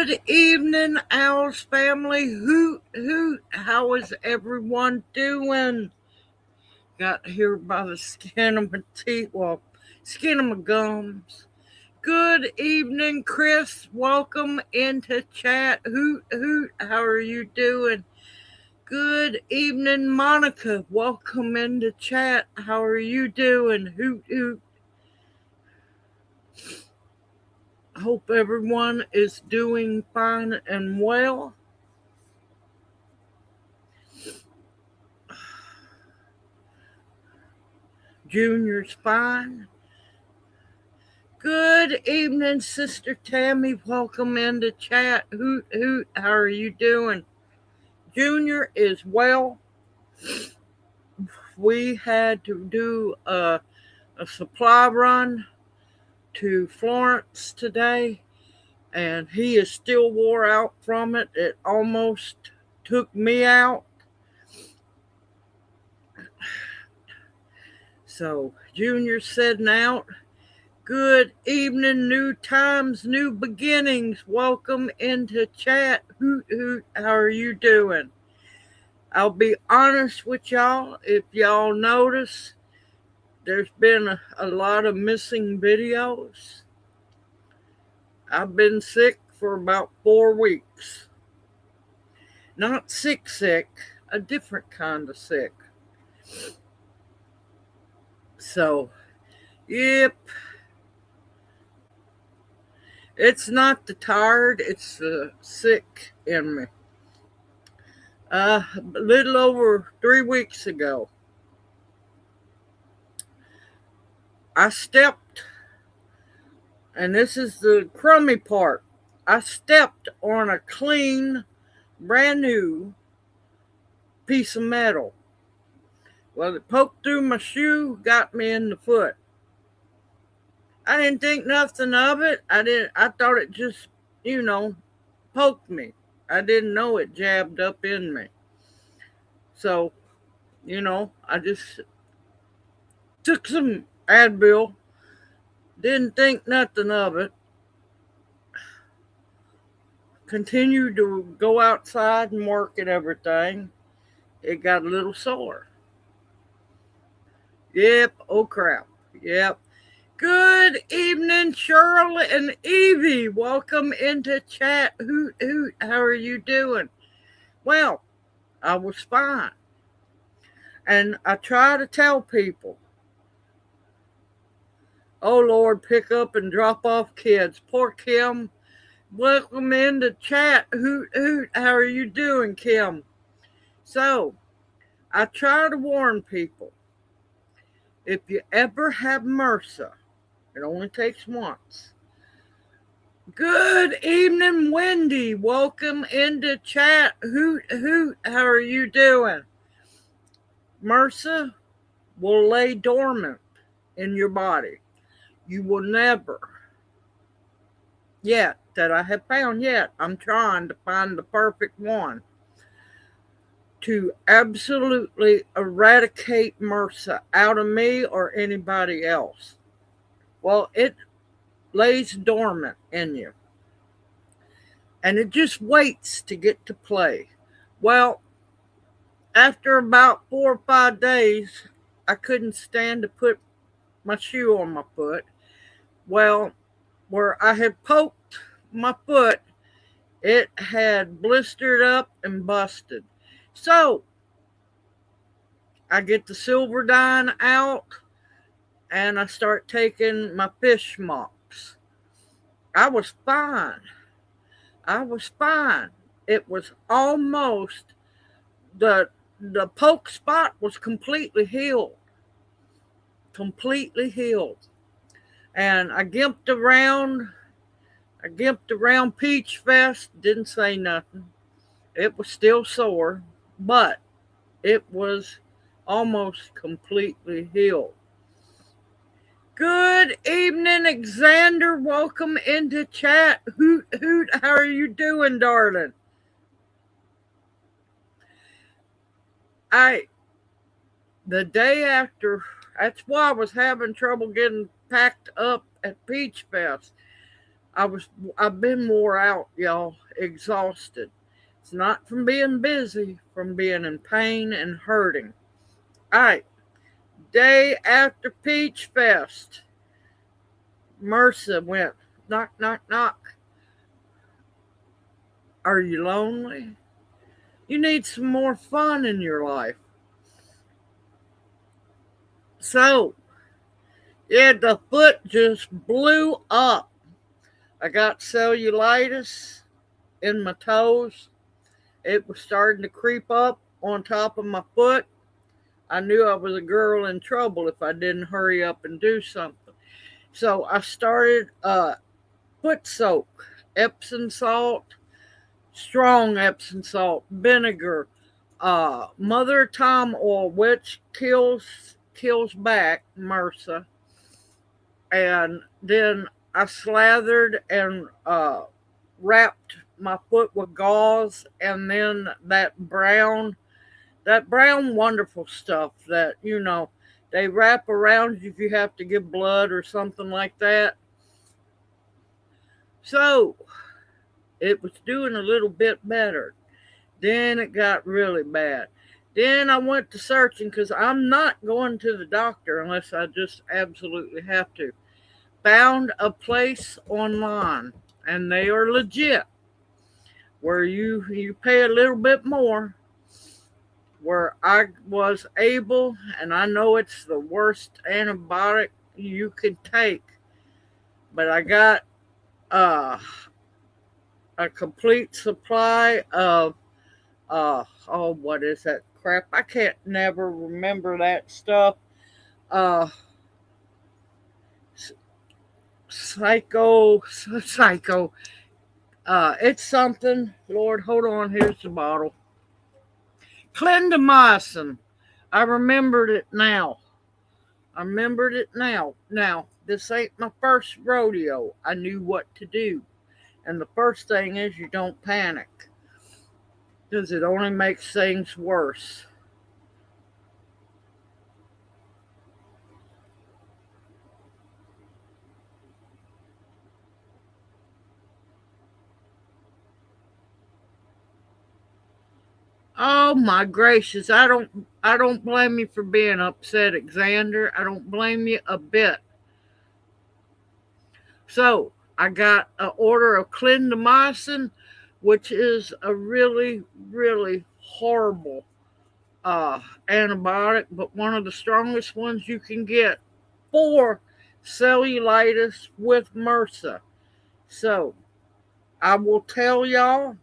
Good evening, OWLS family. Hoot, hoot. How is everyone doing? Got here by the skin of my teeth, skin of my gums. Good evening, Chris. Welcome into chat. Hoot, hoot. How are you doing? Good evening, Monica. Welcome into chat. How are you doing? Hoot, hoot. Hope everyone is doing fine and well. Junior's fine. Good evening, Sister Tammy. Welcome into chat. Hoot, hoot. How are you doing? Junior is well. We had to do a supply run to Florence today, and he is still wore out from it. It almost took me out. So Junior's setting out. Good evening, new times, new beginnings. Welcome into chat. Hoot, hoot. How are you doing? I'll be honest with y'all. If y'all notice, there's been a lot of missing videos. I've been sick for about 4 weeks. Not sick, a different kind of sick. So, yep. It's not the tired, it's the sick in me. A little over 3 weeks ago, I stepped, and this is the crummy part, I stepped on a clean, brand new piece of metal. Well, it poked through my shoe, got me in the foot. I didn't think nothing of it. I thought it just, poked me. I didn't know it jabbed up in me. So, I just took some Advil, didn't think nothing of it. Continued to go outside and work at everything. It got a little sore. Yep, oh crap. Yep. Good evening, Shirley and Evie. Welcome into chat. Hoot, hoot. How are you doing? Well, I was fine. And I try to tell people, oh Lord, pick up and drop off kids. Poor Kim. Welcome into chat. Hoot, hoot. How are you doing, Kim? So, I try to warn people, if you ever have MRSA, it only takes once. Good evening, Wendy. Welcome into chat. Hoot, hoot. How are you doing? MRSA will lay dormant in your body. You will never, yet, that I have found yet, I'm trying to find the perfect one, to absolutely eradicate MRSA out of me or anybody else. Well, it lays dormant in you. And it just waits to get to play. Well, after about 4 or 5 days, I couldn't stand to put my shoe on my foot. Well, where I had poked my foot, it had blistered up and busted. So, I get the Silverdine out and I start taking my fish mocks. I was fine. It was almost, the poke spot was completely healed. And I gimped around Peach Fest, didn't say nothing. It was still sore, but it was almost completely healed. Good evening, Xander. Welcome into chat. Hoot, hoot. How are you doing, darling? The day after, that's why I was having trouble getting packed up at Peach Fest. I've been wore out, y'all, exhausted. It's not from being busy, from being in pain and hurting. All right, day after Peach Fest, MRSA went knock, knock, knock. Are you lonely? You need some more fun in your life. So, yeah, the foot just blew up. I got cellulitis in my toes. It was starting to creep up on top of my foot. I knew I was a girl in trouble if I didn't hurry up and do something. So I started foot soak, Epsom salt, strong Epsom salt, vinegar, mother of time oil, which kills back MRSA, and then I slathered and wrapped my foot with gauze, and then that brown wonderful stuff that they wrap around you if you have to give blood or something like that. So it was doing a little bit better. Then it got really bad. Then I went to searching because I'm not going to the doctor unless I just absolutely have to. Found a place online, and they are legit, where you pay a little bit more, where I was able, and I know it's the worst antibiotic you can take, but I got uh, a complete supply of what is that crap? I can't never remember that stuff. Uh, psycho. It's something. Lord, hold on. Here's the bottle. Clindamycin. I remembered it now. Now, this ain't my first rodeo. I knew what to do. And the first thing is you don't panic, because it only makes things worse. Oh my gracious, I don't blame you for being upset, Xander. I don't blame you a bit. So I got an order of clindamycin, which is a really, really horrible antibiotic, but one of the strongest ones you can get for cellulitis with MRSA. So I will tell y'all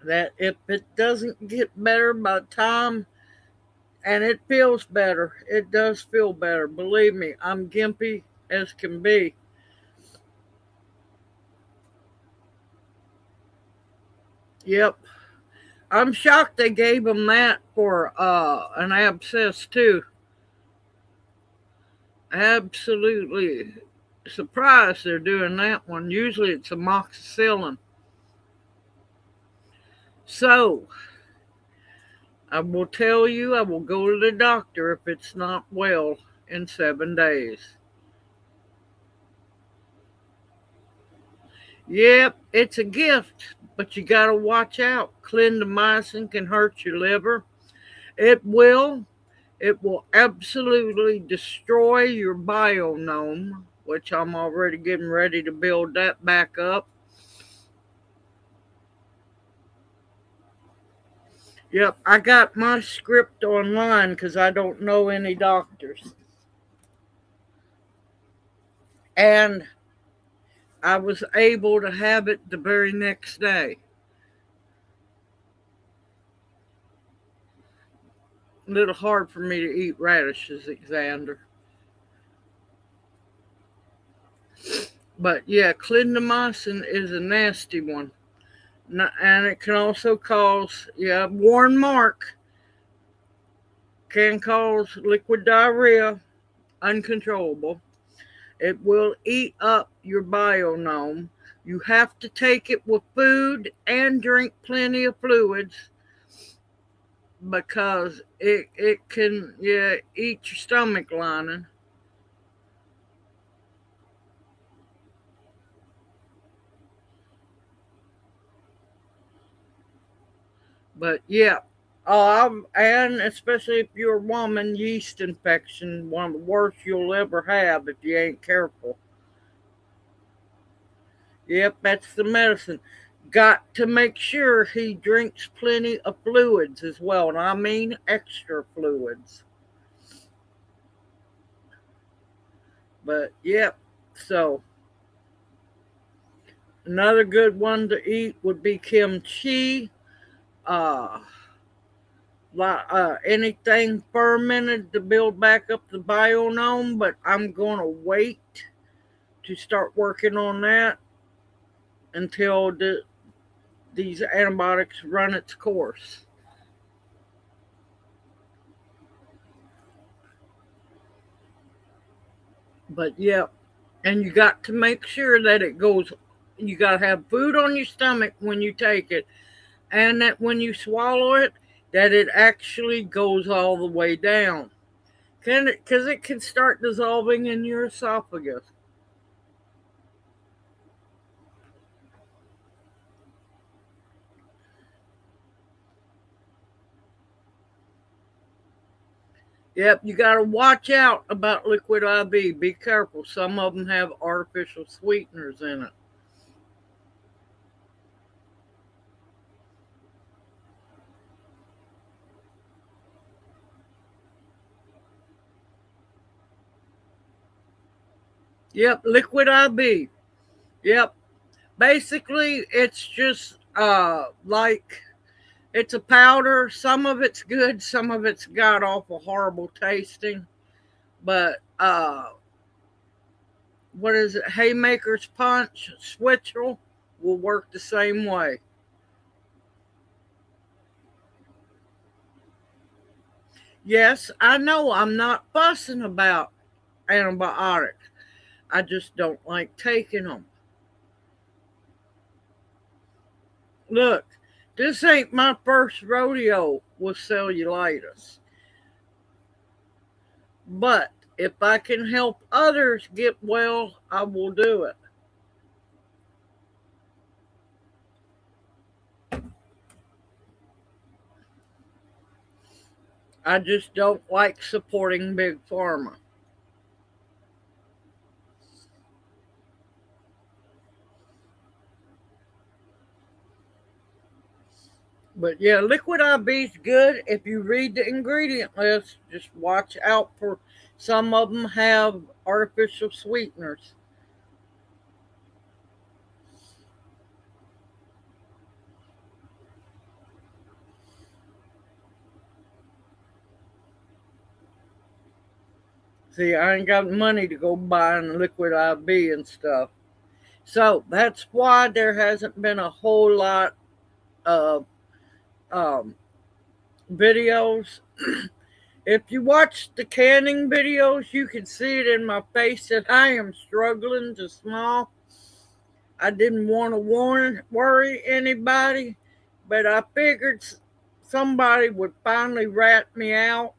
that if it doesn't get better by the time, and it feels better, it does feel better. Believe me, I'm gimpy as can be. Yep. I'm shocked they gave him that for an abscess too. Absolutely surprised they're doing that one. Usually it's amoxicillin. So I will tell you, I will go to the doctor if it's not well in 7 days. Yep, it's a gift, but you gotta watch out. Clindamycin can hurt your liver. It will. It will absolutely destroy your biome, which I'm already getting ready to build that back up. Yep, I got my script online because I don't know any doctors. And I was able to have it the very next day. A little hard for me to eat radishes, Xander. But yeah, clindamycin is a nasty one. And it can also cause, yeah, Warren Mark, can cause liquid diarrhea, uncontrollable. It will eat up your biome. You have to take it with food and drink plenty of fluids, because it can, yeah, eat your stomach lining. But yeah, and especially if you're a woman, yeast infection, one of the worst you'll ever have if you ain't careful. Yep, that's the medicine. Got to make sure he drinks plenty of fluids as well, and I mean extra fluids. But yep, so another good one to eat would be kimchi. Uh, Anything fermented to build back up the biome, but I'm going to wait to start working on that until these antibiotics run its course. But yeah, and you got to make sure that it goes. You got to have food on your stomach when you take it, and that when you swallow it, that it actually goes all the way down. Can it? Because it can start dissolving in your esophagus. Yep, you got to watch out about liquid IV. Be careful. Some of them have artificial sweeteners in it. Yep, liquid IV. Yep. Basically, it's just like it's a powder. Some of it's good, some of it's got awful horrible tasting. But what is it? Haymaker's Punch, Switchel will work the same way. Yes, I know I'm not fussing about antibiotics. I just don't like taking them. Look, this ain't my first rodeo with cellulitis. But if I can help others get well, I will do it. I just don't like supporting big pharma. But yeah, liquid IV is good if you read the ingredient list. Just watch out for some of them have artificial sweeteners. See, I ain't got money to go buying liquid IV and stuff. So that's why there hasn't been a whole lot of um, videos. If you watch the canning videos, you can see it in my face that I am struggling to small. I didn't want to worry anybody, but I figured somebody would finally rat me out.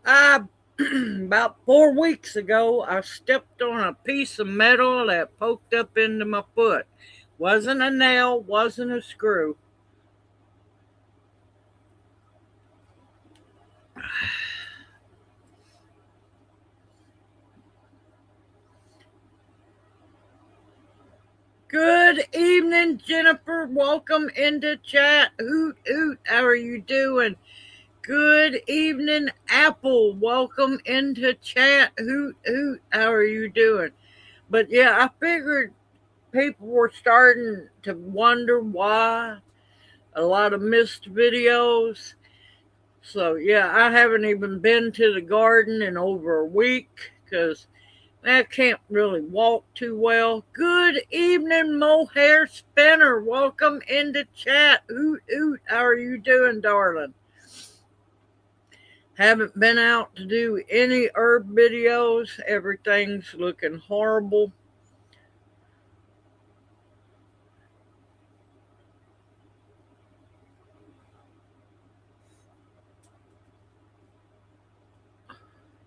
I About 4 weeks ago, I stepped on a piece of metal that poked up into my foot. Wasn't a nail, wasn't a screw. Good evening, Jennifer. Welcome into chat. Hoot, hoot. How are you doing? Good evening, Apple. Welcome into chat. Hoot, hoot. How are you doing? But yeah, I figured people were starting to wonder why a lot of missed videos. So yeah, I haven't even been to the garden in over a week because I can't really walk too well. Good evening, Mohair Spinner. Welcome into chat. Hoot, hoot. How are you doing, darling? Haven't been out to do any herb videos. Everything's looking horrible.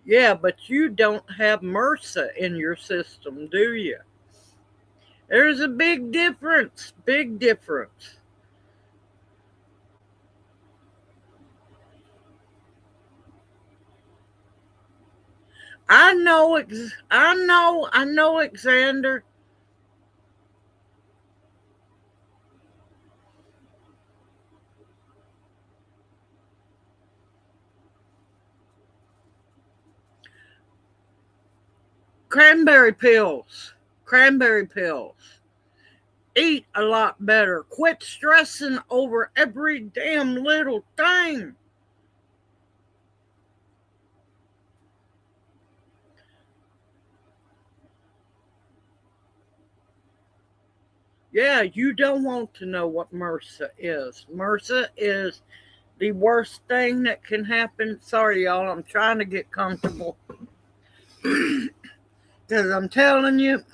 Yeah, but you don't have MRSA in your system, do you? There's a big difference. Big difference. I know, Alexander. Cranberry pills. Cranberry pills. Eat a lot better. Quit stressing over every damn little thing. Yeah, you don't want to know what MRSA is. MRSA is the worst thing that can happen. Sorry, y'all, I'm trying to get comfortable. Because I'm telling you,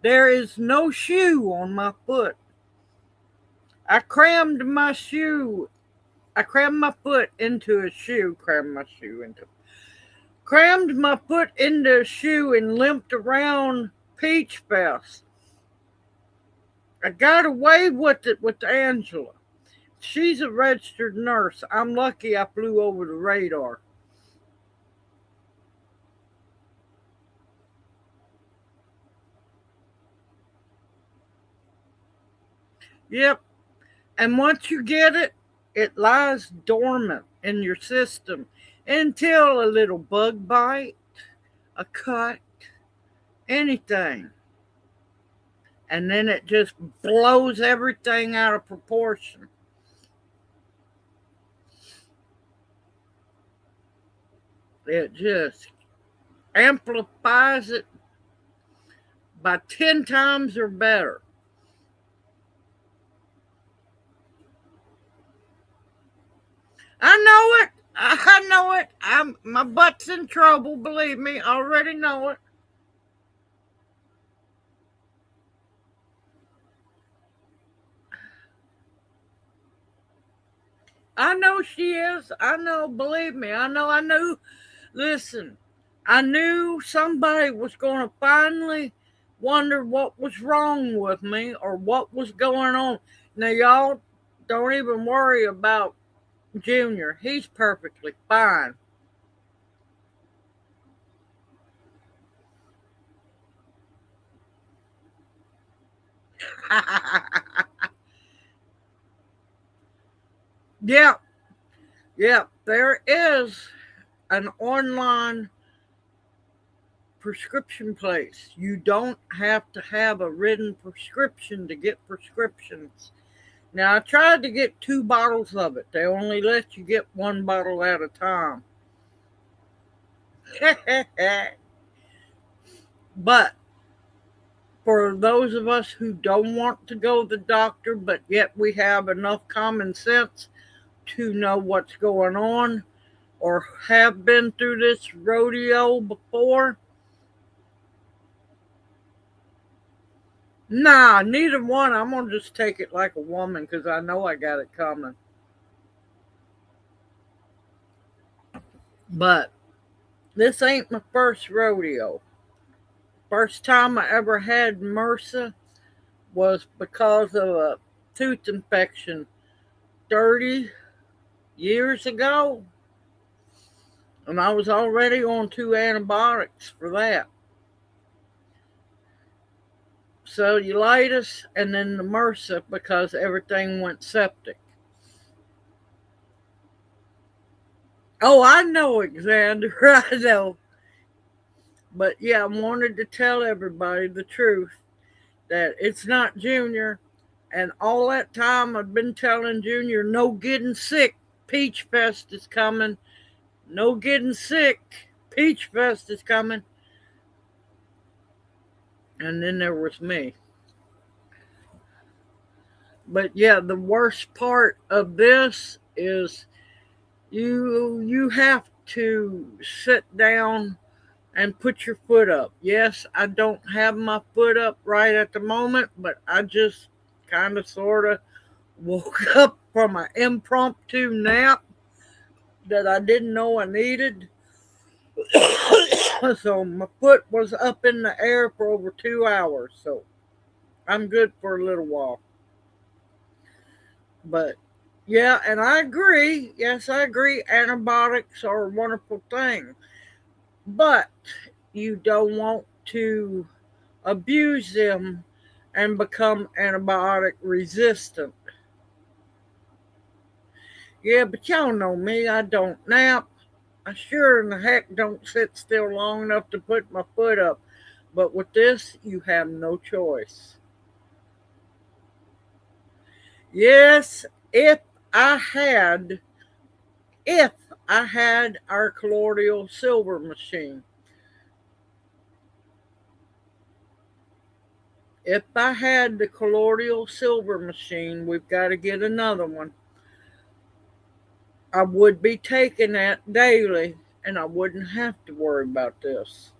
there is no shoe on my foot. I crammed my shoe. I crammed my foot into a shoe. Crammed my foot into a shoe and limped around Peach Fest. I got away with it with Angela. She's a registered nurse. I'm lucky I flew over the radar. Yep. And once you get it, it lies dormant in your system until a little bug bite, a cut, anything. And then it just blows everything out of proportion. It just amplifies it by 10 times or better. I know it. I know it. My butt's in trouble, believe me. I already know it. I know she is. I know, believe me. I knew. Listen, I knew somebody was going to finally wonder what was wrong with me or what was going on. Now, y'all don't even worry about Junior. He's perfectly fine. Yeah, yeah, there is an online prescription place. You don't have to have a written prescription to get prescriptions. Now, I tried to get 2 bottles of it. They only let you get 1 bottle at a time. But for those of us who don't want to go to the doctor, but yet we have enough common sense to know what's going on or have been through this rodeo before, nah, neither one. I'm going to just take it like a woman because I know I got it coming. But this ain't my first rodeo. First time I ever had MRSA was because of a tooth infection 30 years ago. And I was already on 2 antibiotics for that. Cellulitis and then the MRSA because everything went septic. Oh, I know, Alexander. I know. But yeah, I wanted to tell everybody the truth that it's not Junior. And all that time I've been telling Junior, no getting sick. Peach Fest is coming. No getting sick. Peach Fest is coming. And then there was me. But yeah, the worst part of this is you have to sit down and put your foot up. Yes, I don't have my foot up right at the moment, but I just kind of sort of woke up from an impromptu nap that I didn't know I needed. So my foot was up in the air for over 2 hours. So I'm good for a little while. But yeah, and I agree. Yes, I agree. Antibiotics are a wonderful thing. But you don't want to abuse them and become antibiotic resistant. Yeah, but y'all know me. I don't nap. I sure in the heck don't sit still long enough to put my foot up. But with this, you have no choice. Yes, I had, if I had our colloidal silver machine, if I had the colloidal silver machine, we've got to get another one. I would be taking that daily and I wouldn't have to worry about this.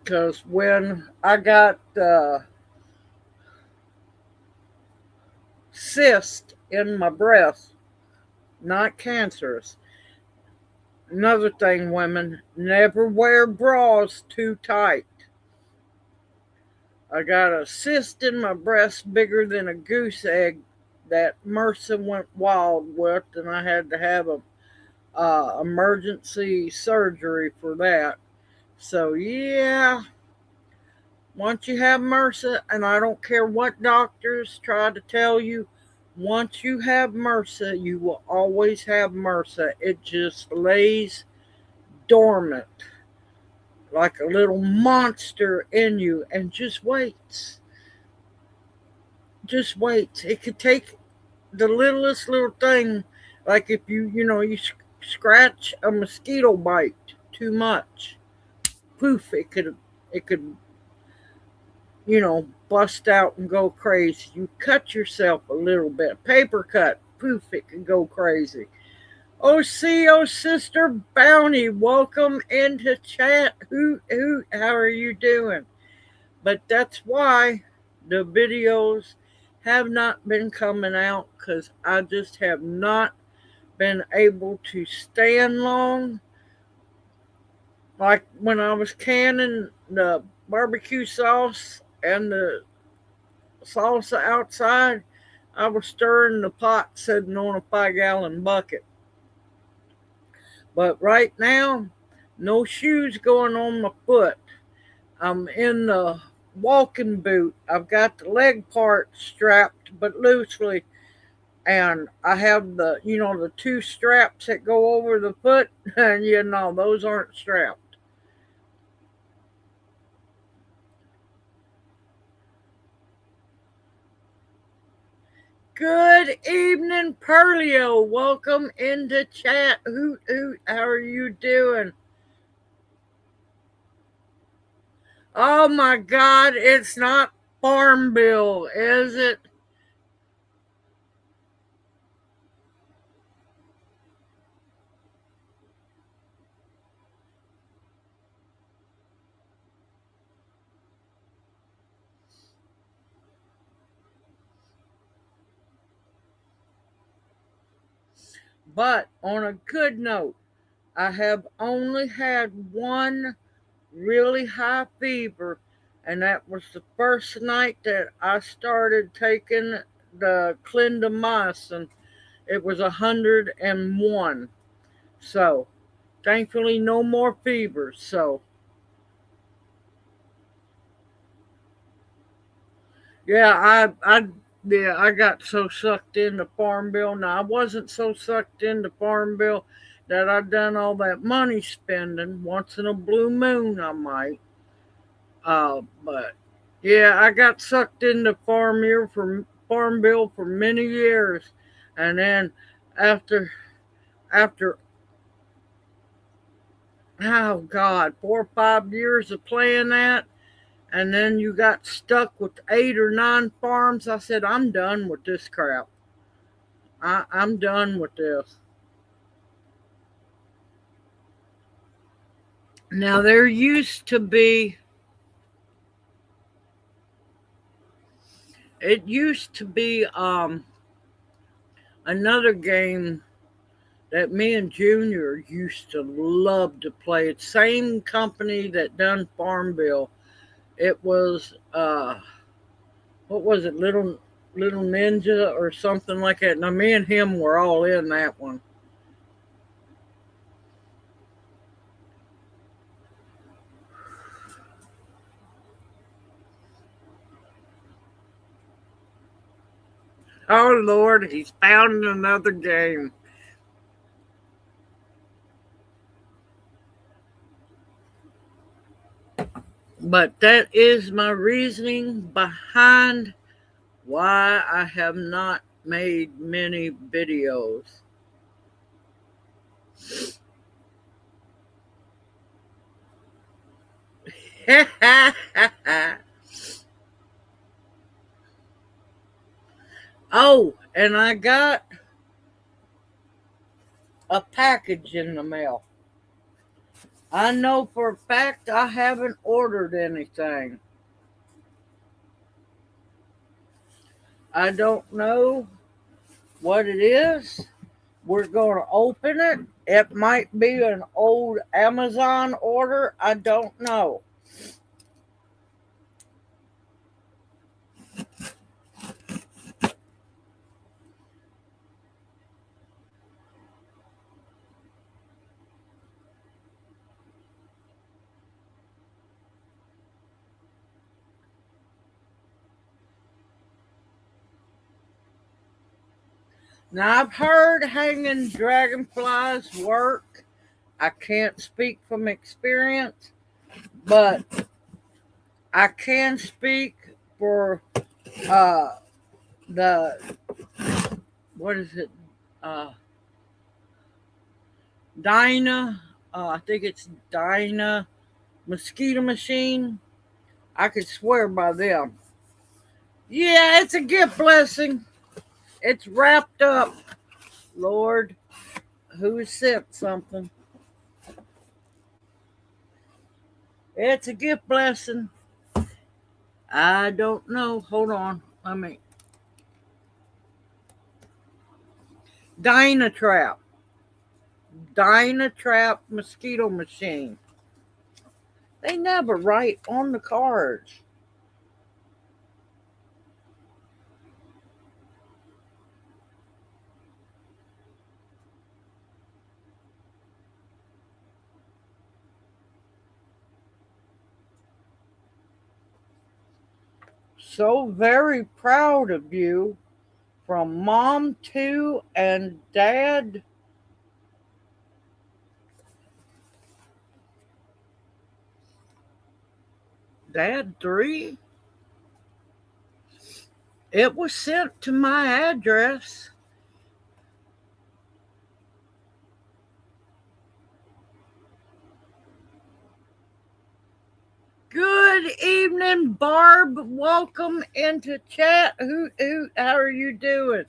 Because when I got cyst in my breast, not cancerous. Another thing, women, never wear bras too tight. I got a cyst in my breast bigger than a goose egg that MRSA went wild with, and I had to have a emergency surgery for that. So yeah, once you have MRSA, and I don't care what doctors try to tell you, once you have MRSA, you will always have MRSA. It just lays dormant like a little monster in you and just waits. Just waits. It could take the littlest little thing, like if you scratch a mosquito bite too much, poof, it could bust out and go crazy. You cut yourself a little bit, paper cut, poof, it could go crazy. Oh, Sister Bounty, welcome into chat. How are you doing? But that's why the videos have not been coming out because I just have not been able to stand long. Like when I was canning the barbecue sauce and the salsa outside, I was stirring the pot sitting on a 5-gallon bucket. But right now, no shoes going on my foot. I'm in the walking boot. I've got the leg part strapped but loosely, and I have the two straps that go over the foot, and those aren't strapped. Good evening, Perlio. Welcome into chat. How are you doing? Oh my God, it's not Farmville, is it? But on a good note, I have only had one really high fever, and that was the first night that I started taking the clindamycin. It was 101. So, thankfully, no more fevers. So, yeah, I got so sucked into Farmville. Now, I wasn't so sucked into Farmville that I done all that money spending. Once in a blue moon, I might. But yeah, I got sucked into Farmville for many years, and then after after oh God, 4 or 5 years of playing that, and then you got stuck with 8 or 9 farms. I said, I'm done with this crap. I'm done with this. Now there used to be it used to be Another game that me and Junior used to love to play. It's same company that done Farmville. It was what was it, Little Ninja or something like that. Now me and him were all in that one. Oh Lord, he's found another game. But that is my reasoning behind why I have not made many videos. Oh, and I got a package in the mail. I know for a fact I haven't ordered anything. I don't know what it is. We're going to open it. It might be an old Amazon order. I don't know. Now, I've heard hanging dragonflies work. I can't speak from experience, but I can speak for uh, the, what is it? Uh, Dyna, I think it's Dyna mosquito machine. I could swear by them. Yeah, it's a gift blessing. It's wrapped up. Lord, who sent something? It's a gift blessing. I don't know. Hold on. Let me. Dynatrap. Dynatrap mosquito machine. They never write on the cards. So very proud of you from Mom 2 and Dad. Dad 3? It was sent to my address. Good evening, Barb. Welcome into chat. How are you doing?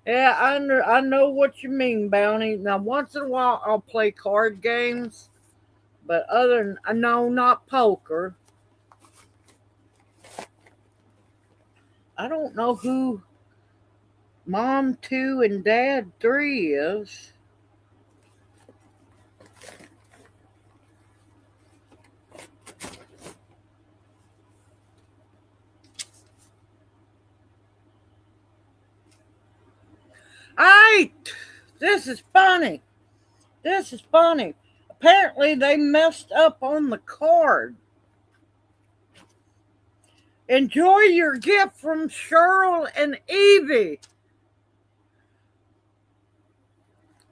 Yeah, I know what you mean, Bounty. Now, once in a while, I'll play card games, but other than, no, not poker. I don't know who Mom 2 and Dad 3 is. Alright, this is funny. This is funny. Apparently, they messed up on the card. Enjoy your gift from Cheryl and Evie.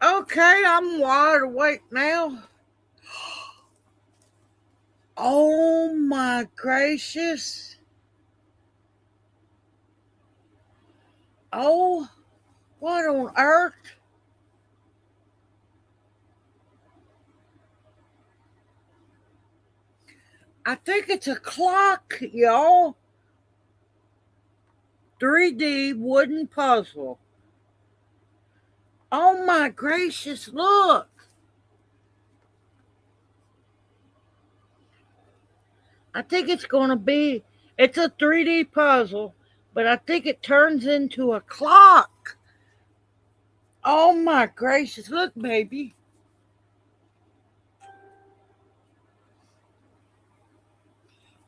Okay, I'm wide awake now. Oh my gracious. Oh, what on earth? I think it's a clock, y'all. 3D wooden puzzle. Oh my gracious, look. I think it's going to be, it's a 3D puzzle, but I think it turns into a clock. Oh my gracious. Look, baby.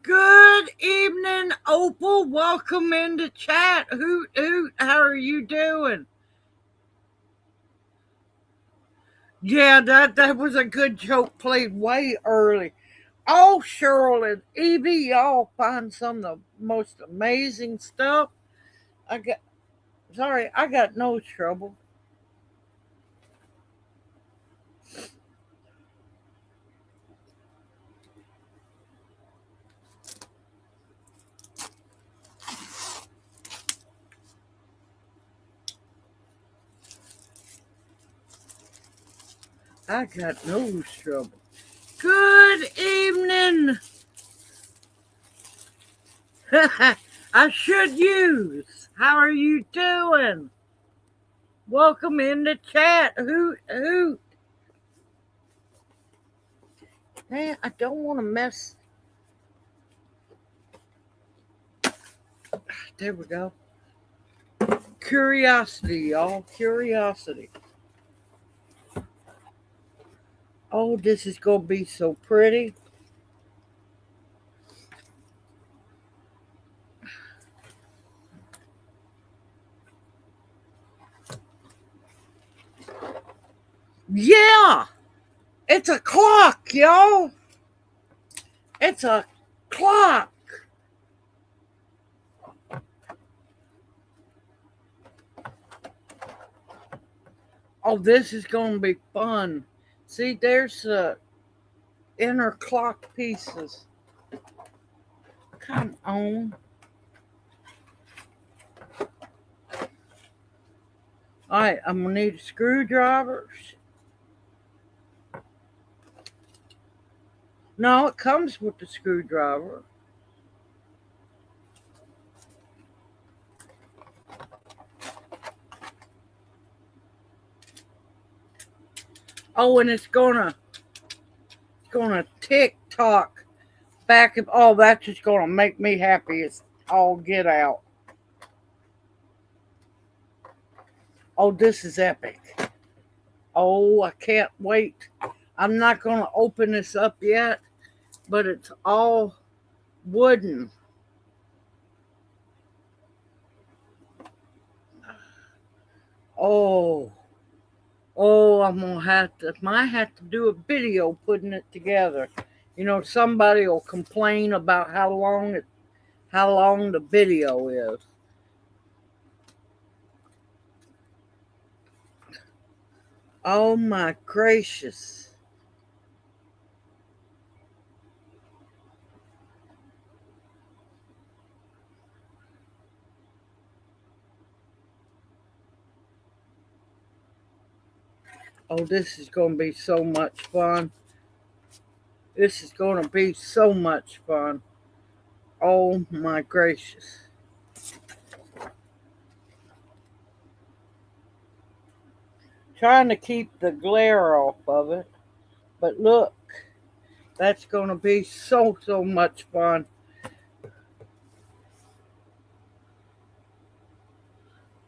Good evening, Opal. Welcome into chat. Hoot, hoot. How are you doing? Yeah, that was a good joke played way early. Oh, Cheryl and Evie, y'all find some of the most amazing stuff. I got, sorry, I got nose trouble. I got nose trouble. Good evening. I should use. How are you doing? Welcome in the chat. Hoot, hoot. Man, I don't want to mess. There we go. Curiosity, y'all. Curiosity. Oh, this is going to be so pretty. Yeah, it's a clock, y'all. It's a clock. Oh, this is going to be fun. See, there's inner clock pieces. Come on. All right, I'm going to need screwdrivers. No, it comes with the screwdriver. Oh, and it's gonna tick tock back. Oh, that's just gonna make me happy. It's all get out. Oh, this is epic. Oh, I can't wait. I'm not gonna open this up yet, but it's all wooden. Oh, I'm gonna might have to do a video putting it together. You know, somebody will complain about how long the video is. Oh my gracious. Oh, this is going to be so much fun. This is going to be so much fun. Oh my gracious. Trying to keep the glare off of it. But look, that's going to be so much fun.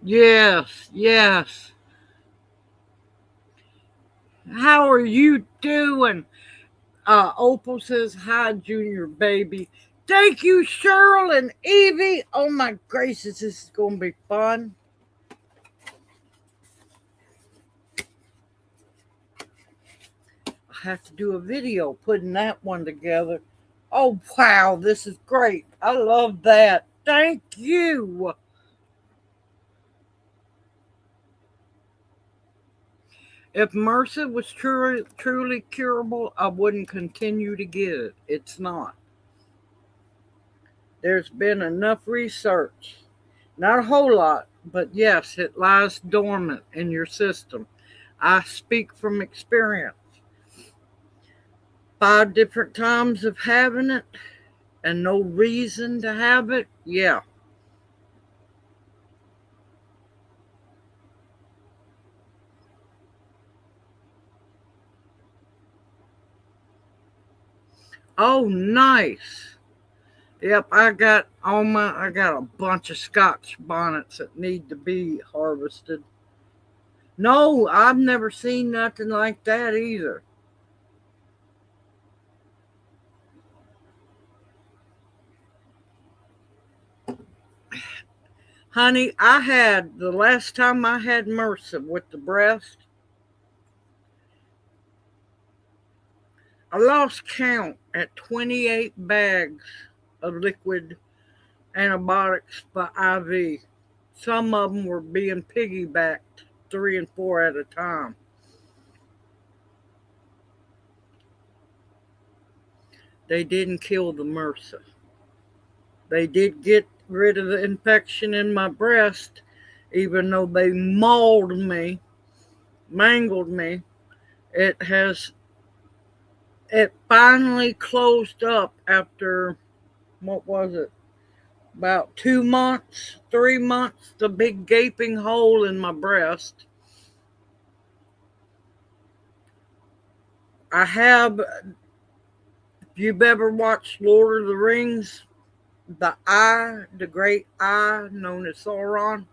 Yes. How are you doing? Opal says, hi, Junior baby. Thank you, Cheryl and Evie. Oh my gracious, this is going to be fun. I have to do a video putting that one together. Oh, wow, this is great. I love that. Thank you. If MRSA was truly curable, I wouldn't continue to get it. It's not. There's been enough research. Not a whole lot, but yes, it lies dormant in your system. I speak from experience. 5 different times of having it and no reason to have it. Yeah. Oh, nice. Yep, I got a bunch of Scotch bonnets that need to be harvested. No, I've never seen nothing like that either. Honey, the last time I had MRSA with the breast, I lost count at 28 bags of liquid antibiotics by IV. Some of them were being piggybacked 3 and 4 at a time. They didn't kill the MRSA. They did get rid of the infection in my breast, even though they mauled me, mangled me. It has it finally closed up after, what was it? About 2 months, 3 months, the big gaping hole in my breast. I have, if you've ever watched Lord of the Rings, the great eye known as Sauron.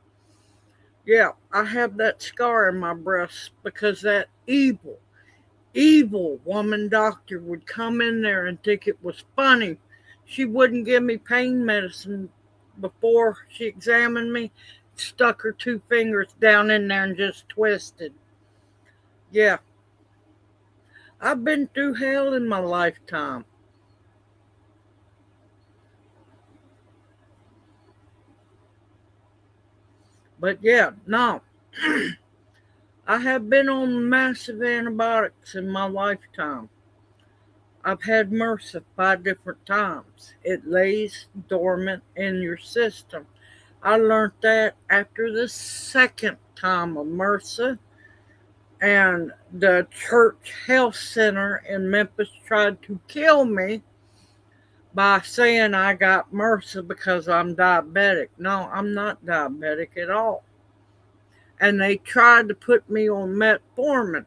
Yeah, I have that scar in my breast because that evil woman doctor would come in there and think it was funny. She wouldn't give me pain medicine before she examined me, stuck her 2 fingers down in there and just twisted. Yeah, I've been through hell in my lifetime. But yeah, no, I have been on massive antibiotics in my lifetime. I've had MRSA 5 different times. It lays dormant in your system. I learned that after the second time of MRSA, and the church health center in Memphis tried to kill me by saying I got MRSA because I'm diabetic. No, I'm not diabetic at all. And they tried to put me on metformin.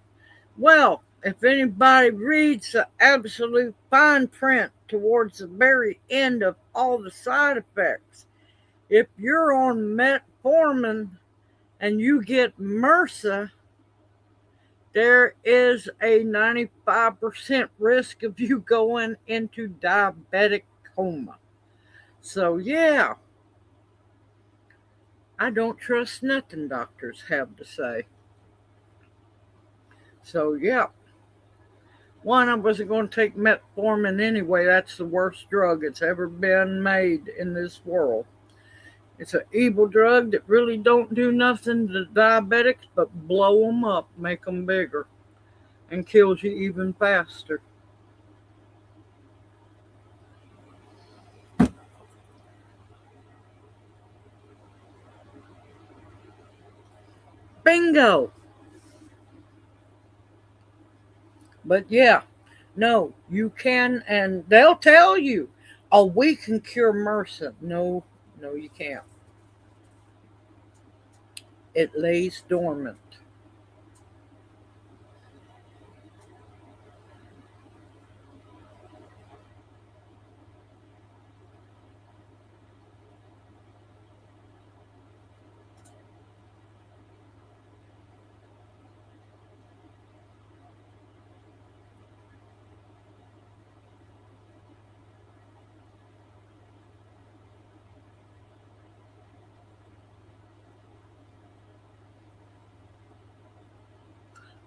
Well, if anybody reads the absolute fine print towards the very end of all the side effects, if you're on metformin and you get MRSA, there is a 95% risk of you going into diabetic coma. So, yeah, I don't trust nothing doctors have to say. So, yeah, one, I wasn't going to take metformin anyway. That's the worst drug that's ever been made in this world. It's an evil drug that really don't do nothing to diabetics but blow them up, make them bigger, and kills you even faster. Bingo! But yeah, no, you can, and they'll tell you, oh, we can cure MRSA. No, no, you can't. It lays dormant.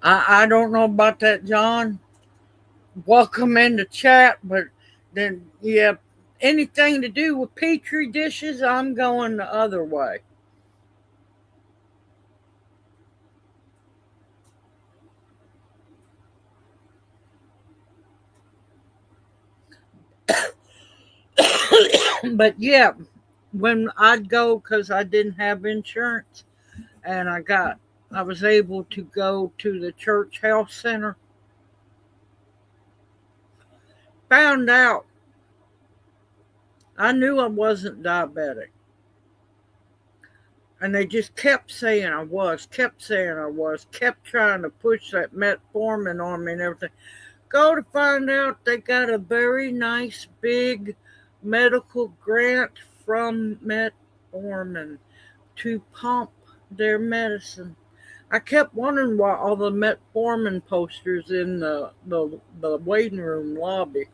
I don't know about that, John. Welcome in the chat, but then, yeah, anything to do with petri dishes, I'm going the other way. But yeah, when I'd go, because I didn't have insurance, and I was able to go to the church health center, found out I knew I wasn't diabetic. And they just kept saying I was, kept saying I was, kept trying to push that metformin on me and everything. Go to find out they got a very nice big medical grant from metformin to pump their medicine. I kept wondering why all the metformin posters in the waiting room lobby.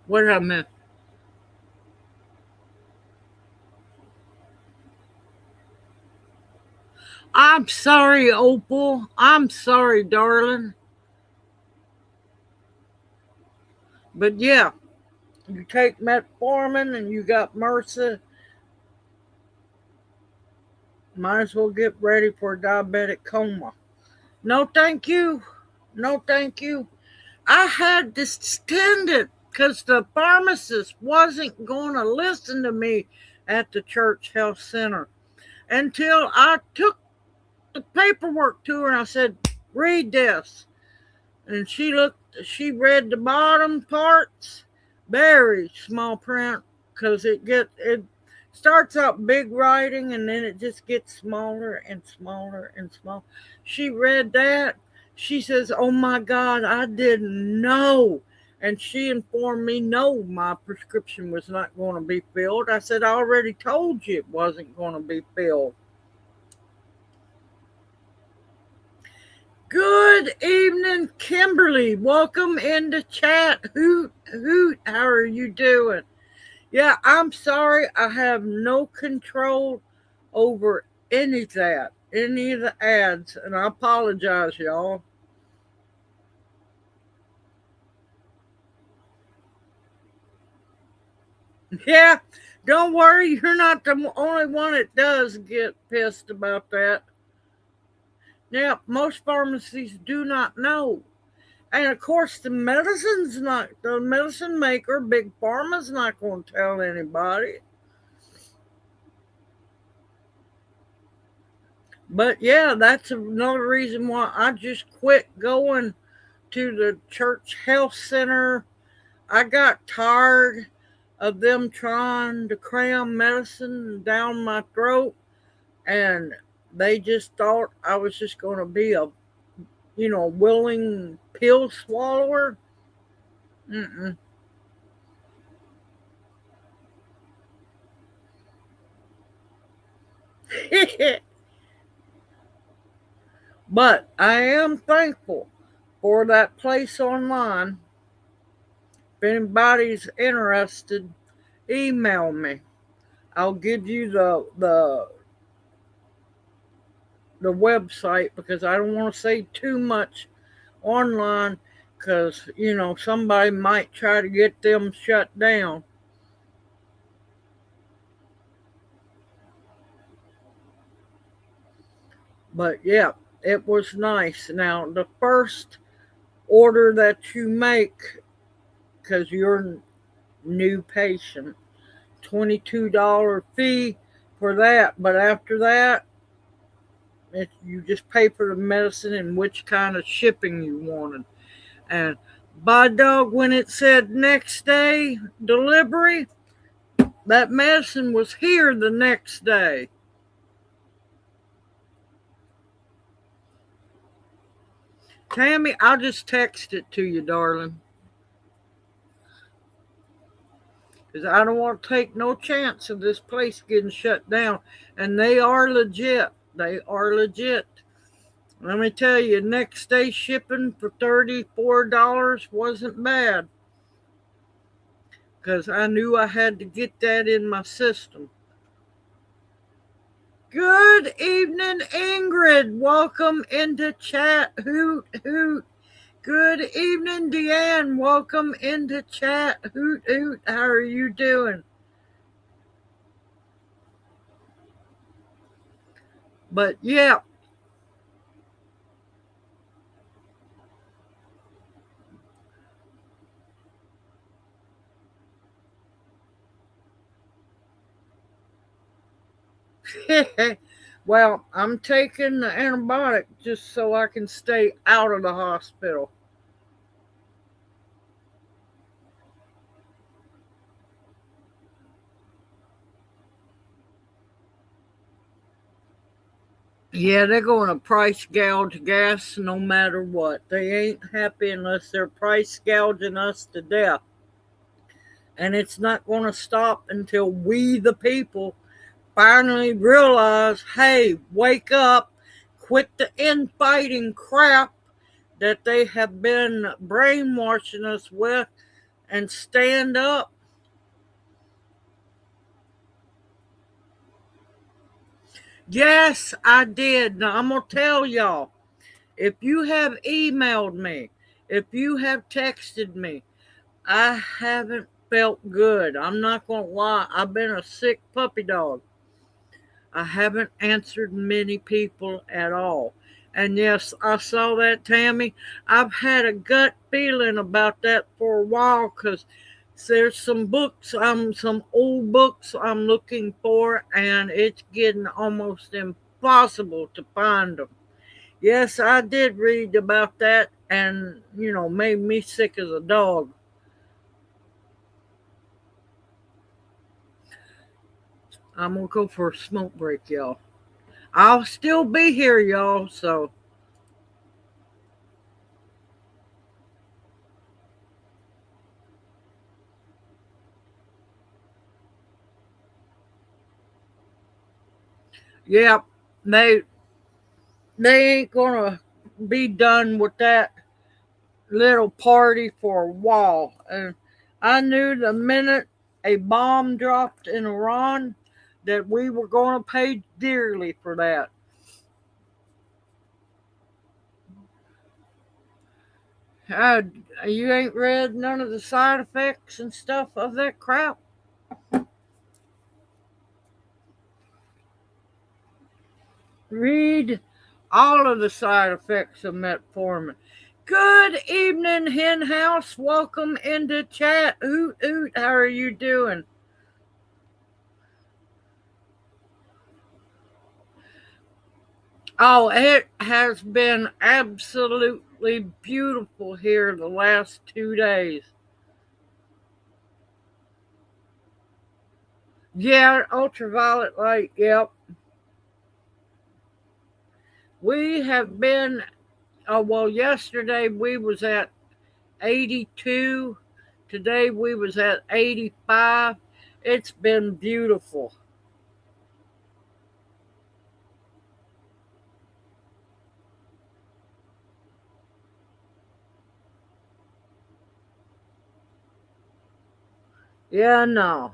What did I miss? I'm sorry, Opal. I'm sorry, darling. But yeah, you take metformin and you got MRSA, might as well get ready for a diabetic coma. No, thank you. No, thank you. I had to stand it because the pharmacist wasn't going to listen to me at the church health center until I took the paperwork to her and I said, read this. And she read the bottom parts, very small print, because it starts out big writing and then it just gets smaller and smaller and smaller. She read that. She says, "Oh my God, I didn't know." And she informed me, no, my prescription was not going to be filled. I said, I already told you it wasn't going to be filled. Good evening, Kimberly. Welcome into chat. Hoot, hoot. How are you doing? Yeah, I'm sorry. I have no control over any of that, any of the ads, and I apologize, y'all. Yeah, don't worry. You're not the only one that does get pissed about that. Now, most pharmacies do not know. And of course, the medicine maker, Big Pharma's not going to tell anybody. But yeah, that's another reason why I just quit going to the church health center. I got tired of them trying to cram medicine down my throat, and they just thought I was just going to be a, willing pill swallower. Mm-mm. But I am thankful for that place online. If anybody's interested, email me. I'll give you the website because I don't want to say too much online because somebody might try to get them shut down. But yeah, it was nice. Now the first order that you make, because you're a new patient, $22 fee for that. But after that, you just pay for the medicine and which kind of shipping you wanted. And by dog, when it said next day delivery, that medicine was here the next day. Tammy, I'll just text it to you, darling. Because I don't want to take no chance of this place getting shut down. And they are legit. They are legit. Let me tell you, next day shipping for $34 wasn't bad. Because I knew I had to get that in my system. Good evening, Ingrid. Welcome into chat. Hoot, hoot. Good evening, Deanne. Welcome into chat. Hoot, hoot. How are you doing? But yeah. Well, I'm taking the antibiotic just so I can stay out of the hospital. Yeah, they're going to price gouge gas no matter what. They ain't happy unless they're price gouging us to death. And it's not going to stop until we, the people, finally realize, hey, wake up, quit the infighting crap that they have been brainwashing us with, and stand up. Yes, I did. Now, I'm going to tell y'all, if you have emailed me, if you have texted me, I haven't felt good. I'm not going to lie. I've been a sick puppy dog. I haven't answered many people at all. And yes, I saw that, Tammy. I've had a gut feeling about that for a while because there's some books, some old books I'm looking for, and it's getting almost impossible to find them. Yes, I did read about that, and made me sick as a dog. I'm gonna go for a smoke break, y'all. I'll still be here, y'all. So, yeah, they they ain't gonna be done with that little party for a while. And I knew the minute a bomb dropped in Iran that we were gonna pay dearly for that. Uh, you ain't read none of the side effects and stuff of that crap? Read all of the side effects of metformin. Good evening, Hen House. Welcome into chat. Oot oot. How are you doing? Oh, it has been absolutely beautiful here the last 2 days. Yeah, ultraviolet light. Yep. We have been. Oh well, yesterday we was at 82. Today we was at 85. It's been beautiful. Yeah, no.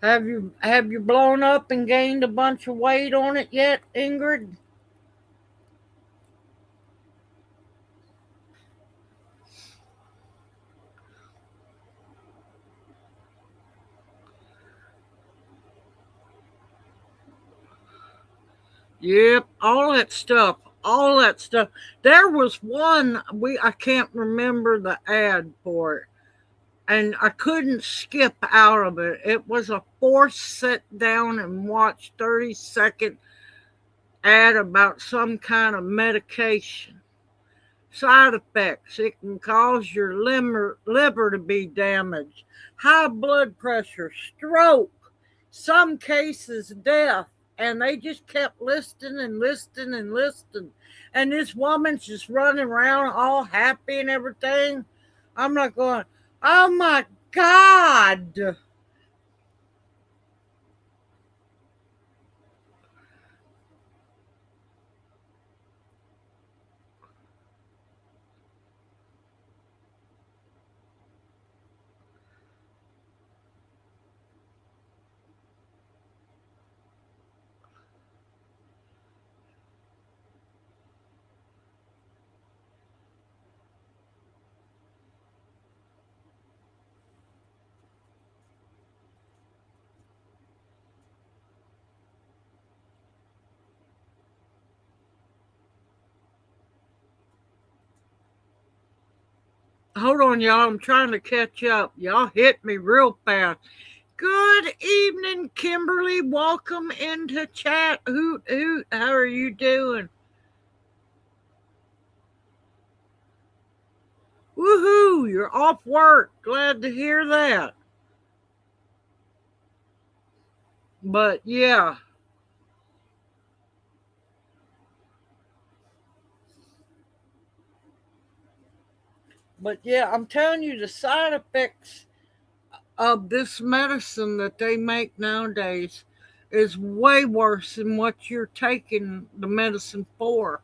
Have you blown up and gained a bunch of weight on it yet, Ingrid? Yep, all that stuff. All that stuff. There was one I can't remember the ad for it, and I couldn't skip out of it. It was a forced sit down and watch 30-second ad about some kind of medication. Side effects: it can cause your liver to be damaged, high blood pressure, stroke, some cases death. And they just kept listing and listing and listing. And this woman's just running around all happy and everything. I'm not going, oh my God. Hold on, y'all. I'm trying to catch up. Y'all hit me real fast. Good evening, Kimberly. Welcome into chat. Hoot, hoot. How are you doing? Woohoo! You're off work. Glad to hear that. But yeah, But yeah, I'm telling you, the side effects of this medicine that they make nowadays is way worse than what you're taking the medicine for.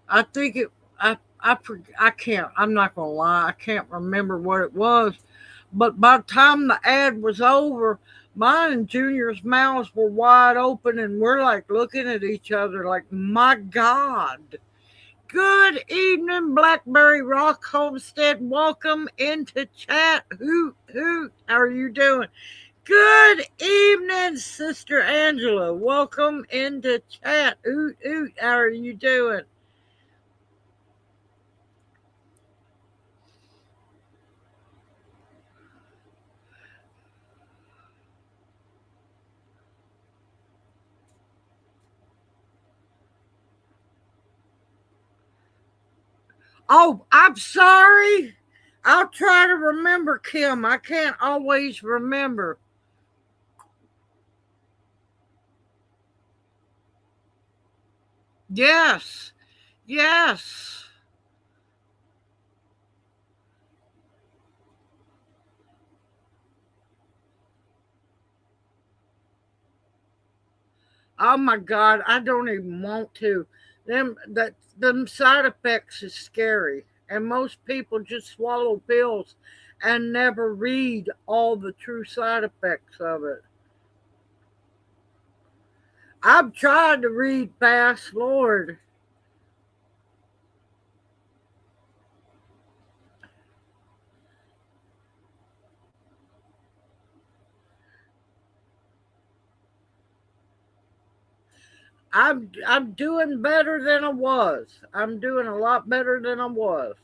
I think it. I can't. I'm not gonna lie. I can't remember what it was. But by the time the ad was over, mine and Junior's mouths were wide open, and we're like looking at each other, like, "My God." Good evening, Blackberry Rock Homestead. Welcome into chat. Hoot, hoot. How are you doing? Good evening, Sister Angela. Welcome into chat. Hoot, hoot. How are you doing? Oh, I'm sorry. I'll try to remember, Kim. I can't always remember. Yes. Yes. Oh my God, I don't even want to. Them side effects is scary, and most people just swallow pills and never read all the true side effects of it. I've tried to read fast, Lord. I'm doing better than I was. I'm doing a lot better than I was.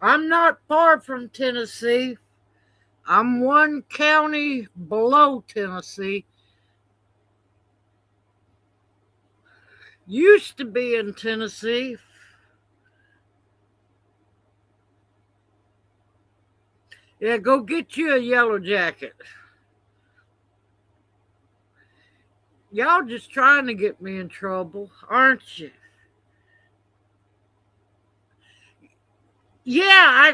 I'm not far from Tennessee. I'm one county below Tennessee. Used to be in Tennessee. Yeah, go get you a yellow jacket. Y'all just trying to get me in trouble, aren't you? Yeah,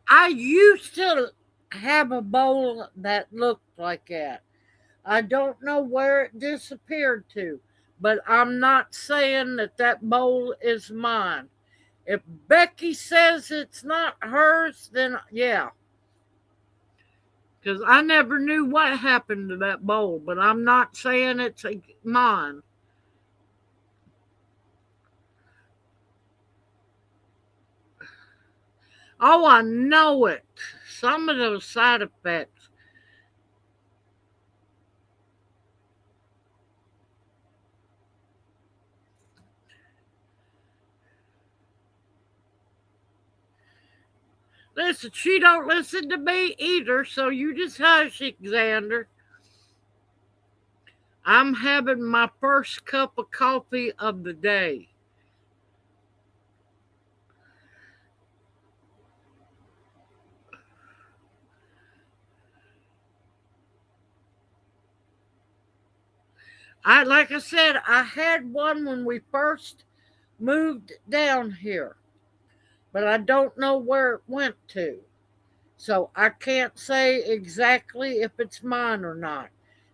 I used to have a bowl that looked like that. I don't know where it disappeared to, but I'm not saying that that bowl is mine. If Becky says it's not hers, then yeah, because I never knew what happened to that bowl, but I'm not saying it's mine. Oh, I know it. Some of those side effects. Listen, she don't listen to me either, so you just hush, Xander. I'm having my first cup of coffee of the day. Like I said, I had one when we first moved down here, but I don't know where it went to. So I can't say exactly if it's mine or not.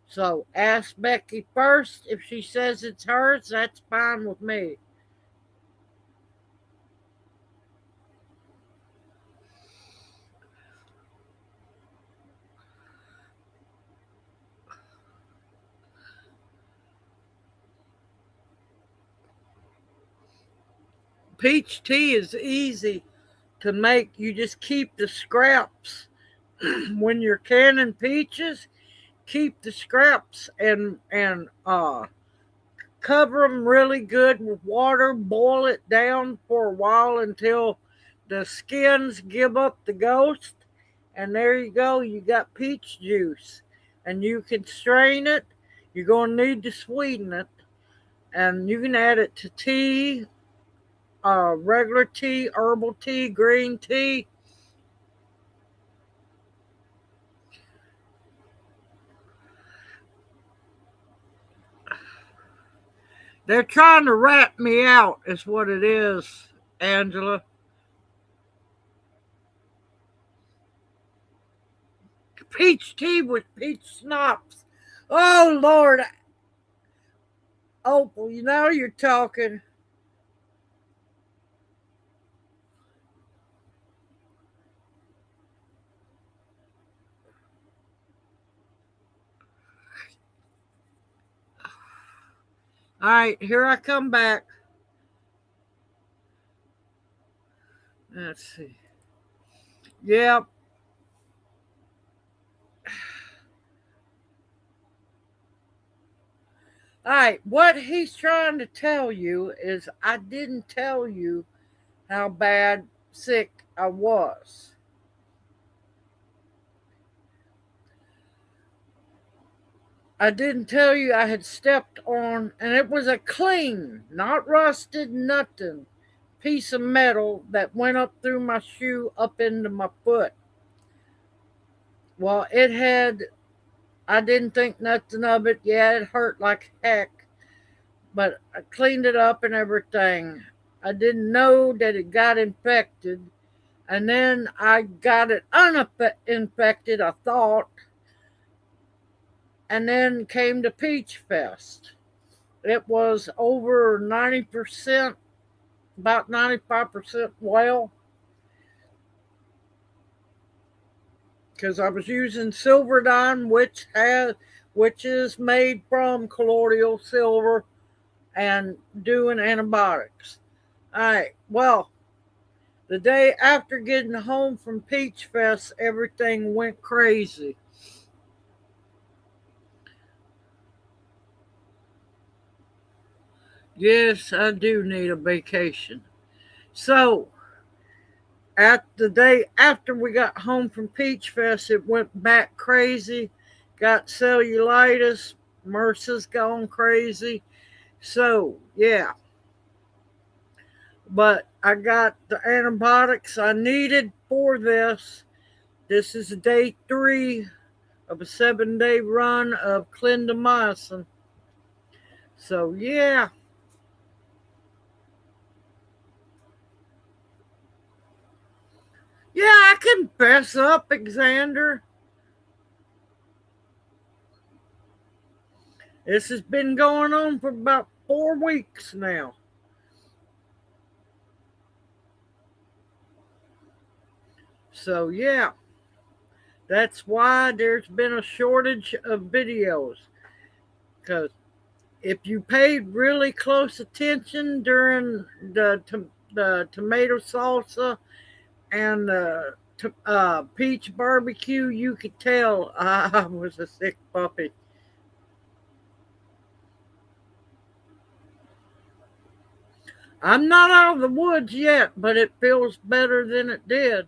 So ask Becky first. If she says it's hers, that's fine with me. Peach tea is easy to make. You just keep the scraps when you're canning peaches. Keep the scraps and cover them really good with water. Boil it down for a while until the skins give up the ghost, And there you go, you got peach juice. And you can strain it. You're going to need to sweeten it. And you can add it to tea, regular tea, herbal tea, green tea. They're trying to rat me out, is what it is, Angela. Peach tea with peach schnapps. Oh, Lord. Opal, you know you're talking. All right, here I come back. Let's see. Yep. All right, what he's trying to tell you is I didn't tell you how bad sick I was. I didn't tell you I had stepped on, and it was a clean, not rusted, nothing, piece of metal that went up through my shoe up into my foot. Well, it had, I didn't think nothing of it. Yeah, it hurt like heck, but I cleaned it up and everything. I didn't know that it got infected, and then I got it uninfected, I thought, and then came to Peach Fest. It was over 90%, about 95% well, because I was using Silverdine, which is made from colloidal silver, and doing antibiotics. All right, well, the day after getting home from Peach Fest, everything went crazy. Yes, I do need a vacation. So, at the day after we got home from Peach Fest, it went back crazy. Got cellulitis. MRSA's gone crazy. So, yeah. But I got the antibiotics I needed for this. This is day 3 of a 7-day run of clindamycin. So, yeah. Yeah, I can fess up, Xander. This has been going on for about 4 weeks now. So, yeah, that's why there's been a shortage of videos. Because if you paid really close attention during the tomato salsa and the peach barbecue, you could tell I was a sick puppy. I'm not out of the woods yet, but it feels better than it did.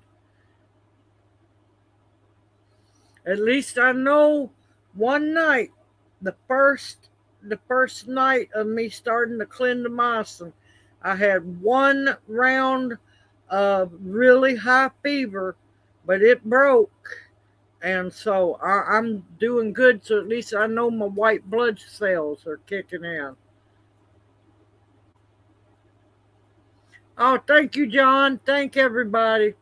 At least I know one night, the first night of me starting to clindamycin, I had one round of really high fever, but it broke. And so I'm doing good. So at least I know my white blood cells are kicking in. Oh, thank you, John. Thank everybody.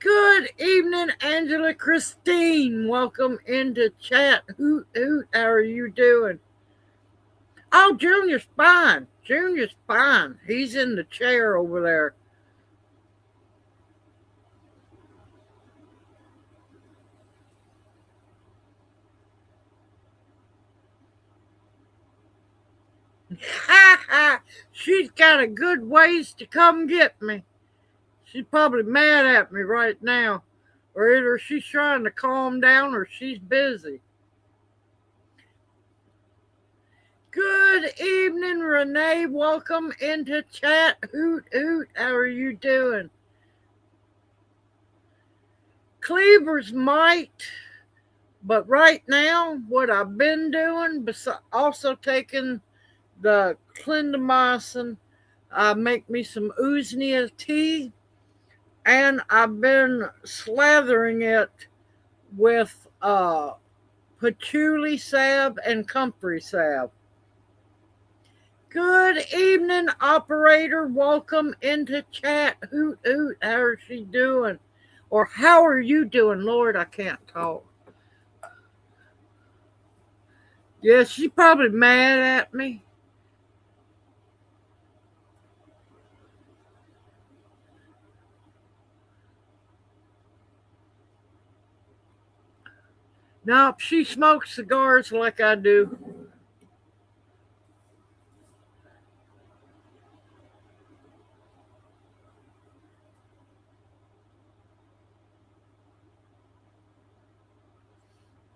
Good evening, Angela Christine. Welcome into chat. Hoot, hoot. How are you doing? Oh, Junior's fine. Junior's fine. He's in the chair over there. Ha ha. She's got a good ways to come get me. She's probably mad at me right now. Or either she's trying to calm down or she's busy. Good evening, Renee. Welcome into chat. Hoot, hoot. How are you doing? Cleavers might, but right now, what I've been doing, also taking the clindamycin, I make me some Usnea tea, and I've been slathering it with patchouli salve and comfrey salve. Good evening, operator. Welcome into chat. Hoot, hoot. How is she doing? Or how are you doing? Lord, I can't talk. Yeah, she's probably mad at me. Nope, she smokes cigars like I do.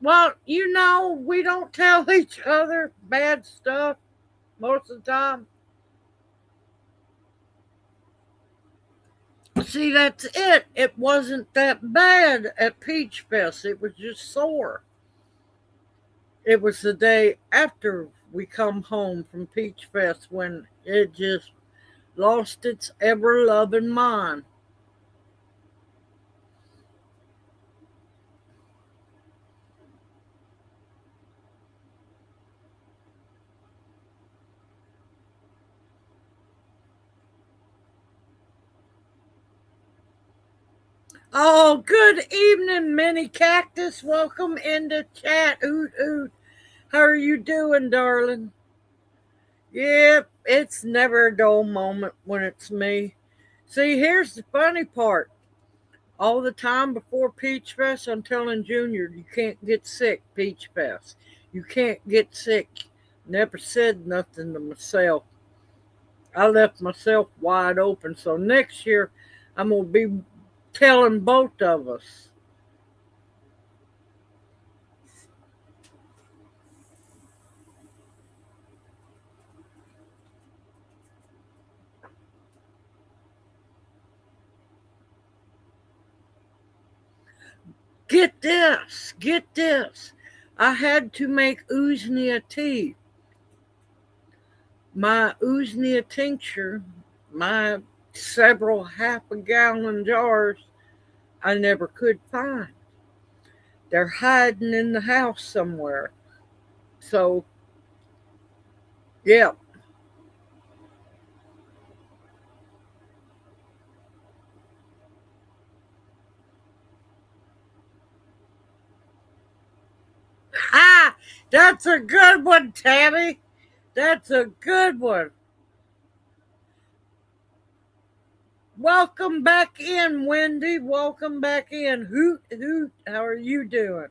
Well, we don't tell each other bad stuff most of the time. See, that's it. It wasn't that bad at Peach Fest. It was just sore. It was the day after we come home from Peach Fest when it just lost its ever loving mind. Oh, good evening, Mini Cactus. Welcome into chat. Oot, oot. How are you doing, darling? Yep, it's never a dull moment when it's me. See, here's the funny part. All the time before Peach Fest, I'm telling Junior, you can't get sick, Peach Fest. You can't get sick. Never said nothing to myself. I left myself wide open. So next year, I'm going to be telling both of us. Get this, get this. I had to make Usnea tea. My Usnea tincture, my several half a gallon jars, I never could find. They're hiding in the house somewhere. So, yeah. Ah, that's a good one, Tammy. That's a good one. Welcome back in, Wendy. Welcome back in. Hoot, hoot. How are you doing?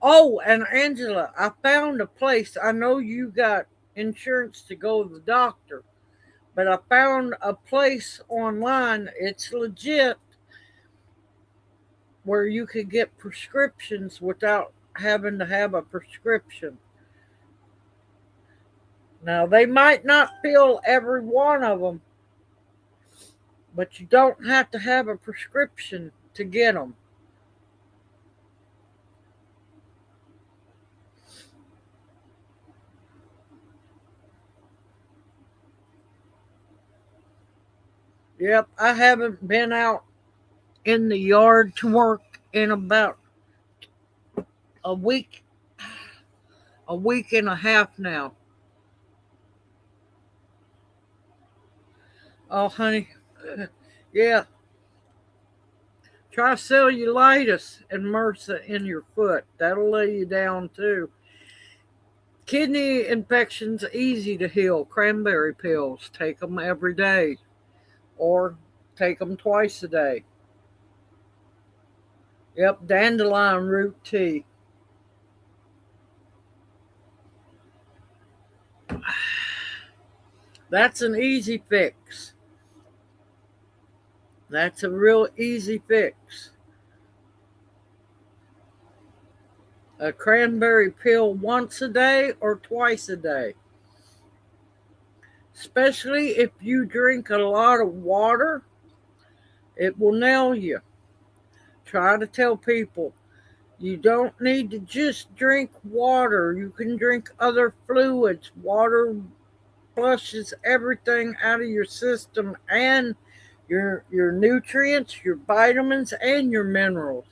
Oh, and Angela, I found a place. I know you got insurance to go to the doctor, but I found a place online. It's legit where you could get prescriptions without having to have a prescription. Now, they might not fill every one of them, but you don't have to have a prescription to get them. Yep, I haven't been out in the yard to work in about a week, a week and a half now. Oh, honey, yeah. Try cellulitis and MRSA in your foot. That'll lay you down too. Kidney infections easy to heal. Cranberry pills. Take them every day, or take them twice a day. Yep, dandelion root tea. That's an easy fix. That's a real easy fix. A cranberry pill once a day or twice a day. Especially if you drink a lot of water, It will nail you. Try to tell people you don't need to just drink water. You can drink other fluids. Water flushes everything out of your system and your nutrients, your vitamins, and your minerals.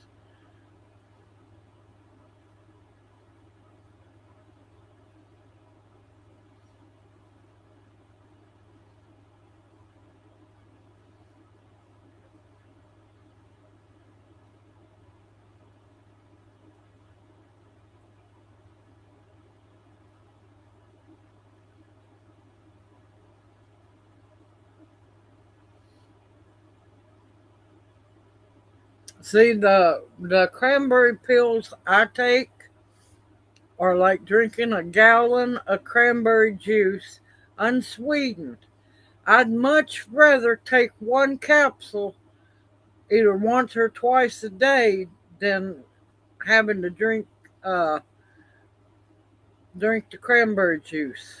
See, the cranberry pills I take are like drinking a gallon of cranberry juice unsweetened. I'd much rather take one capsule either once or twice a day than having to uh, drink the cranberry juice.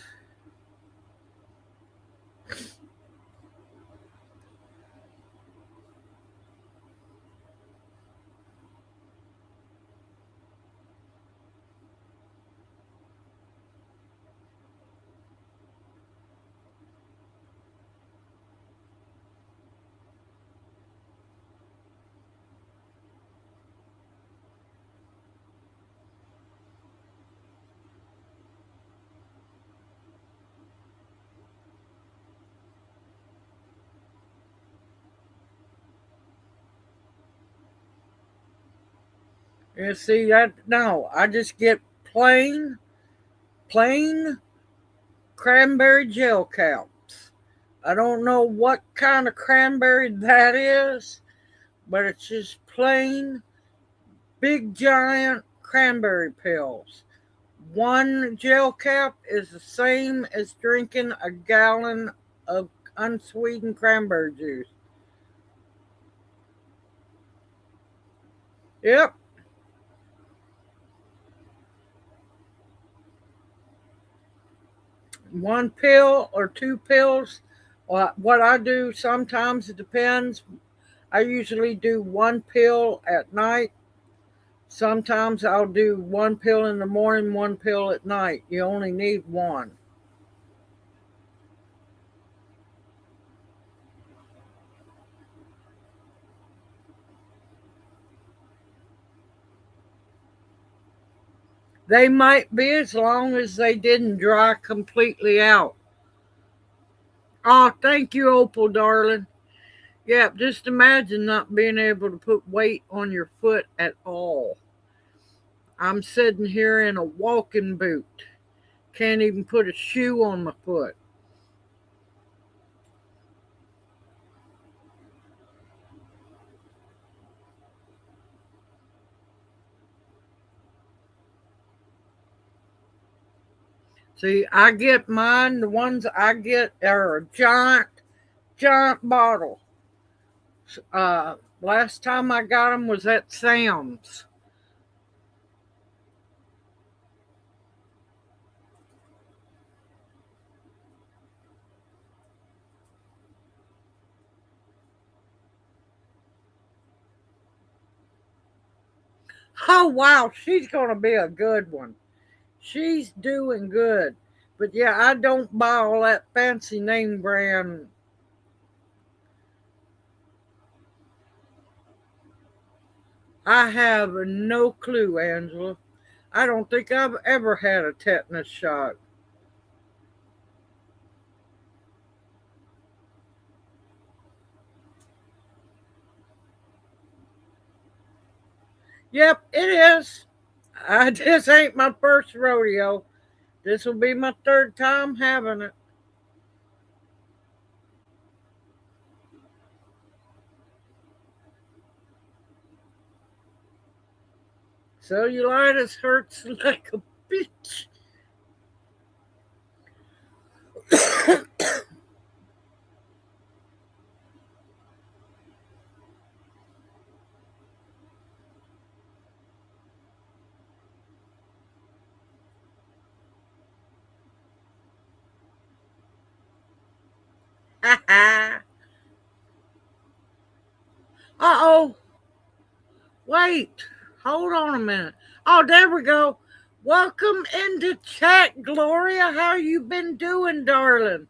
You see that? No, I just get plain cranberry gel caps. I don't know what kind of cranberry that is, but it's just plain big giant cranberry pills. One gel cap is the same as drinking a gallon of unsweetened cranberry juice. Yep, one pill or two pills. What I do sometimes, it depends. I usually do one pill at night. Sometimes I'll do one pill in the morning, one pill at night. You only need one. They might be as long as they didn't dry completely out. Oh, thank you, Opal, darling. Yeah, just imagine not being able to put weight on your foot at all. I'm sitting here in a walking boot. Can't even put a shoe on my foot. See, I get mine, the ones I get are a giant bottle. Last time I got them was at Sam's. Oh, wow, she's going to be a good one. She's doing good. But yeah, I don't buy all that fancy name brand. I have no clue, Angela. I don't think I've ever had a tetanus shot. Yep, it is. This ain't my first rodeo. This will be my third time having it. Cellulitis hurts like a bitch. Uh-oh. Wait. Hold on a minute. Oh, there we go. Welcome into chat, Gloria. How you been doing, darling?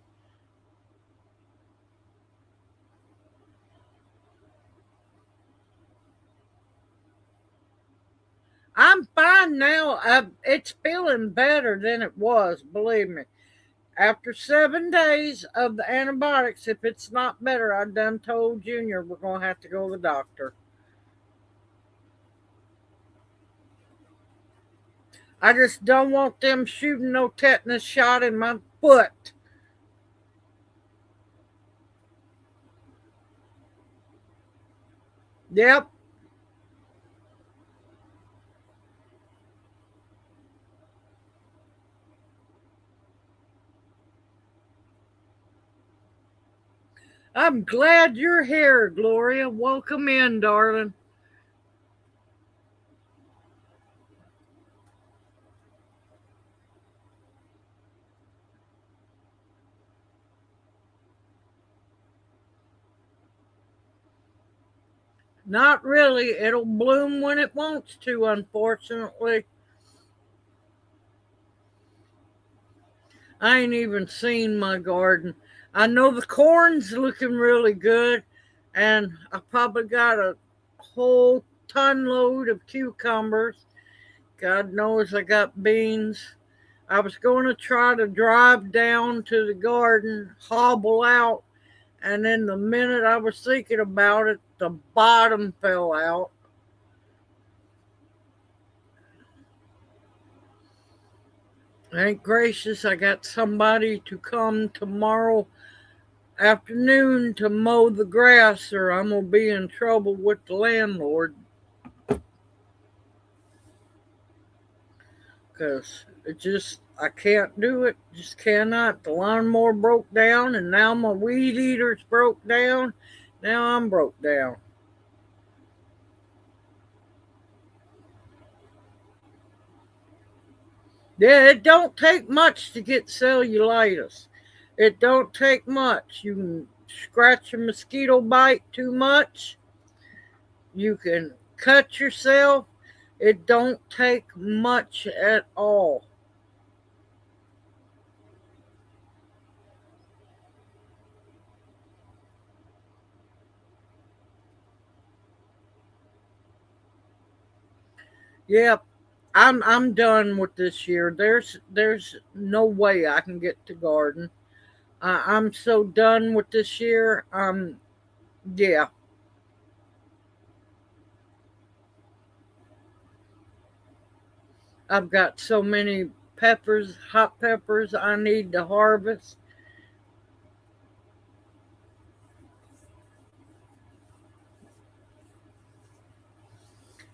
I'm fine now. It's feeling better than it was, believe me. After 7 days of the antibiotics, if it's not better, I done told Junior we're going to have to go to the doctor. I just don't want them shooting no tetanus shot in my foot. Yep. I'm glad you're here, Gloria. Welcome in, darling. Not really. It'll bloom when it wants to, unfortunately. I ain't even seen my garden. I know the corn's looking really good, and I probably got a whole ton load of cucumbers. God knows I got beans. I was going to try to drive down to the garden, hobble out, and then the minute I was thinking about it, the bottom fell out. Thank gracious I got somebody to come tomorrow afternoon to mow the grass, or I'm going to be in trouble with the landlord. Because I can't do it. Just cannot. The lawnmower broke down, and now my weed eater's broke down. Now I'm broke down. Yeah, it don't take much to get cellulitis. It don't take much. You can scratch a mosquito bite too much. You can cut yourself. It don't take much at all. Yep, I'm done with this year. There's no way I can get to garden. I'm so done with this year. Yeah, I've got so many peppers, hot peppers I need to harvest.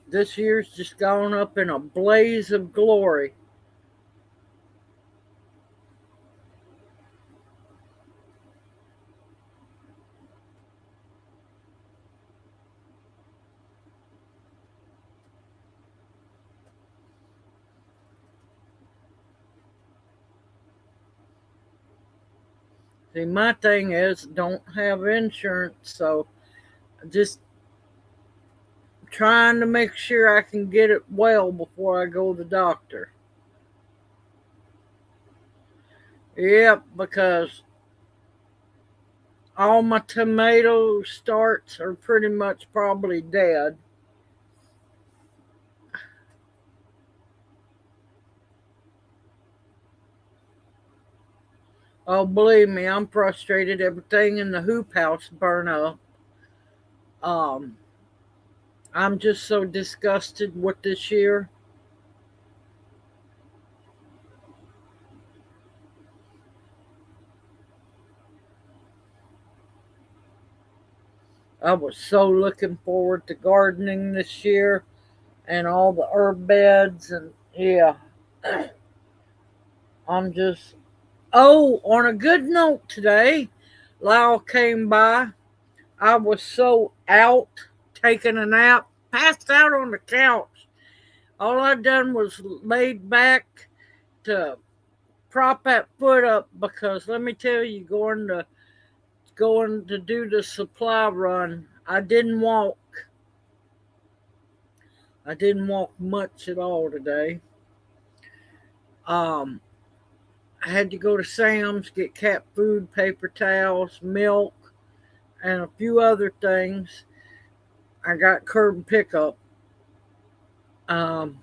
This year's just gone up in a blaze of glory. See, my thing is don't have insurance, so just trying to make sure I can get it well before I go to the doctor. Yep, because all my tomato starts are pretty much probably dead. Oh, believe me, I'm frustrated. Everything in the hoop house burned up. Um, I'm just so disgusted with this year. I was so looking forward to gardening this year and all the herb beds, and yeah, I'm just. Oh, on a good note today, Lyle came by. I was so out taking a nap, passed out on the couch. All I done was laid back to prop that foot up because let me tell you, going to do the supply run, I didn't walk. I didn't walk much at all today. Um, I had to go to Sam's, get cat food, paper towels, milk, and a few other things. I got curb pickup. Um,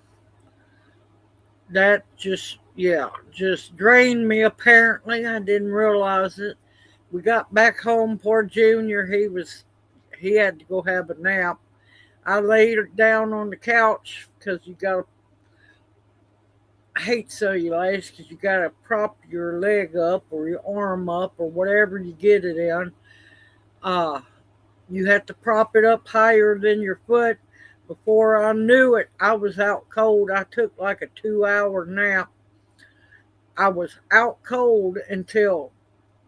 that just drained me apparently. I didn't realize it. We got back home, poor Junior, he had to go have a nap. I laid down on the couch because you got to I hate cellulase because you got to prop your leg up or your arm up or whatever you get it in. Uh, you have to prop it up higher than your foot. Before I knew it, I was out cold. I took like a 2 hour nap. I was out cold until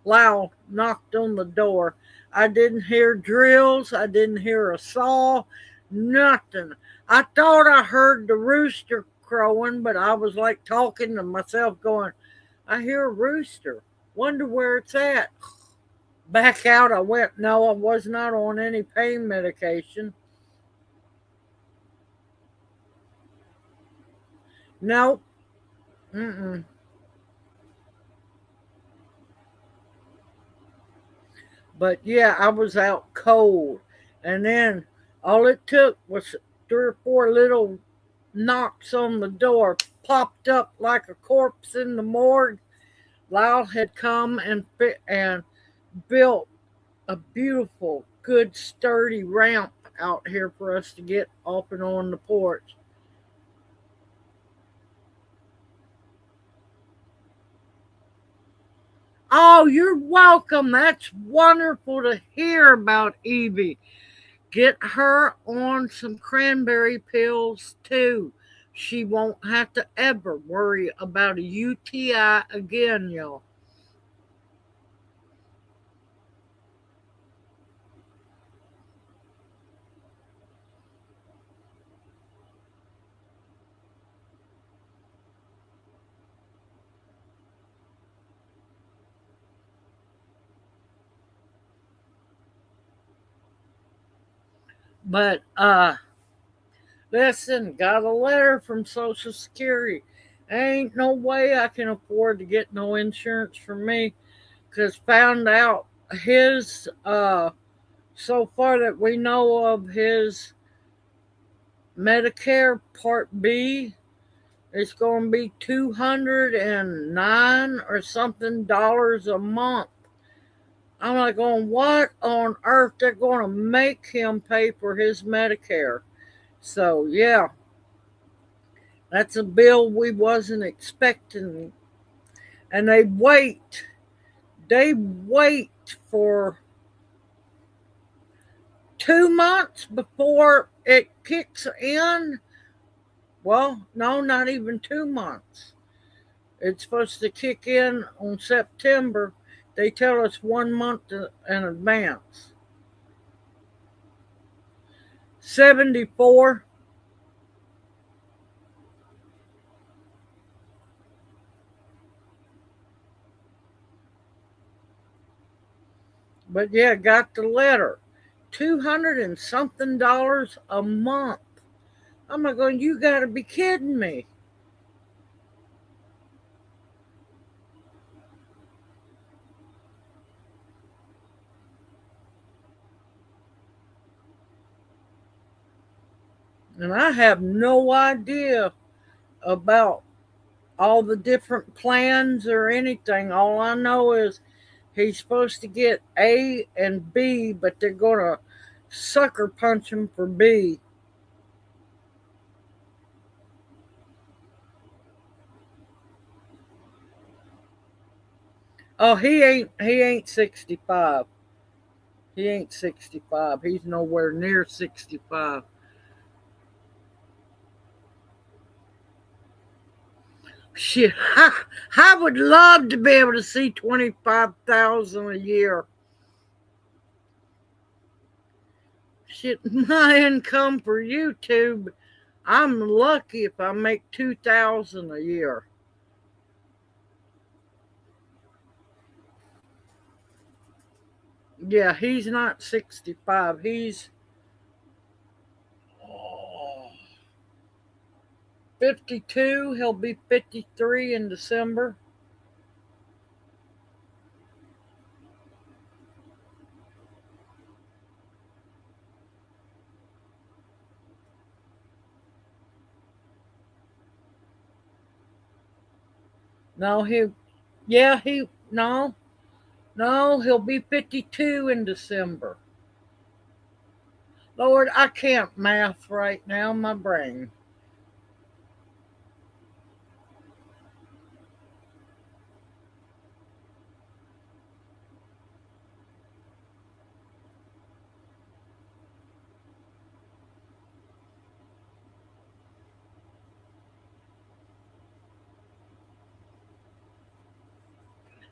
Lau knocked on the door. I didn't hear drills. I didn't hear a saw. Nothing. I thought I heard the rooster crowing, but I was like talking to myself, going, I hear a rooster. Wonder where it's at. Back out I went. No, I was not on any pain medication. Nope. Mm-mm. But yeah, I was out cold. And then all it took was 3 or 4 little knocks on the door, popped up like a corpse in the morgue. Lyle had come and built a beautiful, good, sturdy ramp out here for us to get off and on the porch. Oh, you're welcome. That's wonderful to hear about Evie. Get her on some cranberry pills too. She won't have to ever worry about a UTI again, y'all. But listen, got a letter from Social Security. Ain't no way I can afford to get no insurance for me because found out his so far that we know of his Medicare Part B is going to be 209 or something dollars a month. I'm like, going, what on earth they're going to make him pay for his Medicare? So yeah, that's a bill we wasn't expecting, and they wait for 2 months before it kicks in. Well, no, not even 2 months. It's supposed to kick in on September. They tell us 1 month in advance. 74. But yeah, got the letter. 200 and something dollars a month. I'm like going, you gotta be kidding me. And I have no idea about all the different plans or anything. All I know is he's supposed to get A and B, but they're going to sucker punch him for B. Oh, he ain't 65. He ain't 65. He's nowhere near 65. Shit, I would love to be able to see 25,000 a year. Shit, my income for YouTube, I'm lucky if I make 2,000 a year. Yeah, he's not 65. He's, oh, 52. He'll be 53 in December. No, no, he'll be 52 in December. Lord, I can't math right now, my brain.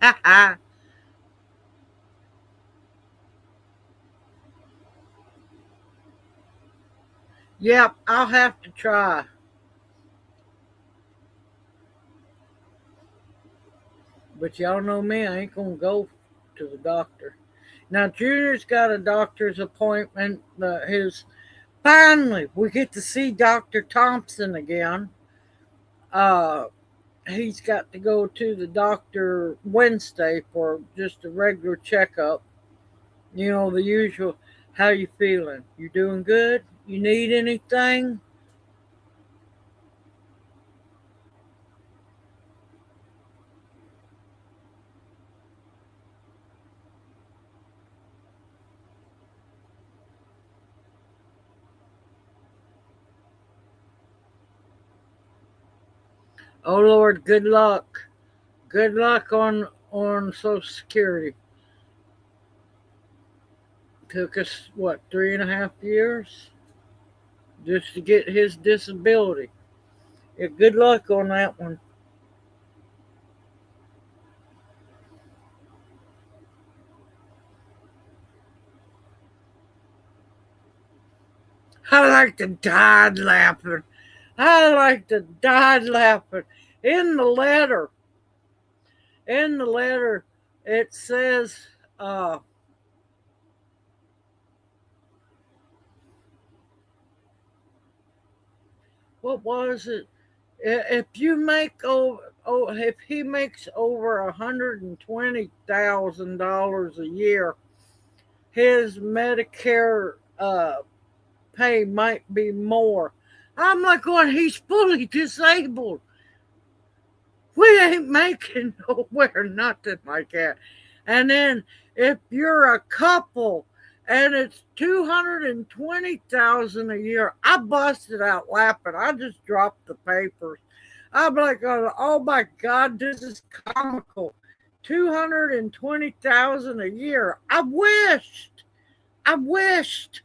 Ha ha. Yep, I'll have to try. But y'all know me, I ain't gonna go to the doctor. Now, Junior's got a doctor's appointment. His Finally, we get to see Dr. Thompson again. Uh, he's got to go to the doctor Wednesday for just a regular checkup. You know, the usual. How you feeling? You doing good? You need anything? Oh Lord, good luck. Good luck on Social Security. Took us what 3.5 years just to get his disability. Yeah, good luck on that one. I like to die laughing. I like to die laughing. In the letter, in the letter, it says, uh, what was it? If you make if he makes over $120,000 a year, his Medicare pay might be more. I'm like going, he's fully disabled. We ain't making nowhere nothing like that. And then if you're a couple and it's 220,000 a year, I busted out laughing. I just dropped the papers. I'm like, oh my God, this is comical. 220,000 a year. I wished. I wished.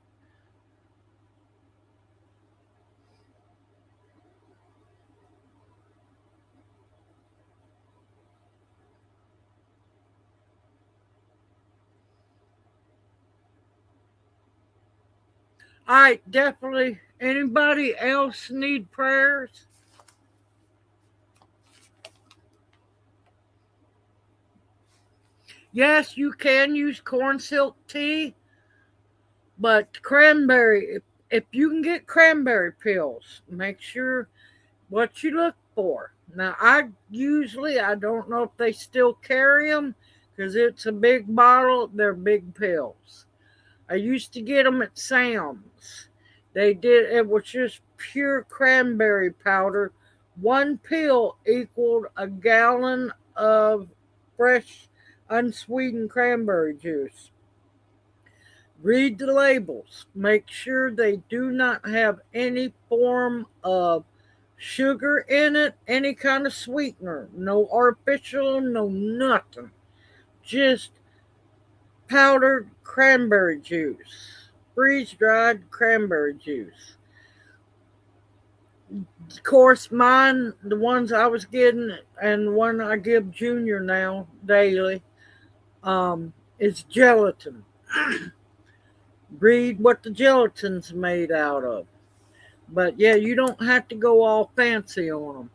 All right, definitely. Anybody else need prayers? Yes, you can use corn silk tea, but cranberry, if you can get cranberry pills, make sure what you look for. Now, I don't know if they still carry them because it's a big bottle, they're big pills. I used to get them at Sam's. It was just pure cranberry powder. One pill equaled a gallon of fresh, unsweetened cranberry juice. Read the labels. Make sure they do not have any form of sugar in it, any kind of sweetener. No artificial, no nothing. Just powdered cranberry juice, freeze dried cranberry juice. Of course, mine, the ones I was getting, and one I give Junior now daily, is gelatin. Read what the gelatin's made out of. But yeah, you don't have to go all fancy on them.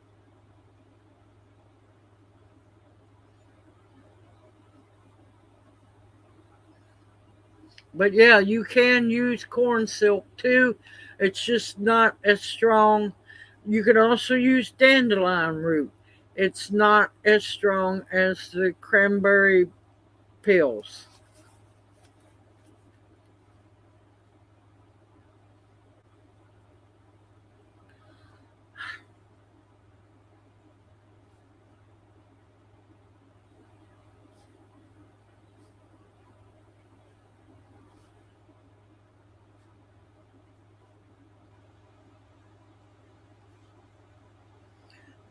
But yeah, you can use corn silk too. It's just not as strong. You can also use dandelion root. It's not as strong as the cranberry pills.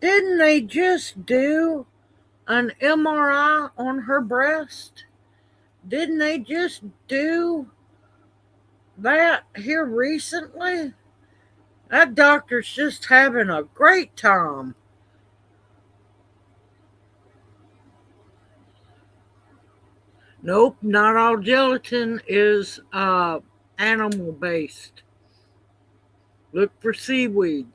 Didn't they just do an MRI on her breast? Didn't they just do that here recently? That doctor's just having a great time. Nope, not all gelatin is animal based. Look for seaweed.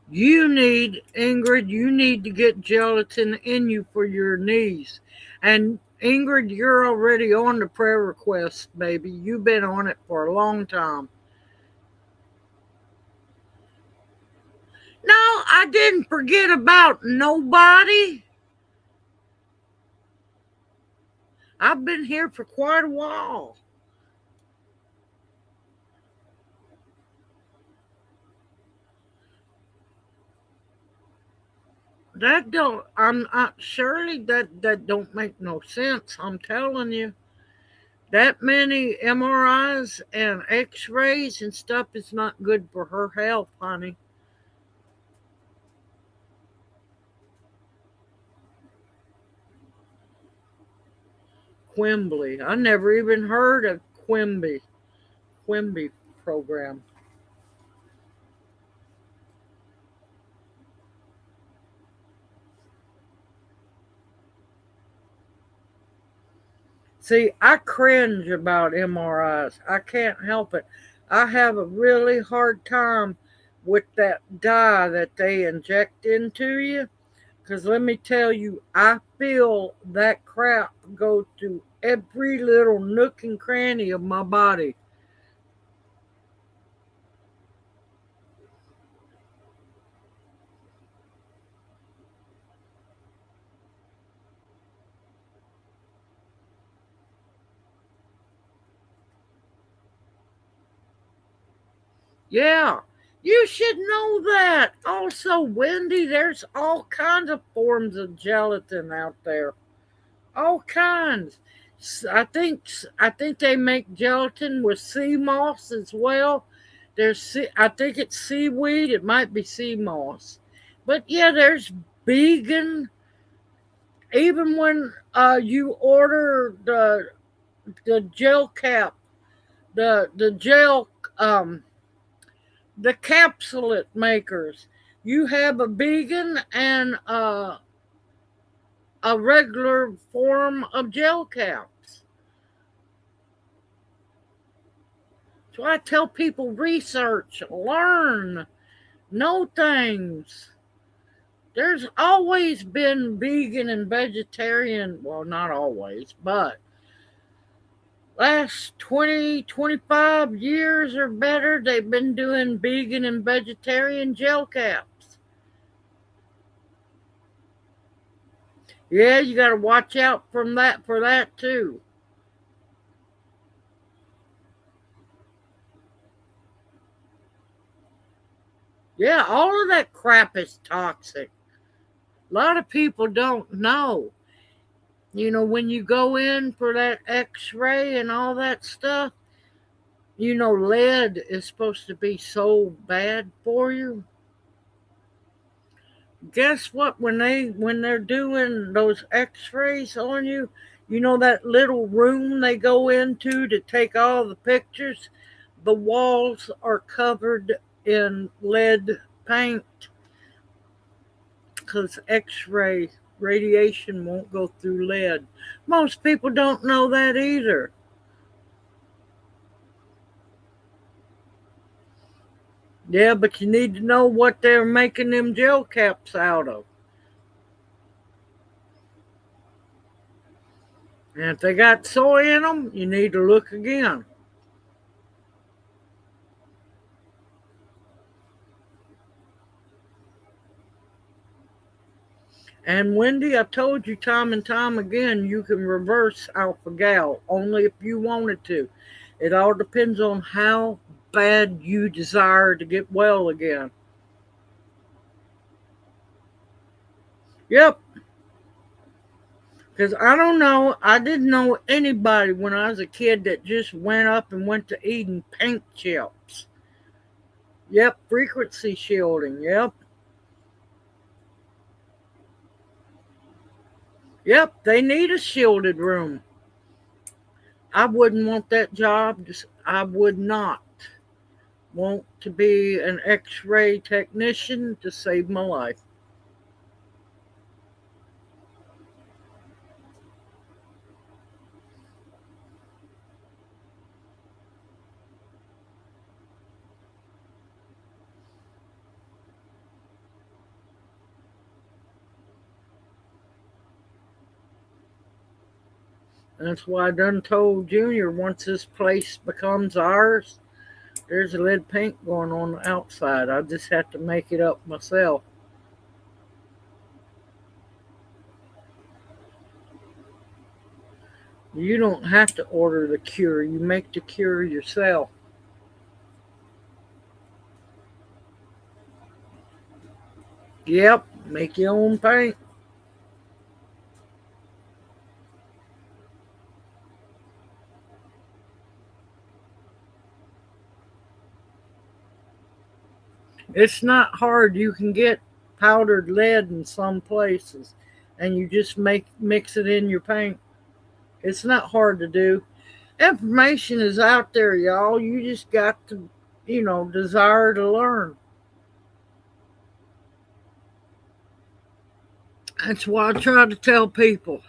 Ingrid, you need to get gelatin in you for your knees. And Ingrid, you're already on the prayer request, baby. You've been on it for a long time. No, I didn't forget about nobody. I've been here for quite a while. That don't I'm surely that don't make no sense. I'm telling you. That many MRIs and x-rays and stuff is not good for her health, honey. Quimby. I never even heard of Quimby program. See, I cringe about MRIs. I can't help it. I have a really hard time with that dye that they inject into you. Because let me tell you, I feel that crap go to every little nook and cranny of my body. Yeah, you should know that. Also, Wendy, there's all kinds of forms of gelatin out there. All kinds. I think they make gelatin with sea moss as well. I think it's seaweed. It might be sea moss, but yeah, there's vegan. Even when you order the gel cap, the gel the capsulate makers, you have a vegan and a regular form of gel caps. So I tell people research, learn, know things. There's always been vegan and vegetarian, well, not always, but last 20, 25 years or better, they've been doing vegan and vegetarian gel caps. Yeah, you got to watch out from that for that too. Yeah, all of that crap is toxic. A lot of people don't know. When you go in for that x-ray and all that stuff, lead is supposed to be so bad for you. Guess what? When they're doing those x-rays on you, that little room they go into to take all the pictures, the walls are covered in lead paint because x-ray radiation won't go through lead. Most people don't know that either. Yeah, but you need to know what they're making them gel caps out of. And if they got soy in them, you need to look again. And Wendy, I told you time and time again, you can reverse alpha-gal only if you wanted to. It all depends on how bad you desire to get well again. Yep, because I don't know, I didn't know anybody when I was a kid that just went up and went to eating paint chips. Yep, frequency shielding. Yep. Yep, they need a shielded room. I wouldn't want that job. I would not want to be an x ray technician to save my life. That's why I done told Junior once this place becomes ours, there's a lead paint going on the outside. I just have to make it up myself. You don't have to order the cure, you make the cure yourself. Yep, make your own paint. It's not hard. You can get powdered lead in some places and you just mix it in your paint. It's not hard to do. Information is out there, y'all. You just got to, desire to learn. That's why I try to tell people.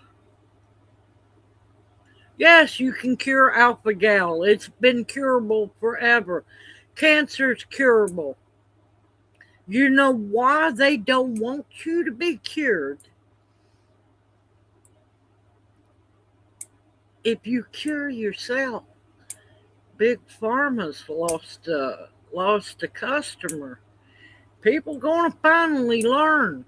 Yes, you can cure alpha gal. It's been curable forever. Cancer's curable. You know why they don't want you to be cured? If you cure yourself, Big Pharma's lost a customer. People gonna finally learn.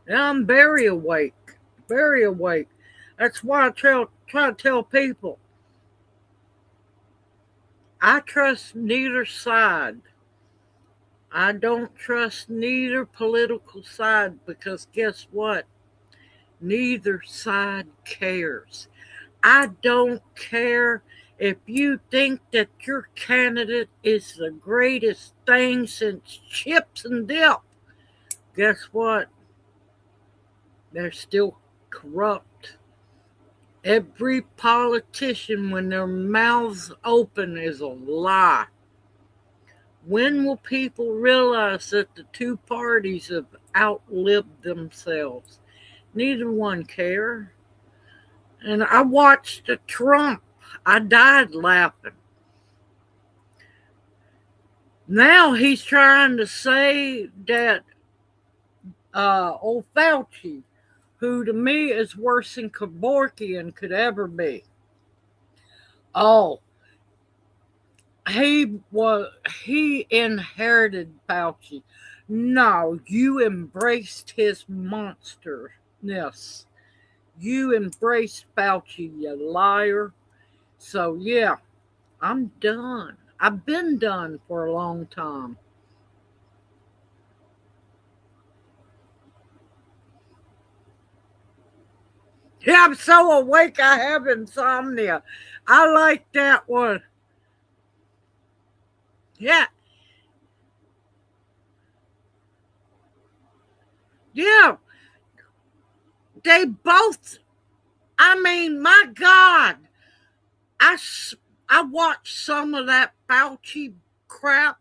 Now I'm very awake, very awake. That's why I try to tell people I trust neither side. I don't trust neither political side because guess what? Neither side cares. I don't care if you think that your candidate is the greatest thing since chips and dip. Guess what? They're still corrupt. Every politician, when their mouths open, is a lie. When will people realize that the two parties have outlived themselves? Neither one care. And I watched Trump. I died laughing. Now he's trying to say that old Fauci, who to me is worse than Kevorkian could ever be. Oh, he inherited Fauci. No, you embraced his monsterness. You embraced Fauci, you liar. So yeah, I'm done. I've been done for a long time. Yeah, I'm so awake I have insomnia. I like that one. Yeah. Yeah. They both, I mean, my God. I watched some of that Fauci crap.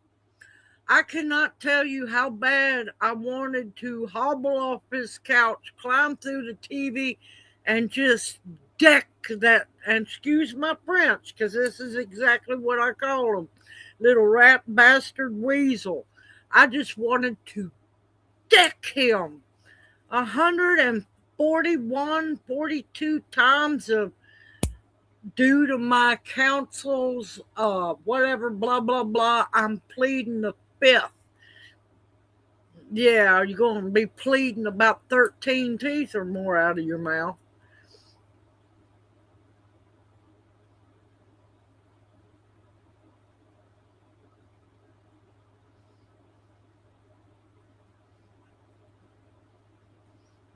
I cannot tell you how bad I wanted to hobble off his couch, climb through the TV, and just deck that, and excuse my French, because this is exactly what I call him, little rat bastard weasel. I just wanted to deck him 141, 42 times of due to my counsel's whatever, blah, blah, blah, I'm pleading the fifth. Yeah, you're going to be pleading about 13 teeth or more out of your mouth.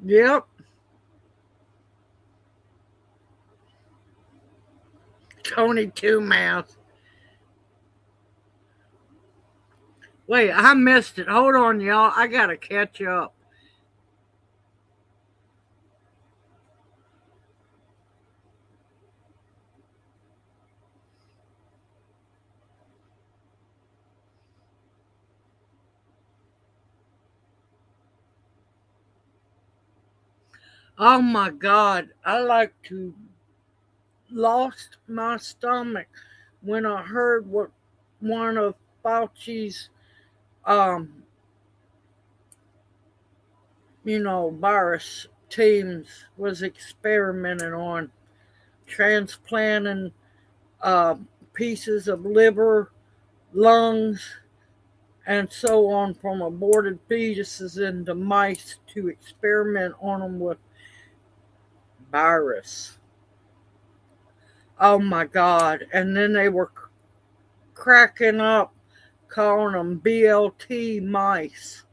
Yep. Tony Two Mouth. Wait, I missed it. Hold on, y'all. I got to catch up. Oh my God. I like to lost my stomach when I heard what one of Fauci's, um, virus teams was experimenting on, transplanting uh, pieces of liver, lungs, and so on from aborted fetuses into mice to experiment on them with virus. Oh my God. And then they were cracking up, calling them BLT mice.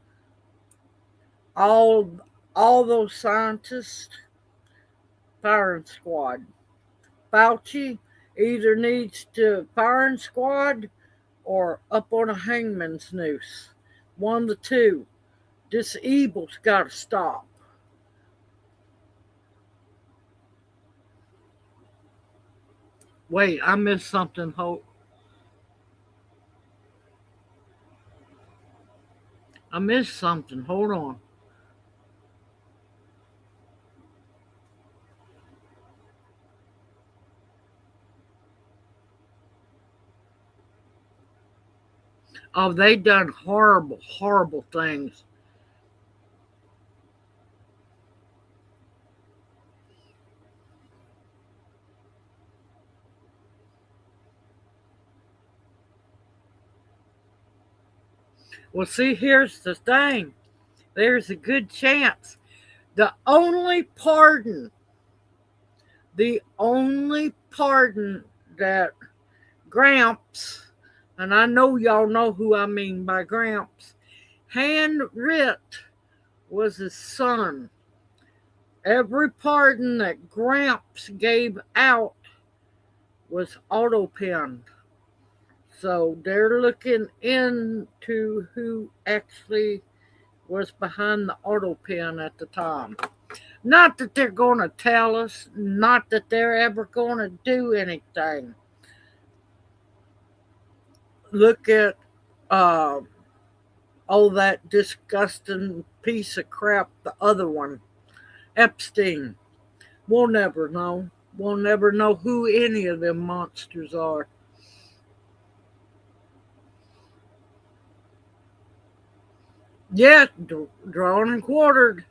All those scientists, firing squad. Fauci either needs to firing squad or up on a hangman's noose. One of the two. This evil's got to stop. Wait, I missed something. I missed something. Hold on. Oh, they done horrible, horrible things. Well, see, here's the thing. There's a good chance. The only pardon, the only pardon that Gramps, and I know y'all know who I mean by Gramps, handwrit was his son. Every pardon that Gramps gave out was auto penned. So they're looking into who actually was behind the auto pen at the time. Not that they're going to tell us, not that they're ever going to do anything. Look at uh, that disgusting piece of crap, the other one, Epstein. We'll never know. We'll never know who any of them monsters are. Yeah, drawn and quartered.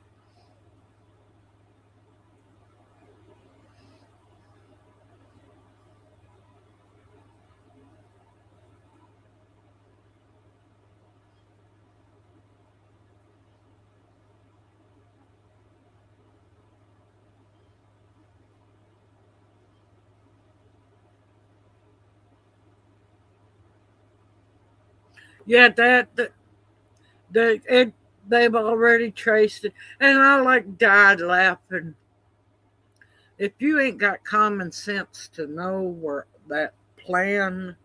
Yeah, it, they've already traced it, and I like died laughing. If you ain't got common sense to know where that plan,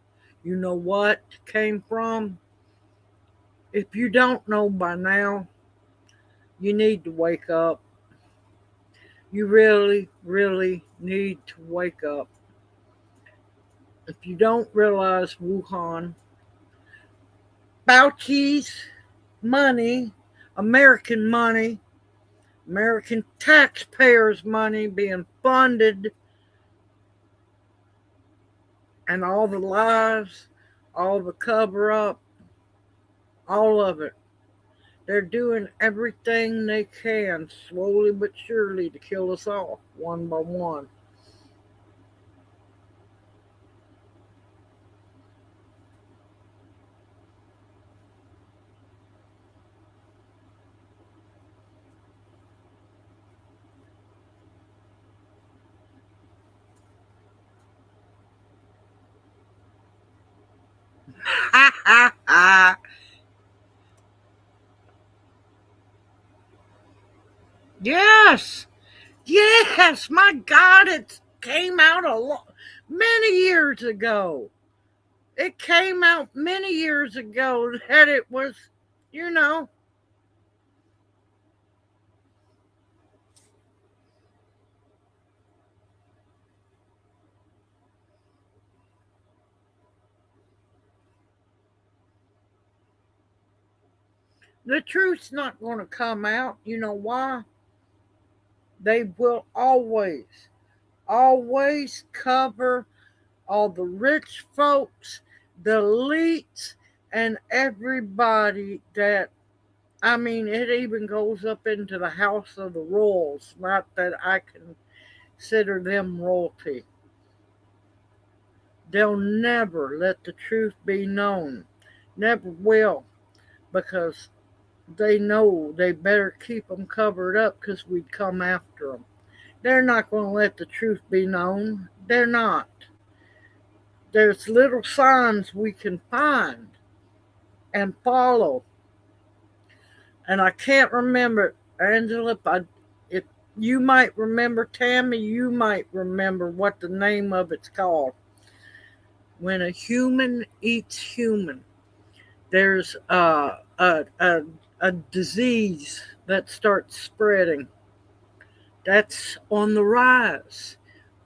you know what, came from, if you don't know by now, you need to wake up. You really, really need to wake up. If you don't realize, Wuhan, Fauci's money, American money, American taxpayers' money being funded, and all the lies, all the cover up, all of it. They're doing everything they can, slowly but surely, to kill us all, one by one. Ha ha ha! Yes! Yes! My God, it came out many years ago. It came out many years ago that it was, you know, the truth's not going to come out. You know why? They will always cover all the rich folks, the elites, and everybody that, I mean, it even goes up into the house of the royals. Not that I consider them royalty. They'll never let the truth be known. Never will. Because they know they better keep them covered up because we'd come after them. They're not going to let the truth be known. They're not. There's little signs we can find and follow. And I can't remember, Angela, if you might remember, Tammy, you might remember what the name of it's called. When a human eats human, there's a disease that starts spreading. That's on the rise.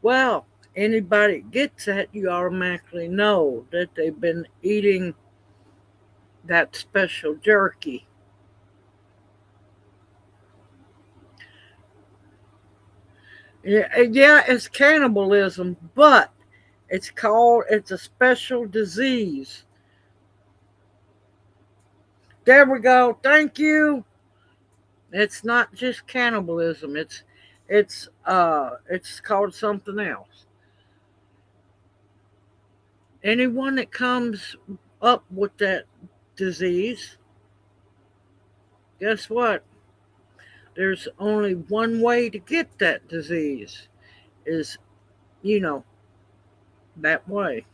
Well, anybody gets that, you automatically know that they've been eating that special jerky. Yeah, it's cannibalism, but it's a special disease. There we go. Thank you. It's not just cannibalism. It's called something else. Anyone that comes up with that disease, guess what? There's only one way to get that disease is, you know, that way.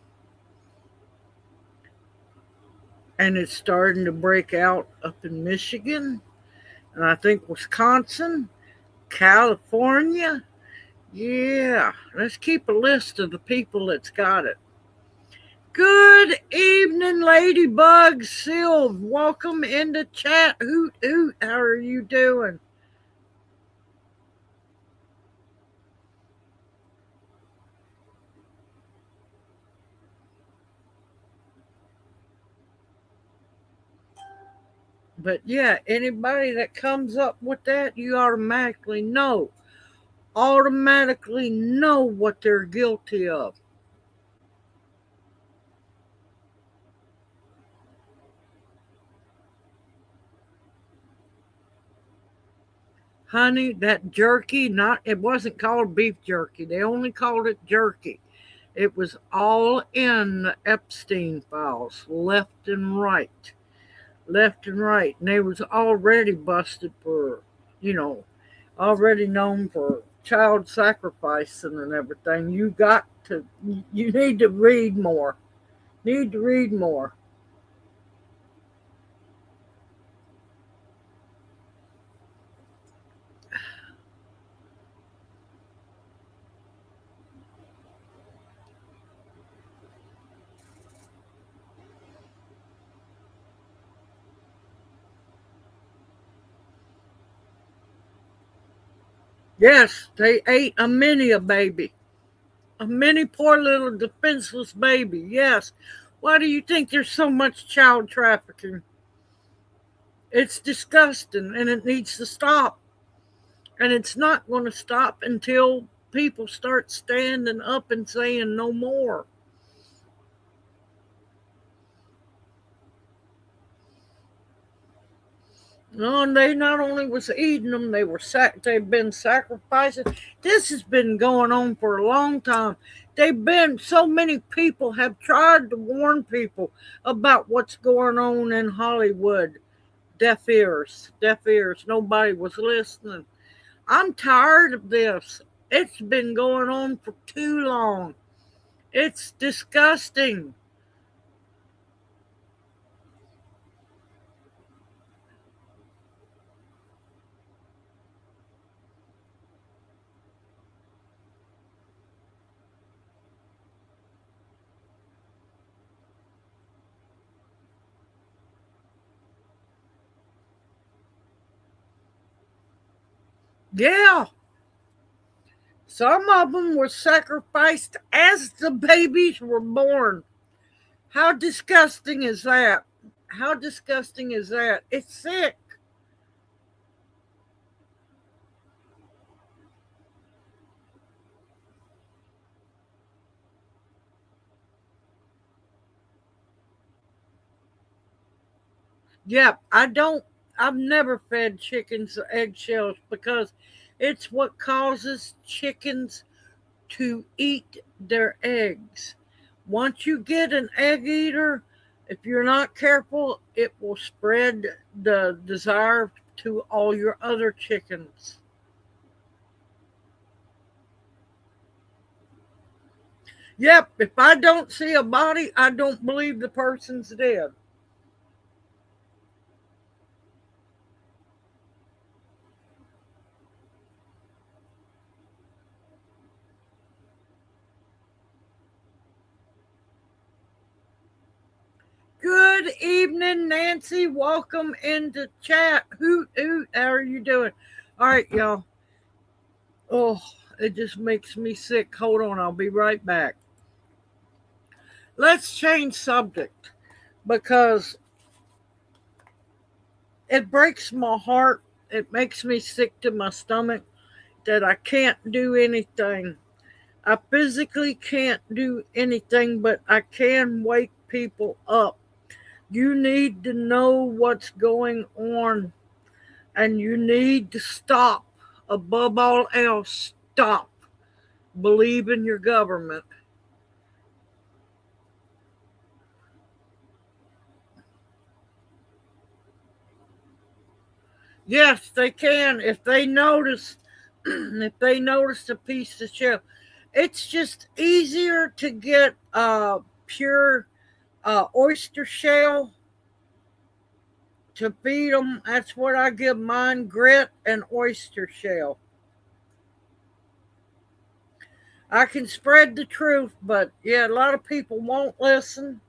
And it's starting to break out up in Michigan, and I think Wisconsin, California. Yeah, let's keep a list of the people that's got it. Good evening, Ladybug Sylv. Welcome in the chat. Hoot hoot. How are you doing? But yeah, anybody that comes up with that, you automatically know what they're guilty of. Honey, that jerky, it wasn't called beef jerky. They only called it jerky. It was all in the Epstein files, left and right. Left and right. And they was already busted for, you know, already known for child sacrificing and everything. You need to read more. Need to read more. Yes, they ate a many a baby. A mini poor little defenseless baby. Yes. Why do you think there's so much child trafficking? It's disgusting and it needs to stop. And it's not going to stop until people start standing up and saying no more. No, and they not only was eating them, they've been sacrificing. This has been going on for a long time. So many people have tried to warn people about what's going on in Hollywood. Deaf ears, deaf ears. Nobody was listening. I'm tired of this. It's been going on for too long. It's disgusting. Yeah, some of them were sacrificed as the babies were born. How disgusting is that? How disgusting is that? It's sick. Yep, I've never fed chickens eggshells because it's what causes chickens to eat their eggs. Once you get an egg eater, if you're not careful, it will spread the desire to all your other chickens. Yep, if I don't see a body, I don't believe the person's dead. Good evening, Nancy. Welcome into chat. Hoot, hoot. How are you doing? All right, y'all. Oh, it just makes me sick. Hold on, I'll be right back. Let's change subject because it breaks my heart. It makes me sick to my stomach that I can't do anything. I physically can't do anything, but I can wake people up. You need to know what's going on and you need to stop. Above all else, stop. Believe in your government. Yes, they can if they notice if they notice a piece of shell. It's just easier to get pure oyster shell to feed them. That's what I give mine, grit and oyster shell. I can spread the truth, but yeah, a lot of people won't listen.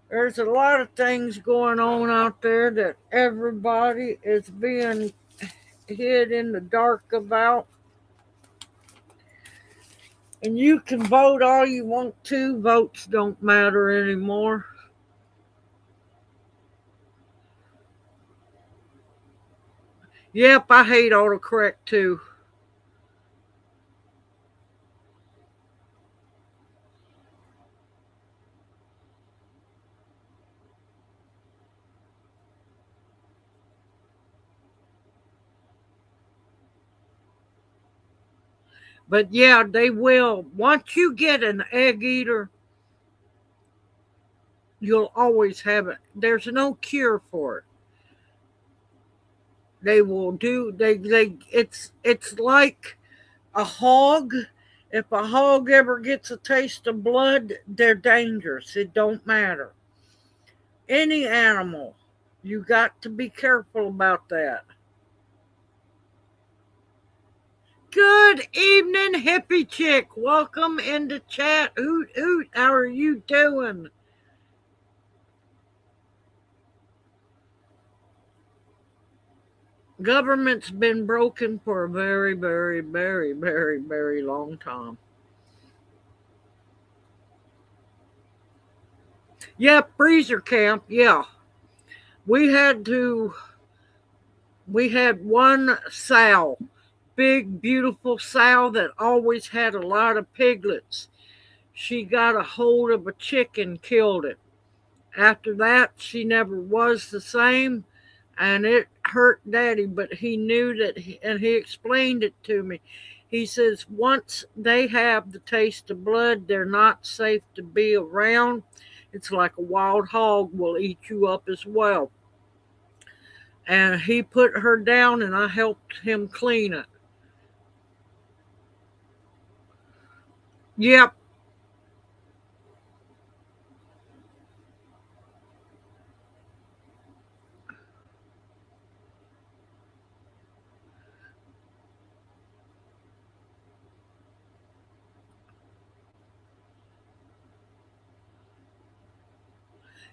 There's a lot of things going on out there that everybody is being hid in the dark about. And you can vote all you want to, votes don't matter anymore. Yep, I hate autocorrect too. But yeah, they will. Once you get an egg eater, you'll always have it. There's no cure for it. They will do they it's like a hog. If a hog ever gets a taste of blood, they're dangerous. It don't matter. Any animal, you got to be careful about that. Good evening, hippie chick. Welcome into chat. Hoot hoot. How are you doing? Government's been broken for a very, very, very, very, very long time. Yeah, freezer camp. Yeah, we had to. We had one sow, big, beautiful sow that always had a lot of piglets. She got a hold of a chicken, killed it. After that, she never was the same, and it hurt Daddy, but he knew that, and he explained it to me. He says, once they have the taste of blood, they're not safe to be around. It's like a wild hog will eat you up as well. And he put her down, and I helped him clean it. Yep.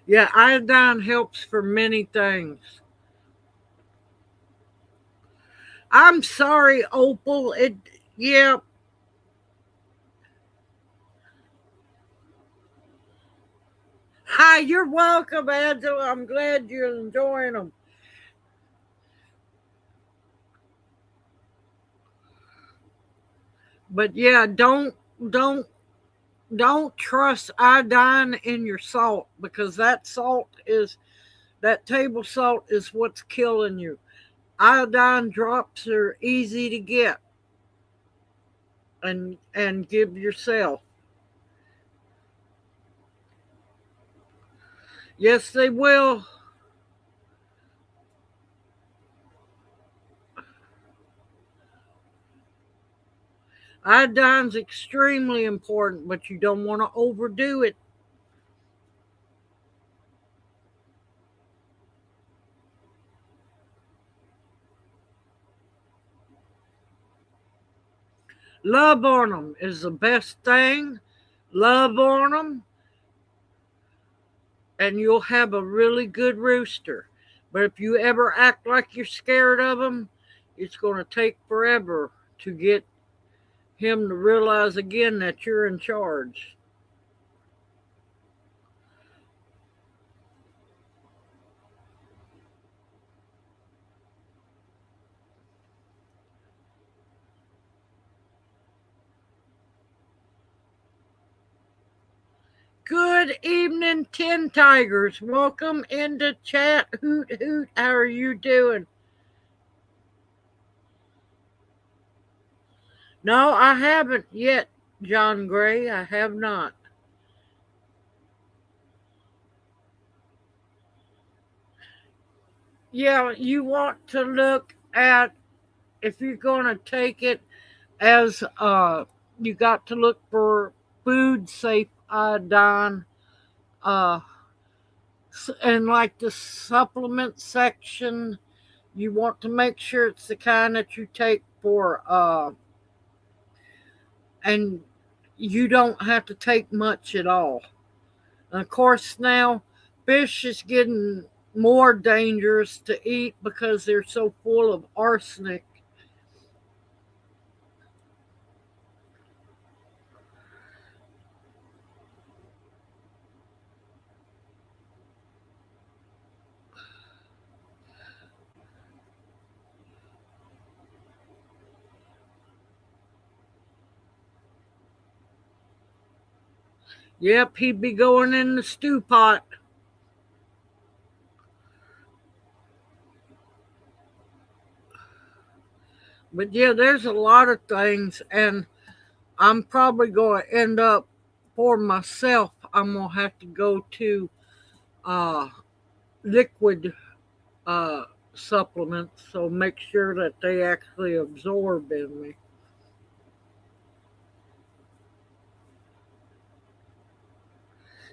Yeah, iodine helps for many things. I'm sorry, Opal. Yeah. Hi, you're welcome, Angela. I'm glad you're enjoying them. But yeah, don't trust iodine in your salt, because that table salt is what's killing you. Iodine drops are easy to get and give yourself. Yes, they will. Iodine's extremely important, but you don't want to overdo it. Love on them is the best thing. Love on them, and you'll have a really good rooster. But if you ever act like you're scared of them, it's going to take forever to get him to realize again that you're in charge. Good evening, 10 Tigers. Welcome into chat. Hoot, hoot. How are you doing? No, I haven't yet, John Gray. I have not. Yeah, you want to look at, if you're going to take it as, you got to look for food safe iodine, uh, and like the supplement section, you want to make sure it's the kind that you take for, and you don't have to take much at all. And of course, now fish is getting more dangerous to eat because they're so full of arsenic. Yep, he'd be going in the stew pot. But yeah, there's a lot of things, and I'm probably going to end up, for myself, I'm going to have to go to uh, liquid uh, supplements, so make sure that they actually absorb in me.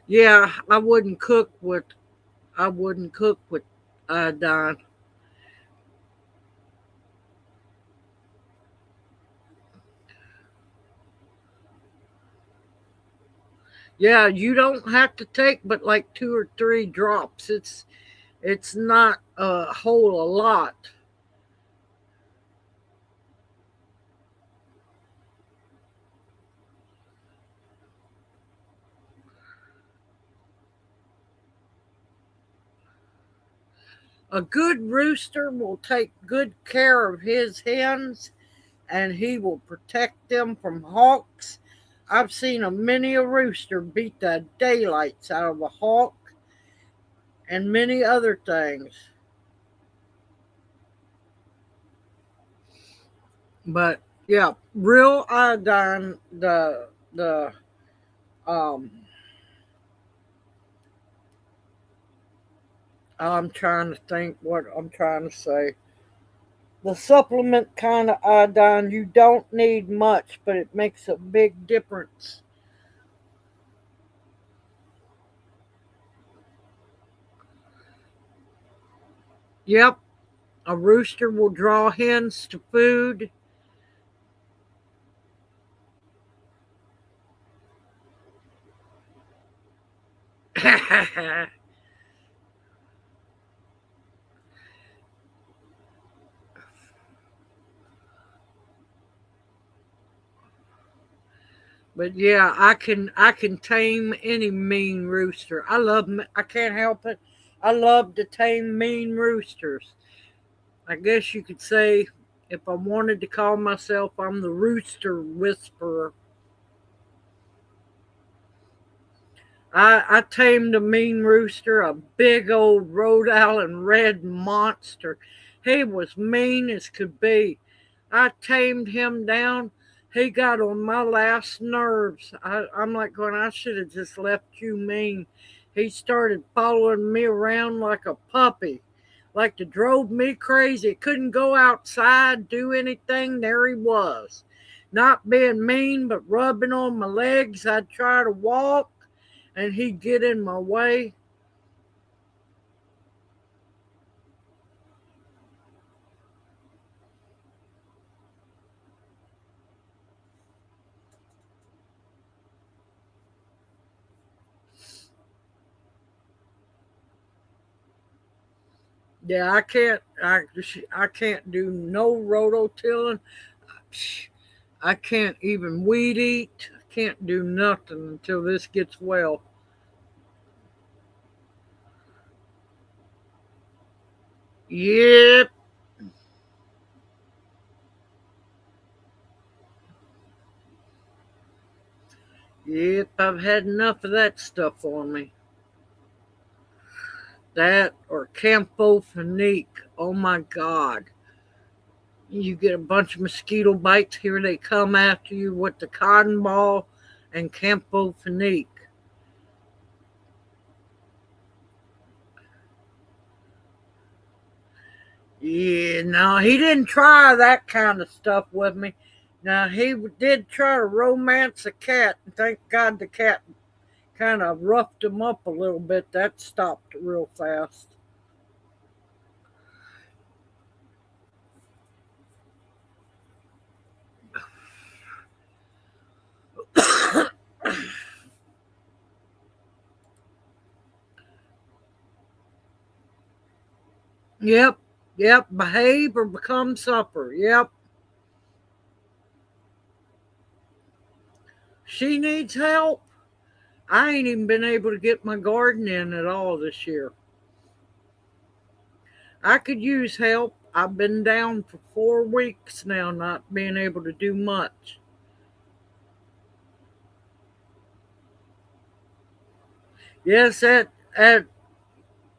Yeah, I wouldn't cook with iodine. Yeah, you don't have to take but like 2 or 3 drops. It's not a whole a lot. A good rooster will take good care of his hens, and he will protect them from hawks. I've seen many a rooster beat the daylights out of a hawk and many other things. But yeah, real iodine, the um I'm trying to think what I'm trying to say. The supplement kind of iodine, you don't need much, but it makes a big difference. Yep, a rooster will draw hens to food. But yeah, I can tame any mean rooster. I can't help it. I love to tame mean roosters. I guess you could say if I wanted to call myself, I'm the rooster whisperer. I tamed a mean rooster, a big old Rhode Island red monster. He was mean as could be. I tamed him down. He got on my last nerves. I'm like going, I should have just left you mean. He started following me around like a puppy, like it drove me crazy. Couldn't go outside, do anything. There he was. Not being mean, but rubbing on my legs. I'd try to walk and he'd get in my way. Yeah, I can't do no rototilling. I can't even weed eat. I can't do nothing until this gets well. Yep, yep, I've had enough of that stuff on me. That or camphophenique. Oh my God. You get a bunch of mosquito bites, here they come after you with the cotton ball and camphophenique. Yeah, no, he didn't try that kind of stuff with me. Now, he did try to romance a cat, and thank God the cat kind of roughed him up a little bit. That stopped real fast. Yep, yep, behave or become supper. Yep, she needs help. I ain't even been able to get my garden in at all this year. I could use help. I've been down for 4 weeks now, not being able to do much. Yes, that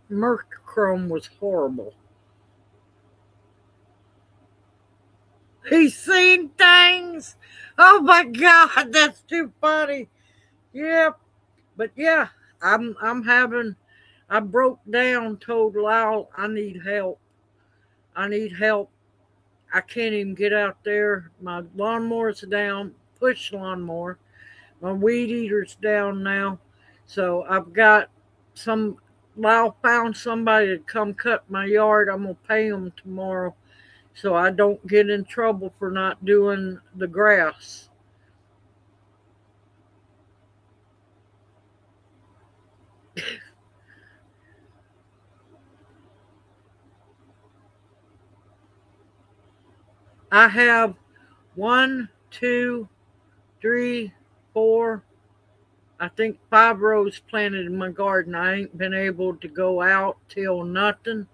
mercurochrome was horrible. He's seen things. Oh my God, that's too funny. Yeah, but yeah, I'm having. I broke down. Told Lyle I need help. I need help. I can't even get out there. My lawnmower's down. Push lawnmower. My weed eater's down now. So I've got some. Lyle found somebody to come cut my yard. I'm gonna pay him tomorrow so I don't get in trouble for not doing the grass. I have one, two, three, four, I think 5 rows planted in my garden. I ain't been able to go out till nothing.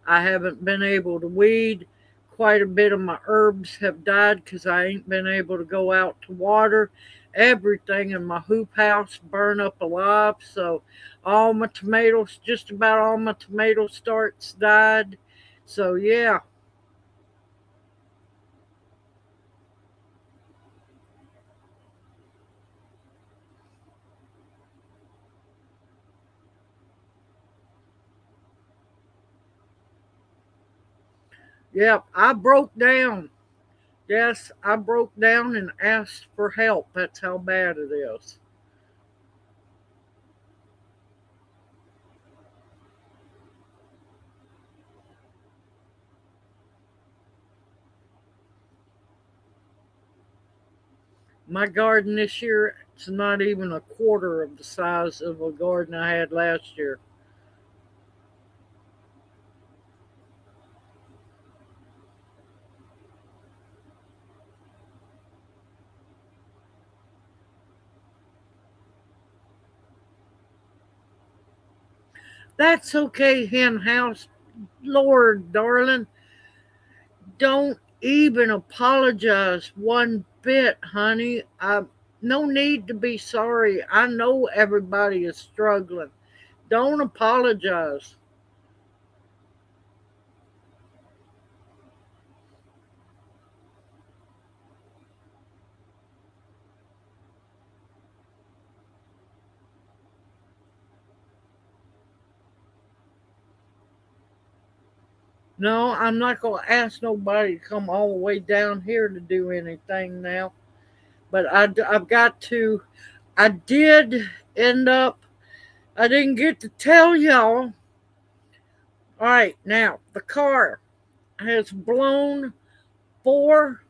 I haven't been able to weed. Quite a bit of my herbs have died because I ain't been able to go out to water. Everything in my hoop house burned up alive. So all my tomatoes, just about all my tomato starts died. So yeah, yep, I broke down. Yes, I broke down and asked for help. That's how bad it is. My garden this year, it's not even a quarter of the size of a garden I had last year. That's okay, hen house. Lord, darling, don't even apologize one bit, honey. No need to be sorry. I know everybody is struggling. Don't apologize. No, I'm not going to ask nobody to come all the way down here to do anything now. But I've got to. I did end up, I didn't get to tell y'all. All right, now the car has blown four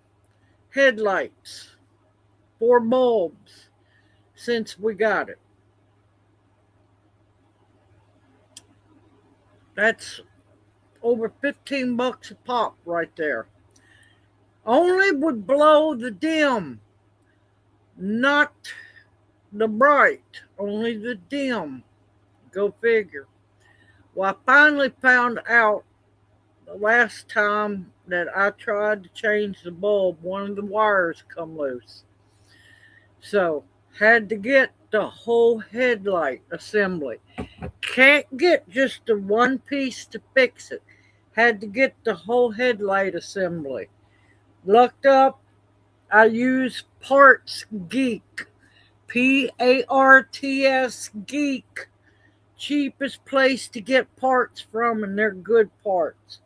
headlights, four bulbs since we got it. That's over 15 bucks a pop right there. Only would blow the dim, not the bright, only the dim. Go figure. Well, I finally found out the last time that I tried to change the bulb, one of the wires come loose. So, had to get the whole headlight assembly. Can't get just the one piece to fix it. Had to get the whole headlight assembly. Looked up, I used Parts Geek. PARTS Geek. Cheapest place to get parts from, and they're good parts.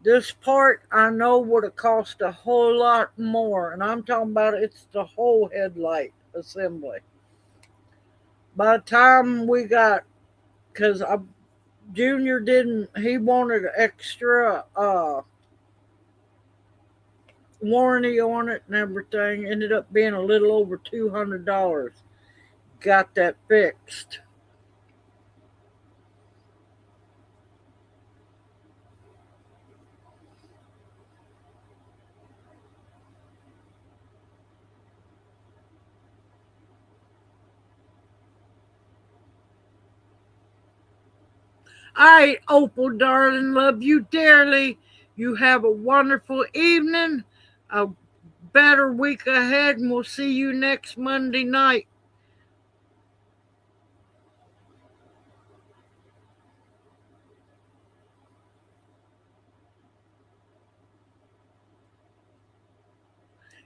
This part I know would have cost a whole lot more, and I'm talking about it's the whole headlight assembly. By the time we got, because Junior didn't, he wanted extra warranty on it and everything, ended up being a little over $200. Got that fixed. All right, Opal, darling, love you dearly. You have a wonderful evening, a better week ahead, and we'll see you next Monday night.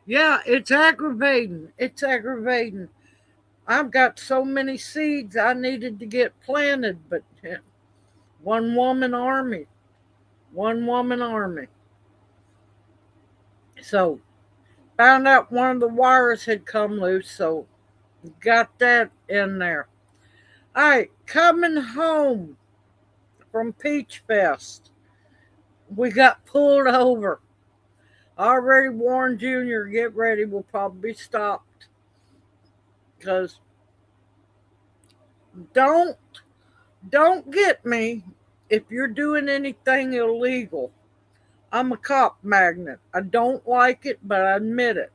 Yeah, it's aggravating. It's aggravating. I've got so many seeds I needed to get planted, but one woman army, one woman army. So found out one of the wires had come loose, so got that in there. All right, coming home from Peach Fest, we got pulled over. I already warned Junior, get ready, we'll probably be stopped. Because don't don't get me if you're doing anything illegal. I'm a cop magnet. I don't like it, but I admit it.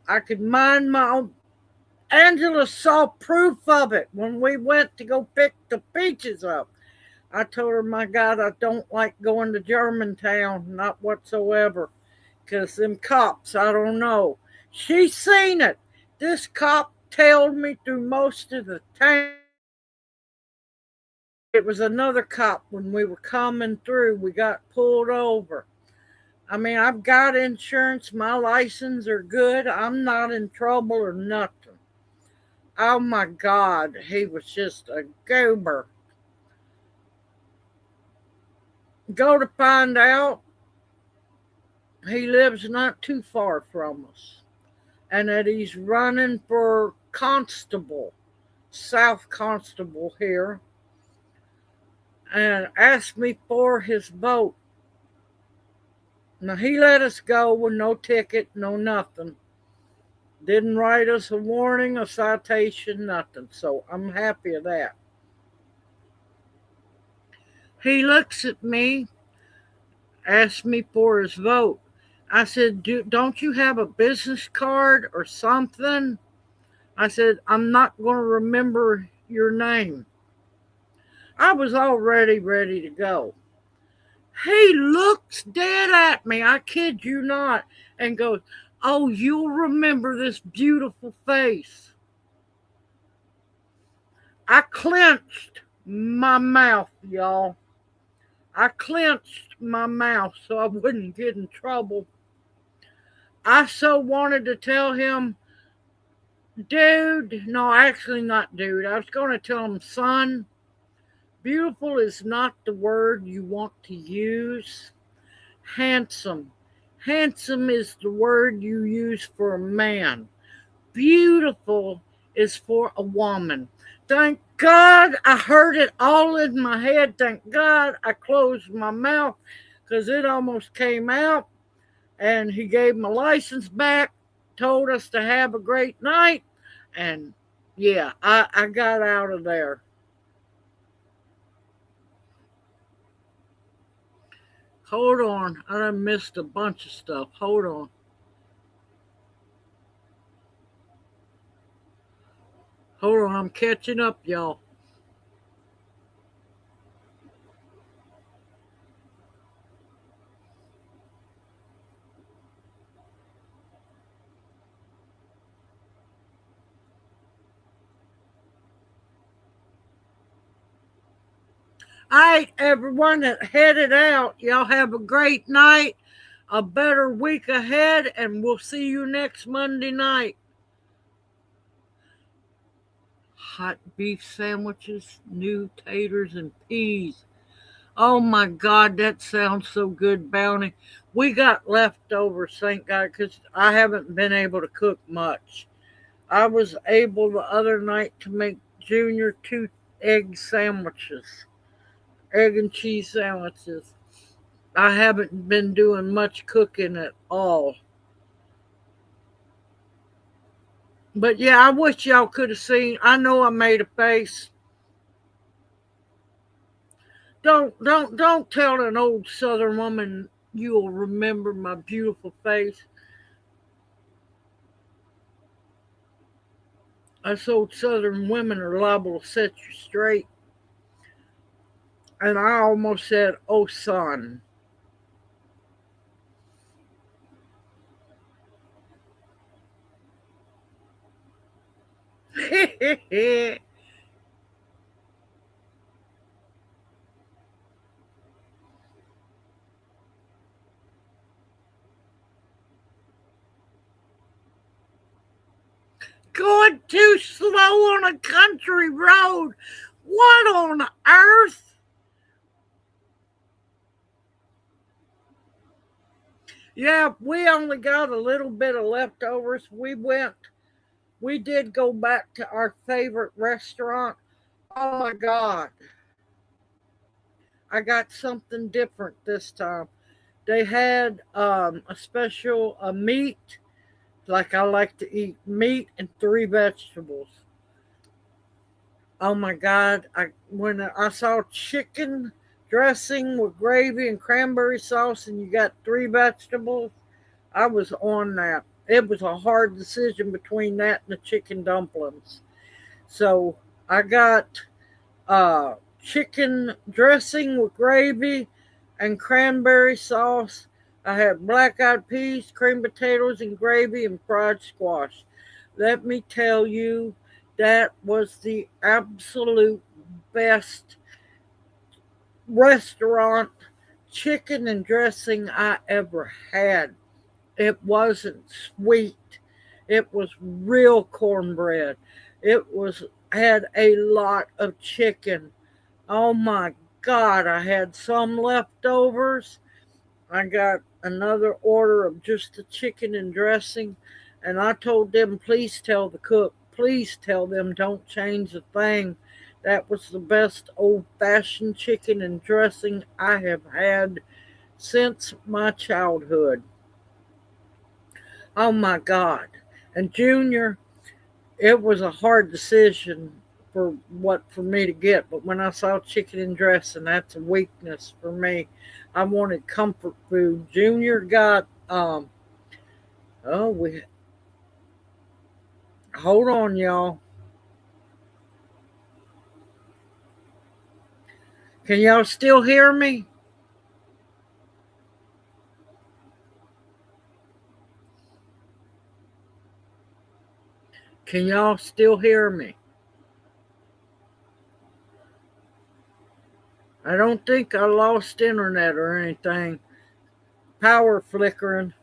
I could mind my own. Angela saw proof of it when we went to go pick the peaches up. I told her, my God, I don't like going to Germantown, not whatsoever. Because them cops, I don't know. She seen it. This cop tailed me through most of the town. It was another cop when we were coming through. We got pulled over. I mean, I've got insurance. My license are good. I'm not in trouble or nothing. Oh my God, he was just a goober. Go to find out, he lives not too far from us, and that he's running for constable, South Constable here, and asked me for his vote. Now, he let us go with no ticket, no nothing. Didn't write us a warning, a citation, nothing. So I'm happy of that. He looks at me, asks me for his vote. I said, don't you have a business card or something? I said, I'm not going to remember your name. I was already ready to go. He looks dead at me, I kid you not, and goes, oh, you'll remember this beautiful face. I clenched my mouth, y'all. I clenched my mouth so I wouldn't get in trouble. I so wanted to tell him, dude, no, actually not dude. I was going to tell him, son, beautiful is not the word you want to use. Handsome. Handsome is the word you use for a man. Beautiful is for a woman. Thank God I heard it all in my head. Thank God I closed my mouth because it almost came out. And he gave my license back, told us to have a great night. And yeah, I got out of there. Hold on. I done missed a bunch of stuff. Hold on. Hold on. I'm catching up, y'all. All right, everyone that headed out, y'all have a great night, a better week ahead, and we'll see you next Monday night. Hot beef sandwiches, new taters, and peas. Oh my God, that sounds so good, Bounty. We got leftovers, thank God, because I haven't been able to cook much. I was able the other night to make Junior 2 egg sandwiches, egg and cheese sandwiches. I haven't been doing much cooking at all. But yeah, I wish y'all could have seen. I know I made a face. Don't tell an old Southern woman you'll remember my beautiful face. Us old Southern women are liable to set you straight. And I almost said, oh son. Going too slow on a country road. What on earth? Yeah, we only got a little bit of leftovers. We did go back to our favorite restaurant. Oh my God. I got something different this time. They had a special meat, like I like to eat meat and 3 vegetables. Oh my God! When I saw chicken dressing with gravy and cranberry sauce, and you got 3 vegetables, I was on that. It was a hard decision between that and the chicken dumplings. So I got chicken dressing with gravy and cranberry sauce. I had black-eyed peas, cream potatoes, and gravy and fried squash. Let me tell you, that was the absolute best restaurant chicken and dressing I ever had. It wasn't sweet. It was real cornbread. It was had a lot of chicken. Oh my God, I had some leftovers. I got another order of just the chicken and dressing, and I told them, please tell the cook, please tell them don't change a thing. That was the best old fashioned chicken and dressing I have had since my childhood. Oh my God. And Junior, it was a hard decision for me to get, but when I saw chicken and dressing, that's a weakness for me. I wanted comfort food. Junior got oh we hold on y'all. Can y'all still hear me? Can y'all still hear me? I don't think I lost internet or anything. Power flickering.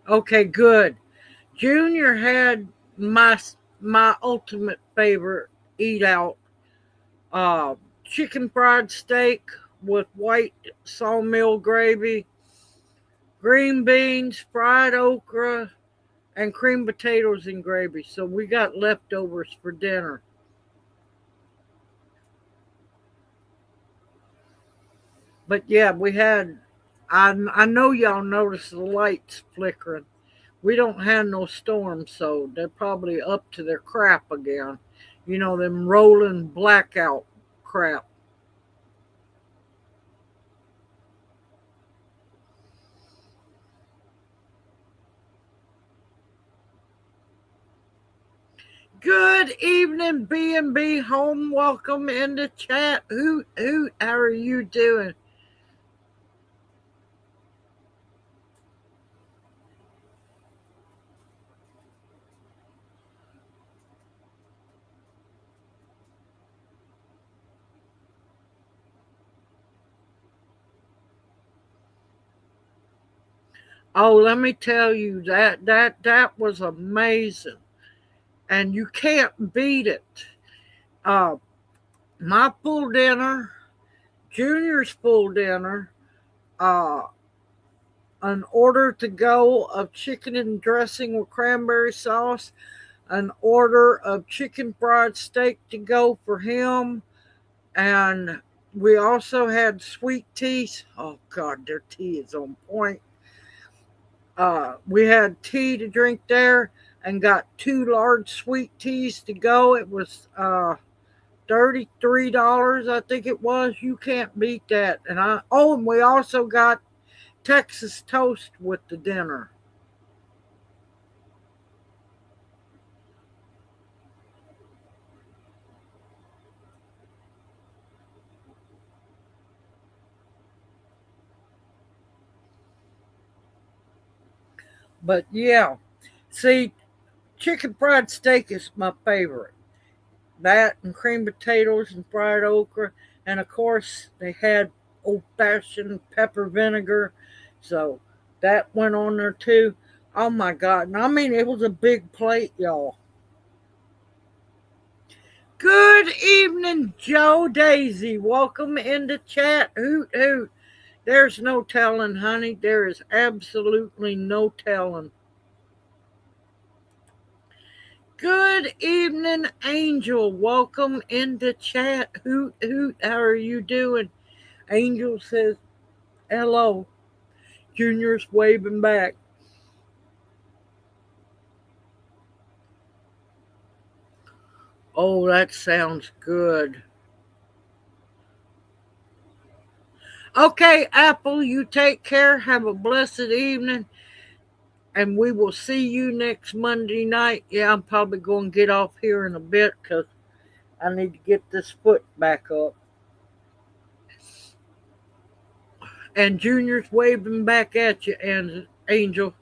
Okay, good. Junior had my ultimate favorite eat out, uh, chicken fried steak with white sawmill gravy, green beans, fried okra, and cream potatoes and gravy. So we got leftovers for dinner. But yeah, we had. I know y'all noticed the lights flickering. We don't have no storms, so they're probably up to their crap again. You know, them rolling blackout crap. Good evening, B&B home. Welcome in the chat. Hoot, hoot. How are you doing? Oh, let me tell you that was amazing, and you can't beat it. Uh, my full dinner, Junior's full dinner, uh, an order to go of chicken and dressing with cranberry sauce, an order of chicken fried steak to go for him, and we also had sweet teas. Oh God, their tea is on point. We had tea to drink there and got two large sweet teas to go. It was $33, I think it was. You can't beat that. And we also got Texas toast with the dinner. But yeah, see, chicken fried steak is my favorite. That and cream potatoes and fried okra, and of course they had old fashioned pepper vinegar, so that went on there too. Oh my God! And I mean, it was a big plate, y'all. Good evening, Joe Daisy. Welcome into chat. Hoot hoot. There's no telling, honey. There is absolutely no telling. Good evening, Angel. Welcome into chat. Hoot hoot. How are you doing? Angel says hello. Junior's waving back. Oh, that sounds good. Okay, Apple, you take care. Have a blessed evening. And we will see you next Monday night. Yeah, I'm probably going to get off here in a bit because I need to get this foot back up. And Junior's waving back at you, and Angel.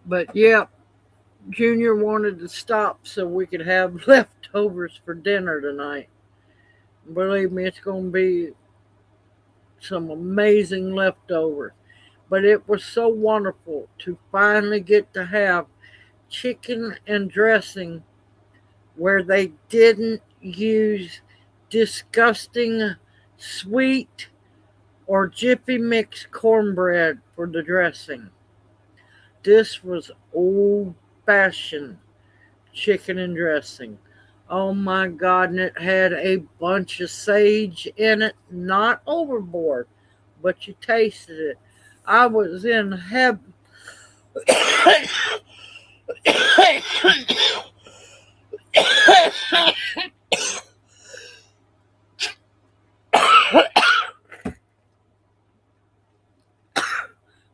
But yeah, Junior wanted to stop so we could have leftovers for dinner tonight. Believe me, it's going to be some amazing leftovers. But it was so wonderful to finally get to have chicken and dressing where they didn't use disgusting sweet or Jiffy Mix cornbread for the dressing. This was old fashioned chicken and dressing. Oh my God, and it had a bunch of sage in it, not overboard, but you tasted it. I was in heaven.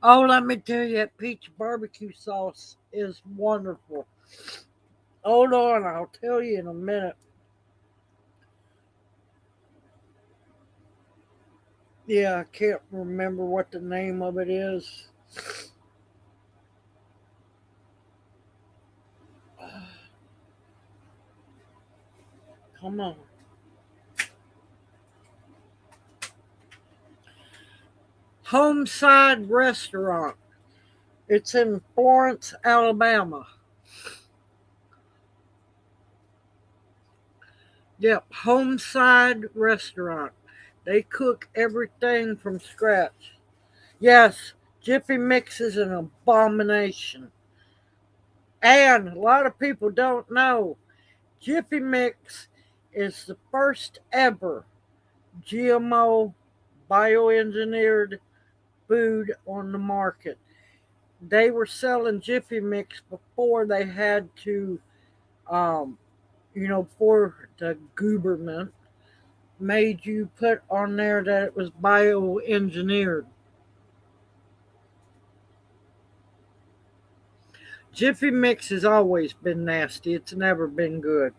Oh, let me tell you, that peach barbecue sauce is wonderful. Hold on, I'll tell you in a minute. Yeah, I can't remember what the name of it is. Come on. Homeside Restaurant. It's in Florence, Alabama. Yep, Homeside Restaurant. They cook everything from scratch. Yes, Jiffy Mix is an abomination. And a lot of people don't know Jiffy Mix is the first ever GMO bioengineered food on the market. They were selling Jiffy Mix before they had to, um, for the government made you put on there that it was bioengineered. Jiffy Mix has always been nasty. It's never been good.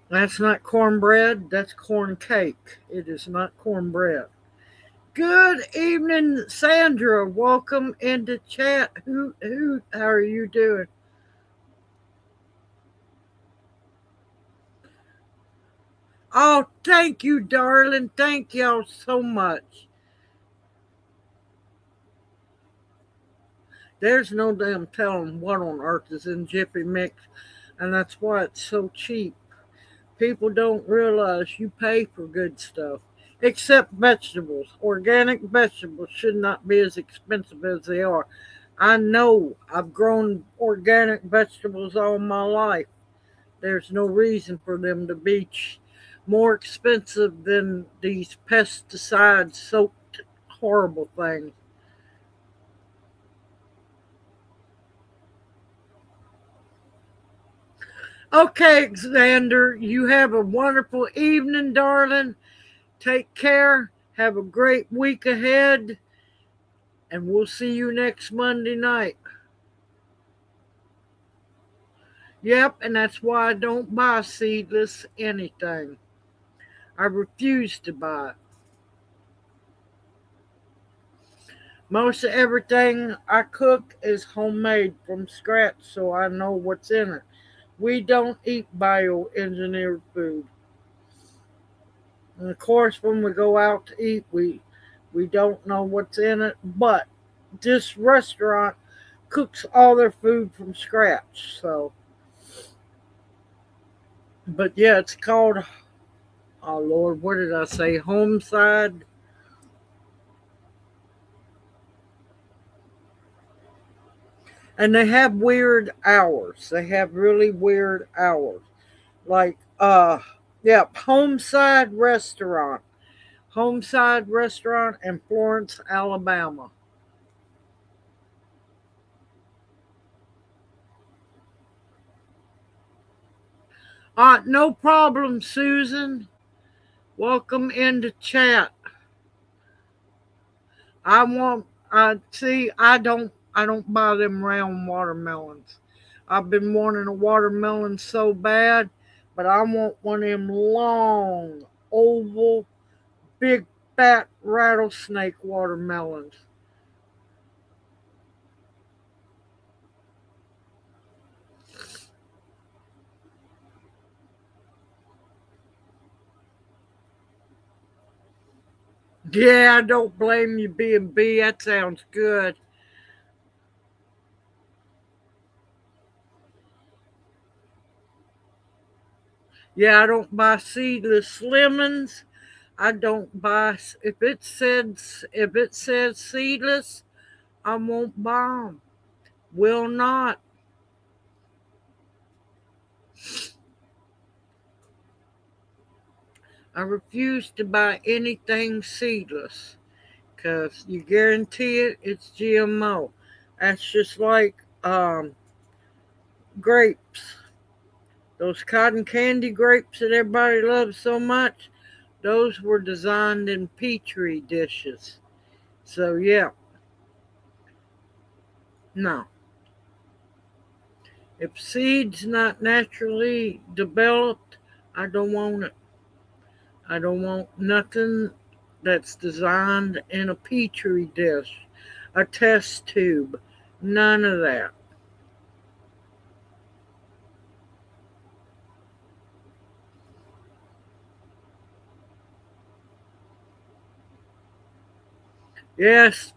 That's not cornbread, that's corn cake. It is not cornbread. Good evening, Sandra. Welcome into chat. How are you doing? Oh, thank you, darling. Thank y'all so much. There's no damn telling what on earth is in Jiffy Mix, and that's why it's so cheap. People don't realize you pay for good stuff. Except vegetables. Organic vegetables should not be as expensive as they are. I know I've grown organic vegetables all my life. There's no reason for them to be more expensive than these pesticide soaked horrible things. Okay, Xander, you have a wonderful evening, darling. Take care. Have a great week ahead, and we'll see you next Monday night. Yep, and that's why I don't buy seedless anything. I refuse to buy it. Most of everything I cook is homemade from scratch, so I know what's in it. We don't eat bioengineered food. And of course, when we go out to eat, we don't know what's in it. But this restaurant cooks all their food from scratch. So, but yeah, it's called. Oh Lord, what did I say? Homeside. And they have weird hours. They have really weird hours. Like, yeah, Homeside Restaurant in Florence, Alabama. No problem, Susan. Welcome into chat. I want. See. I don't buy them round watermelons. I've been wanting a watermelon so bad, but I want one of them long, oval, big, fat rattlesnake watermelons. Yeah, I don't blame you, B&B. That sounds good. Yeah, I don't buy seedless lemons. I don't buy if it says seedless, I won't buy them. Will not. I refuse to buy anything seedless because you guarantee it's GMO. That's just like grapes. Those cotton candy grapes that everybody loves so much, those were designed in petri dishes. So yeah, no. If seed's not naturally developed, I don't want it. I don't want nothing that's designed in a petri dish, a test tube, none of that. Yes,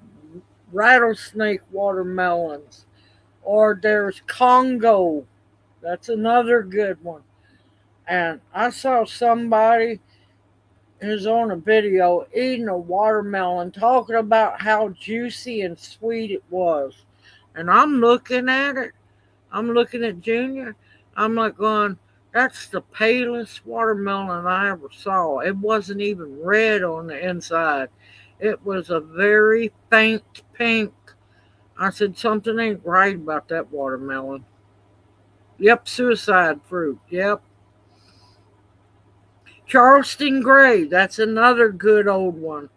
rattlesnake watermelons. Or there's Congo. That's another good one. And I saw somebody who's on a video eating a watermelon talking about how juicy and sweet it was. And I'm looking at it. I'm looking at Junior. I'm like going, that's the palest watermelon I ever saw. It wasn't even red on the inside. It was a very faint pink. I said, something ain't right about that watermelon. Yep, suicide fruit. Yep. Charleston Gray. That's another good old one.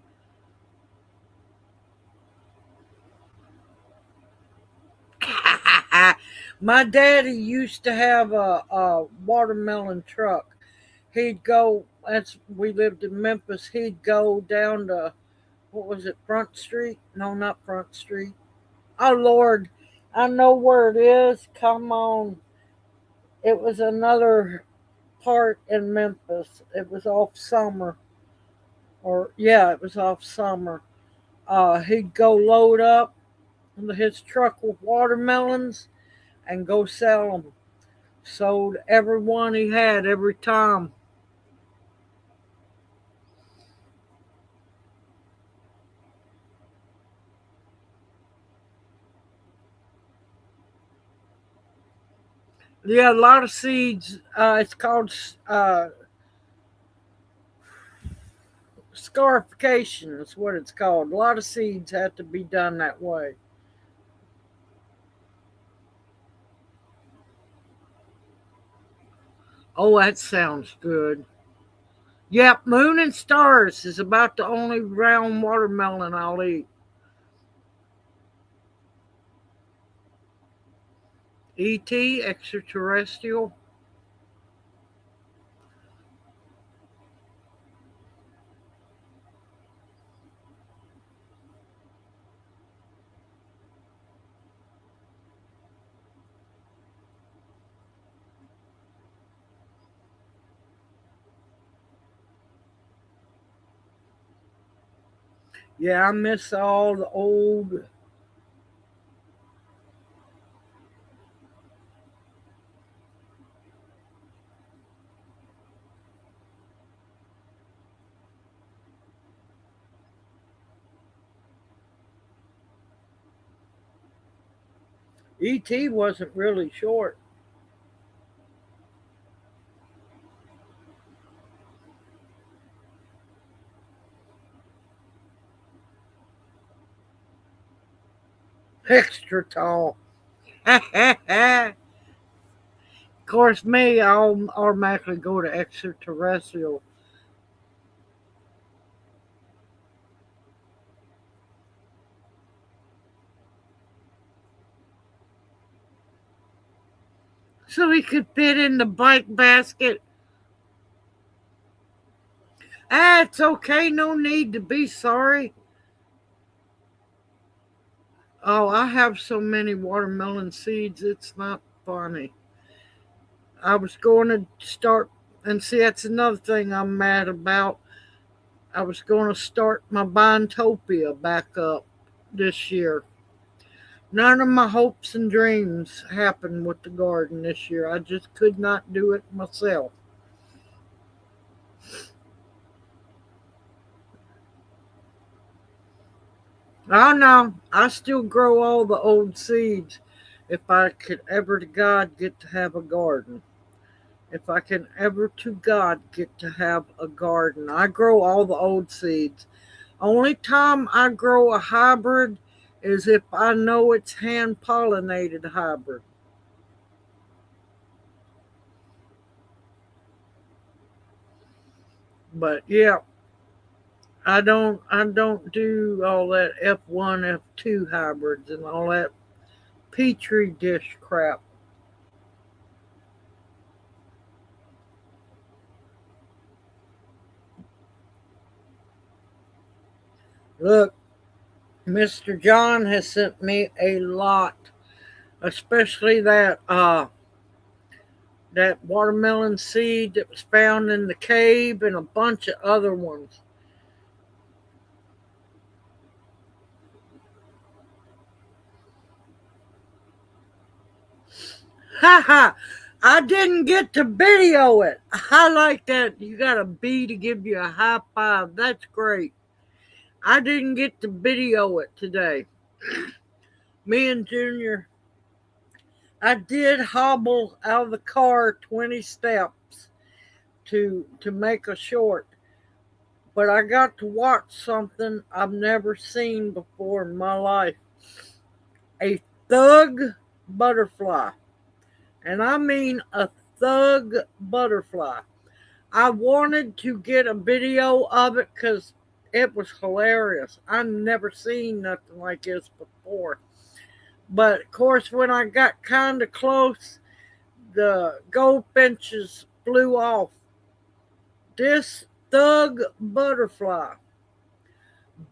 My daddy used to have a watermelon truck. He'd go, as we lived in Memphis, he'd go down to, what was it, Front Street? No, not Front Street. Oh, Lord, I know where it is. Come on. It was another part in Memphis. It was off Summer. Or, yeah, it was off Summer. He'd go load up his truck with watermelons and go sell them. Sold every one he had every time. Yeah, a lot of seeds. It's called scarification. That's what it's called. A lot of seeds have to be done that way. Oh, that sounds good. Yep, Moon and Stars is about the only round watermelon I'll eat. ET, extraterrestrial. Yeah, I miss all the old. ET wasn't really short. Extra tall. Of course, me, I'll automatically go to extraterrestrial. so he could fit in the bike basket. It's okay. No need to be sorry. Oh, I have so many watermelon seeds. It's not funny. I was going to start, and see, that's another thing I'm mad about. I was going to start my Bintopia back up this year. None of my hopes and dreams happened with the garden this year. I just could not do it myself. Oh no, I still grow all the old seeds if I could ever to God get to have a garden. If I can ever to God get to have a garden, I grow all the old seeds. Only time I grow a hybrid is if I know it's hand pollinated hybrid. But yeah, I don't do all that F1, F2 hybrids and all that petri dish crap. Look, Mr. John has sent me a lot, especially that watermelon seed that was found in the cave and a bunch of other ones. Ha ha! I didn't get to video it. I like that. You got a bee to give you a high five. That's great. I didn't get to video it today. Me and Junior, I did hobble out of the car 20 steps to make a short, but I got to watch something I've never seen before in my life. A thug butterfly. And I mean a thug butterfly. I wanted to get a video of it because it was hilarious. I've never seen nothing like this before. But of course, when I got kind of close, the goldfinches flew off. This thug butterfly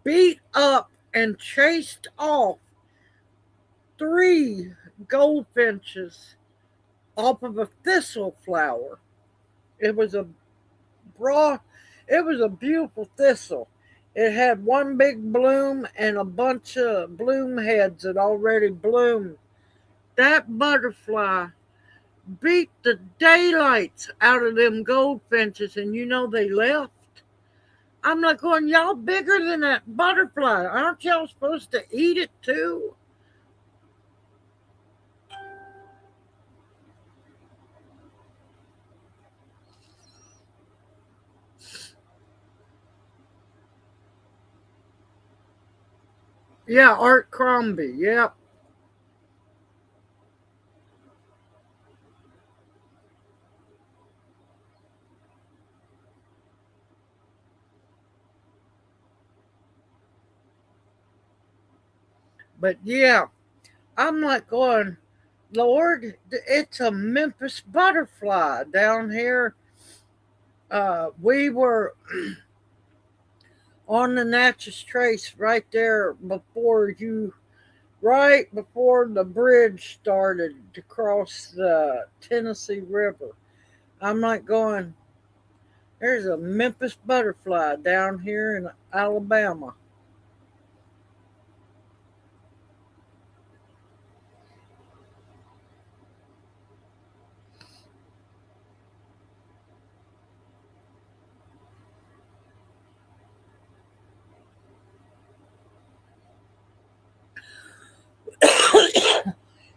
beat up and chased off three goldfinches off of a thistle flower. It was a broad, it was a beautiful thistle. It had one big bloom and a bunch of bloom heads that already bloomed. That butterfly beat the daylights out of them goldfinches, and they left. I'm not going, y'all bigger than that butterfly. Aren't y'all supposed to eat it too? Yeah, Art Crombie. Yep. But yeah, I'm like going, Lord, it's a Memphis butterfly down here. We were on the Natchez Trace right there right before the bridge started to cross the Tennessee River. I'm like going, there's a Memphis butterfly down here in Alabama.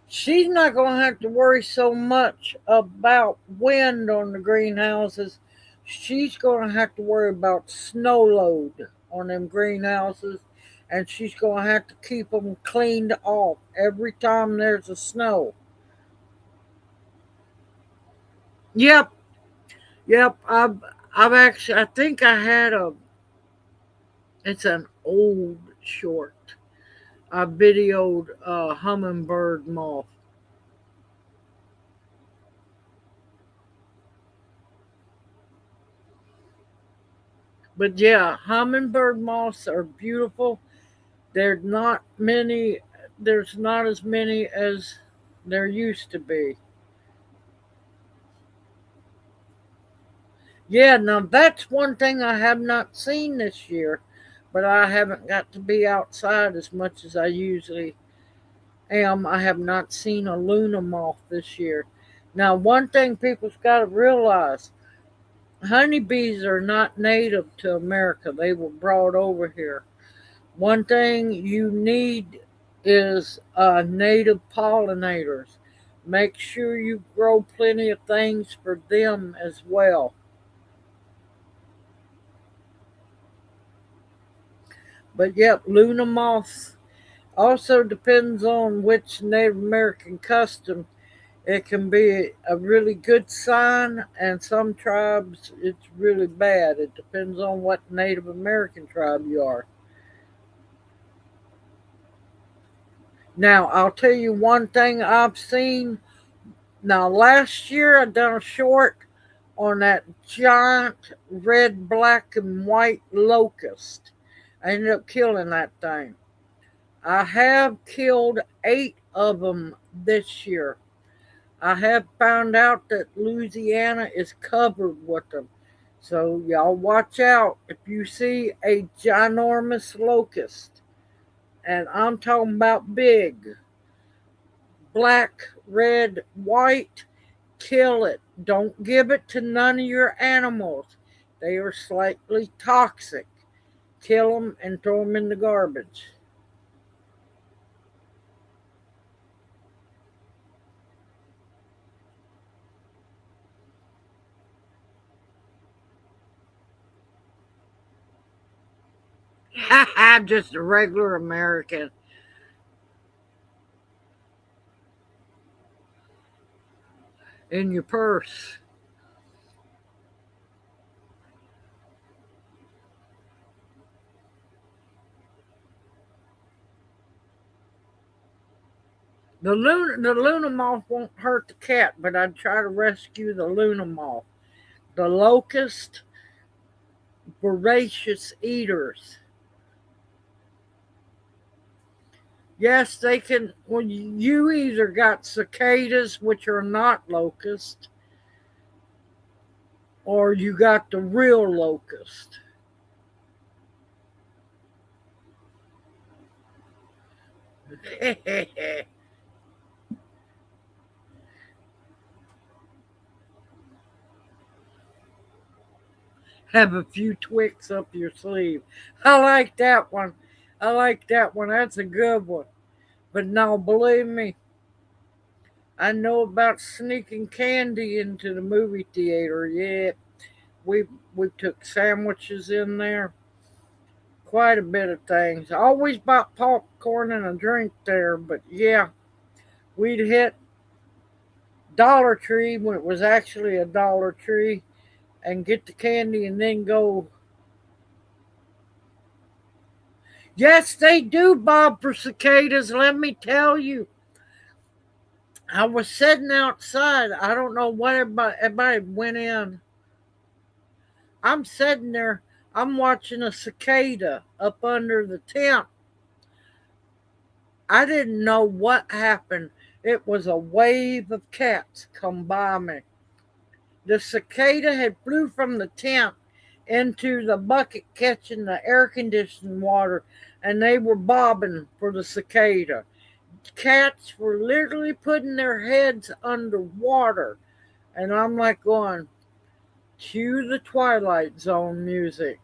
She's not going to have to worry so much about wind on the greenhouses. She's going to have to worry about snow load on them greenhouses, and she's going to have to keep them cleaned off every time there's a snow. Yep, yep. I've actually, I think I had it's an old short. I videoed a hummingbird moth. But yeah, hummingbird moths are beautiful. There's not many. There's not as many as there used to be. Yeah, now that's one thing I have not seen this year, but I haven't got to be outside as much as I usually am. I have not seen a Luna moth this year. Now, one thing people's got to realize, honeybees are not native to America. They were brought over here. One thing you need is native pollinators. Make sure you grow plenty of things for them as well. But yep, Luna moths also depends on which Native American custom. It can be a really good sign, and some tribes it's really bad. It depends on what Native American tribe you are. Now, I'll tell you one thing I've seen. Now, last year I done a short on that giant red, black, and white locust. I ended up killing that thing. I have killed 8 of them this year. I have found out that Louisiana is covered with them. So y'all watch out if you see a ginormous locust. And I'm talking about big, black, red, white, kill it. Don't give it to none of your animals. They are slightly toxic. Kill them and throw them in the garbage. I'm just a regular American in your purse. The Luna moth won't hurt the cat, but I'd try to rescue the Luna moth. The locust, voracious eaters. Yes, they can. Well, you either got cicadas, which are not locust, or you got the real locust. Have a few twicks up your sleeve. I like that one. I like that one. That's a good one. But now, believe me, I know about sneaking candy into the movie theater. Yeah, we we took sandwiches in there, quite a bit of things. I always bought popcorn and a drink there, but yeah, we'd hit Dollar Tree when it was actually a Dollar Tree and get the candy and then go. Yes, they do, Bob, for cicadas. Let me tell you. I was sitting outside. I don't know what everybody went in. I'm sitting there. I'm watching a cicada up under the tent. I didn't know what happened. It was a wave of cats come by me. The cicada had flew from the tent into the bucket catching the air conditioning water, and they were bobbing for the cicada. Cats were literally putting their heads underwater, and I'm like going, cue the Twilight Zone music.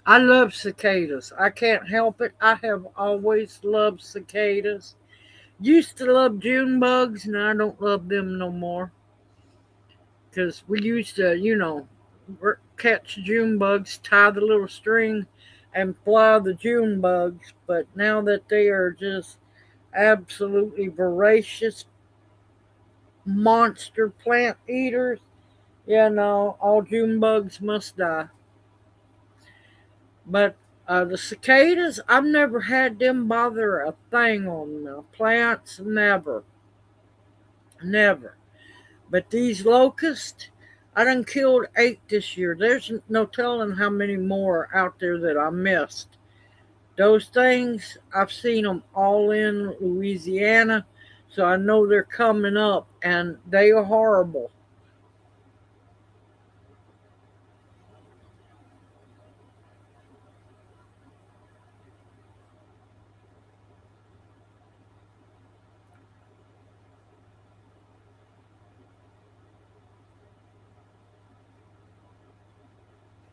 I love cicadas. I can't help it. I have always loved cicadas. Used to love June bugs, and I don't love them no more. Because we used to, catch June bugs, tie the little string, and fly the June bugs. But now that they are just absolutely voracious monster plant eaters, yeah, no, all June bugs must die. But the cicadas, I've never had them bother a thing on the plants, never, never. But these locusts, I done killed 8 this year. There's no telling how many more out there that I missed. Those things, I've seen them all in Louisiana, so I know they're coming up, and they are horrible.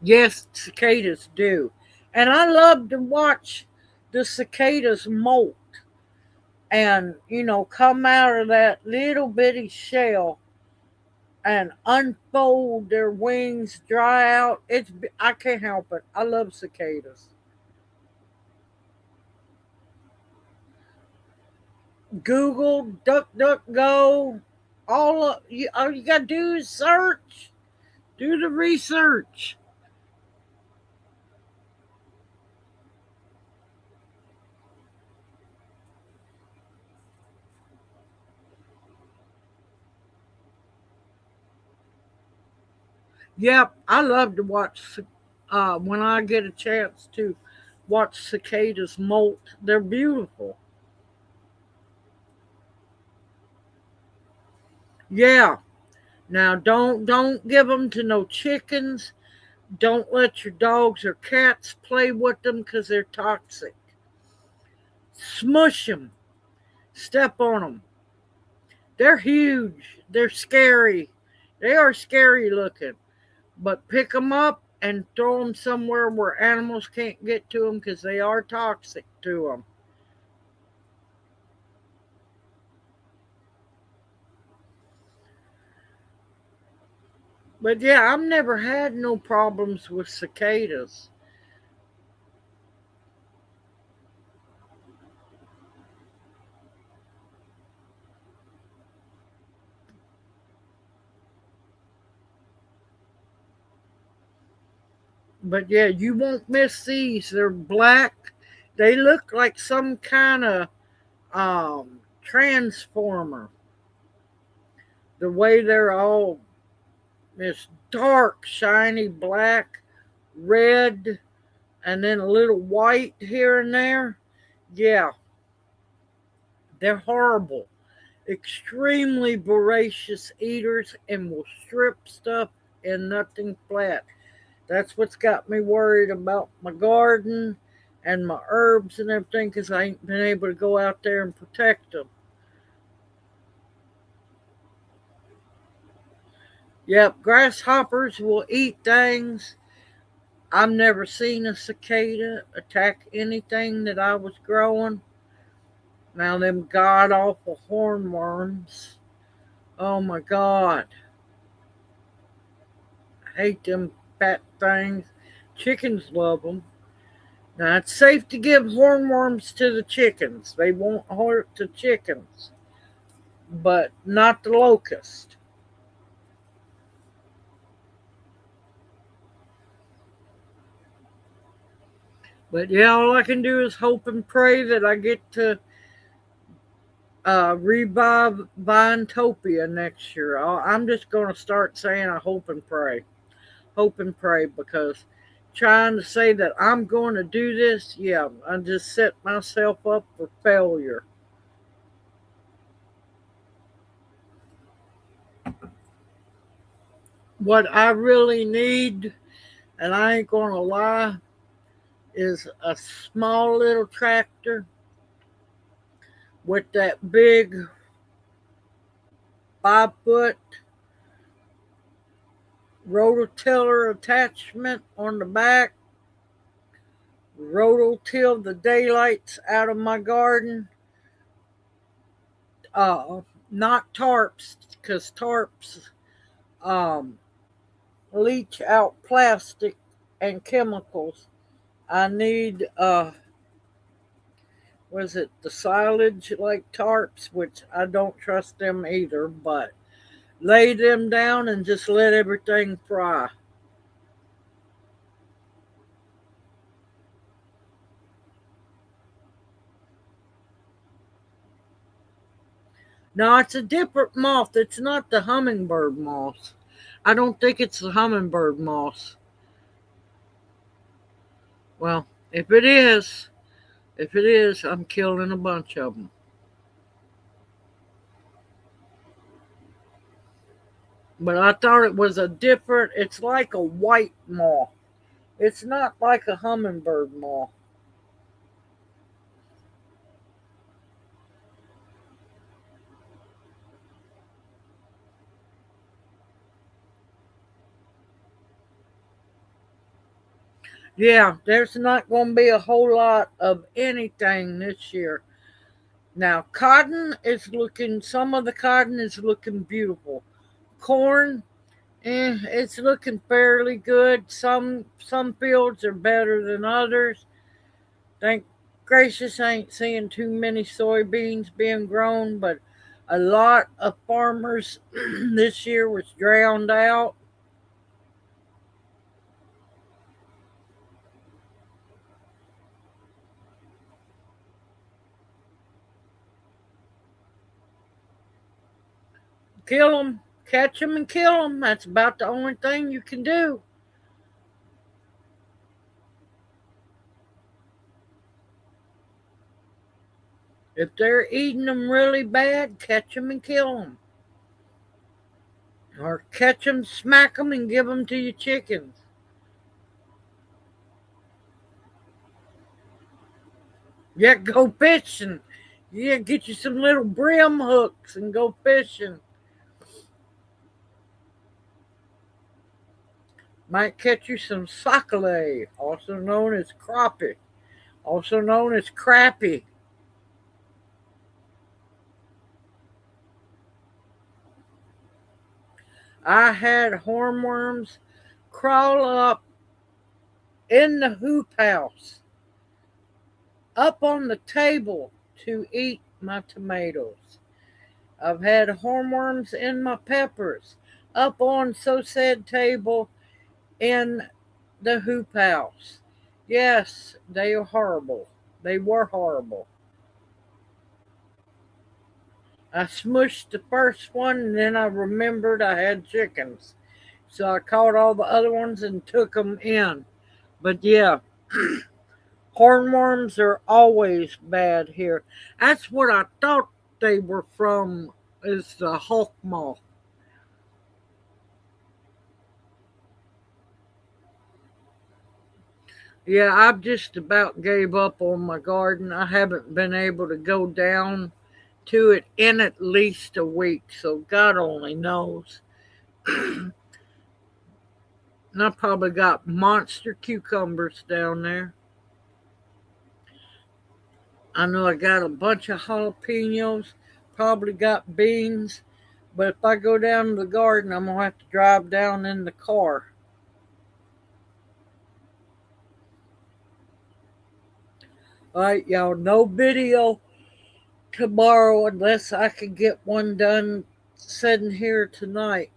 Yes, cicadas do. And I love to watch the cicadas molt and, come out of that little bitty shell and unfold their wings, dry out. I can't help it. I love cicadas. Google, DuckDuckGo, all you gotta do is search. Do the research. Yep, I love to watch when I get a chance to watch cicadas molt. They're beautiful. Yeah. Now don't give them to no chickens. Don't let your dogs or cats play with them because they're toxic. Smush them. Step on them. They're huge. They're scary. They are scary looking. But pick them up and throw them somewhere where animals can't get to them because they are toxic to them. But yeah, I've never had no problems with cicadas. But yeah, you won't miss these. They're black. They look like some kind of transformer. The way they're all this dark, shiny black, red, and then a little white here and there. Yeah, they're horrible. Extremely voracious eaters and will strip stuff and nothing flat. That's what's got me worried about my garden and my herbs and everything because I ain't been able to go out there and protect them. Yep, grasshoppers will eat things. I've never seen a cicada attack anything that I was growing. Now, them god awful hornworms. Oh my god. I hate them fat things. Chickens love them. Now, it's safe to give hornworms to the chickens. They won't hurt the chickens, but not the locust. But yeah, all I can do is hope and pray that I get to revive Vinetopia next year. I'm just going to start saying I hope and pray, because trying to say that I'm going to do this, yeah, I just set myself up for failure. What I really need, and I ain't going to lie, is a small little tractor with that big 5 foot rototiller attachment on the back, rototill the daylights out of my garden. Uh, Not tarps, because tarps um, leach out plastic and chemicals. I need was it the silage like tarps, which I don't trust them either, but lay them down and just let everything fry. No, it's a different moth. It's not the hummingbird moth. I don't think it's the hummingbird moth. Well, if it is, I'm killing a bunch of them. But I thought it was a different, it's like a white moth. It's not like a hummingbird moth. Yeah, there's not going to be a whole lot of anything this year. Now, cotton is looking, some of the cotton is looking beautiful. Corn, it's looking fairly good. Some fields are better than others. Thank gracious, I ain't seeing too many soybeans being grown, but a lot of farmers this year was drowned out. Kill them, catch them, and kill them. That's about the only thing you can do. If they're eating them really bad, catch them and kill them. Or catch them, smack them, and give them to your chickens. Yeah, go fishing. Yeah, get you some little brim hooks and go fishing. Might catch you some sockeye, also known as crappie, also known as crappie. I had hornworms crawl up in the hoop house, up on the table to eat my tomatoes. I've had hornworms in my peppers, up on so said table in the hoop house. Yes, they are horrible. They were horrible. I smushed the first one and then I remembered I had chickens. So I caught all the other ones and took them in. But yeah, hornworms are always bad here. That's what I thought they were from, is the hawk moth. Yeah, I've just about gave up on my garden. I haven't been able to go down to it in at least a week, so God only knows. And I probably got monster cucumbers down there. I know I got a bunch of jalapenos, probably got beans, but if I go down to the garden, I'm gonna have to drive down in the car. All right, y'all, no video tomorrow unless I can get one done sitting here tonight.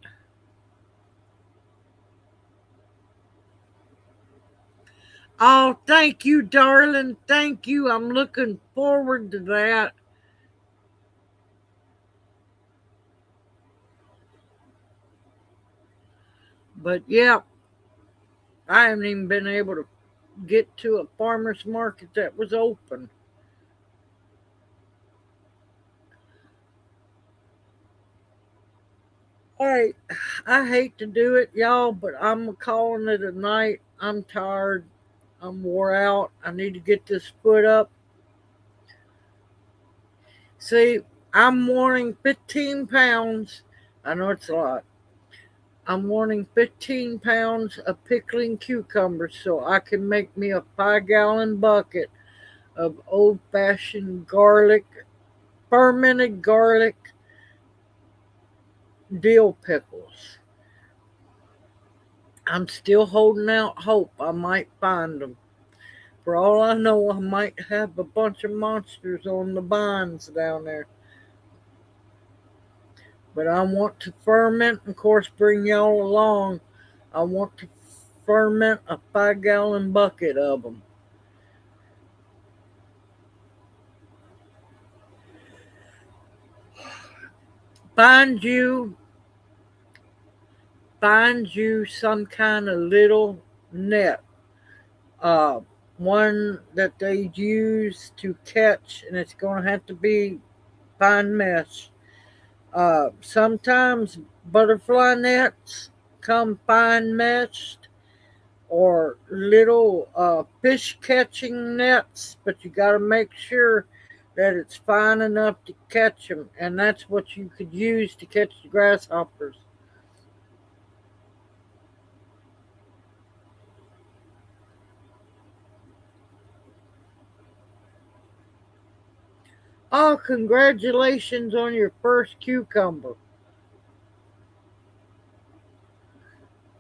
Oh, thank you, darling. Thank you. I'm looking forward to that. But yeah, I haven't even been able to get to a farmer's market that was open. All right, I hate to do it, y'all, but I'm calling it a night. I'm tired. I'm wore out. I need to get this foot up. See, I'm wanting 15 pounds. I know it's a lot. I'm wanting 15 pounds of pickling cucumbers so I can make me a 5-gallon bucket of old fashioned garlic, fermented garlic dill pickles. I'm still holding out hope I might find them. For all I know, I might have a bunch of monsters on the vines down there. But I want to ferment, and of course, bring y'all along. I want to ferment a 5-gallon bucket of them. find you some kind of little net, uh, one that they use to catch, and it's going to have to be fine mesh. Sometimes butterfly nets come fine meshed, or little fish catching nets, but you got to make sure that it's fine enough to catch them, and that's what you could use to catch the grasshoppers. Oh, congratulations on your first cucumber.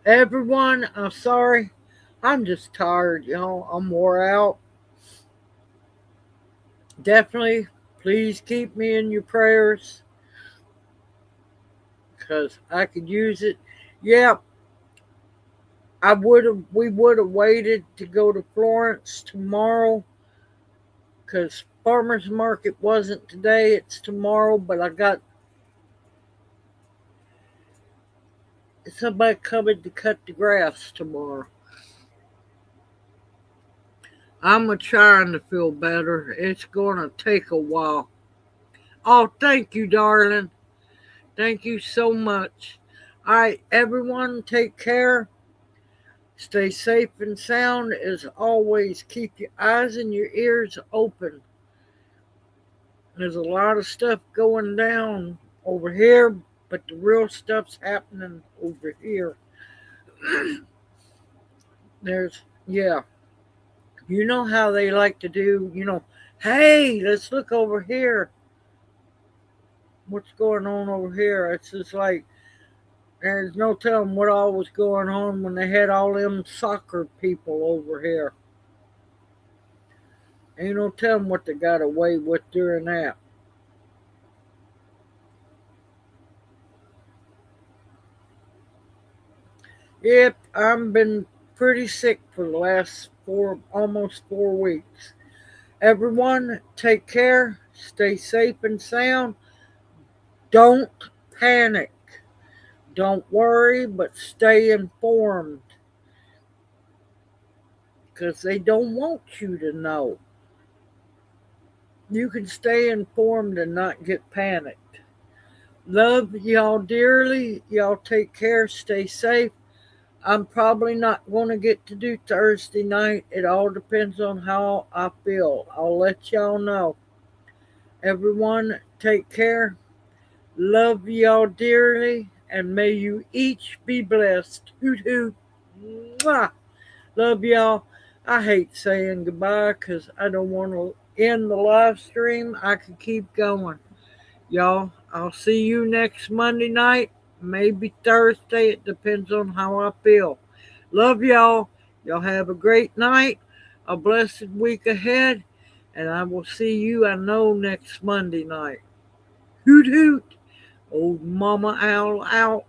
Everyone, I'm sorry. I'm just tired, y'all. I'm wore out. Definitely, please keep me in your prayers because I could use it. Yeah, we would have waited to go to Florence tomorrow because farmers market wasn't today, it's tomorrow, but I got somebody coming to cut the grass tomorrow. I'm trying to feel better. It's going to take a while. Oh, thank you, darling. Thank you so much. All right, everyone, take care. Stay safe and sound. As always, keep your eyes and your ears open. There's a lot of stuff going down over here, but the real stuff's happening over here. Yeah, you know how they like to do, hey, let's look over here. What's going on over here? It's just like, there's no telling what all was going on when they had all them soccer people over here. Ain't no telling what they got away with during that. Yep, I've been pretty sick for the last almost 4 weeks. Everyone, take care, stay safe and sound. Don't panic. Don't worry, but stay informed because they don't want you to know. You can stay informed and not get panicked. Love y'all dearly. Y'all take care, stay safe. I'm probably not going to get to do Thursday night. It all depends on how I feel. I'll let y'all know. Everyone, take care. Love y'all dearly, and may you each be blessed. Hoot hoot. Mwah. Love y'all. I hate saying goodbye because I don't want to end the live stream. I can keep going. Y'all, I'll see you next Monday night, maybe Thursday. It depends on how I feel. Love y'all. Y'all have a great night, a blessed week ahead, and I will see you, I know, next Monday night. Hoot hoot. Old Mama Owl out.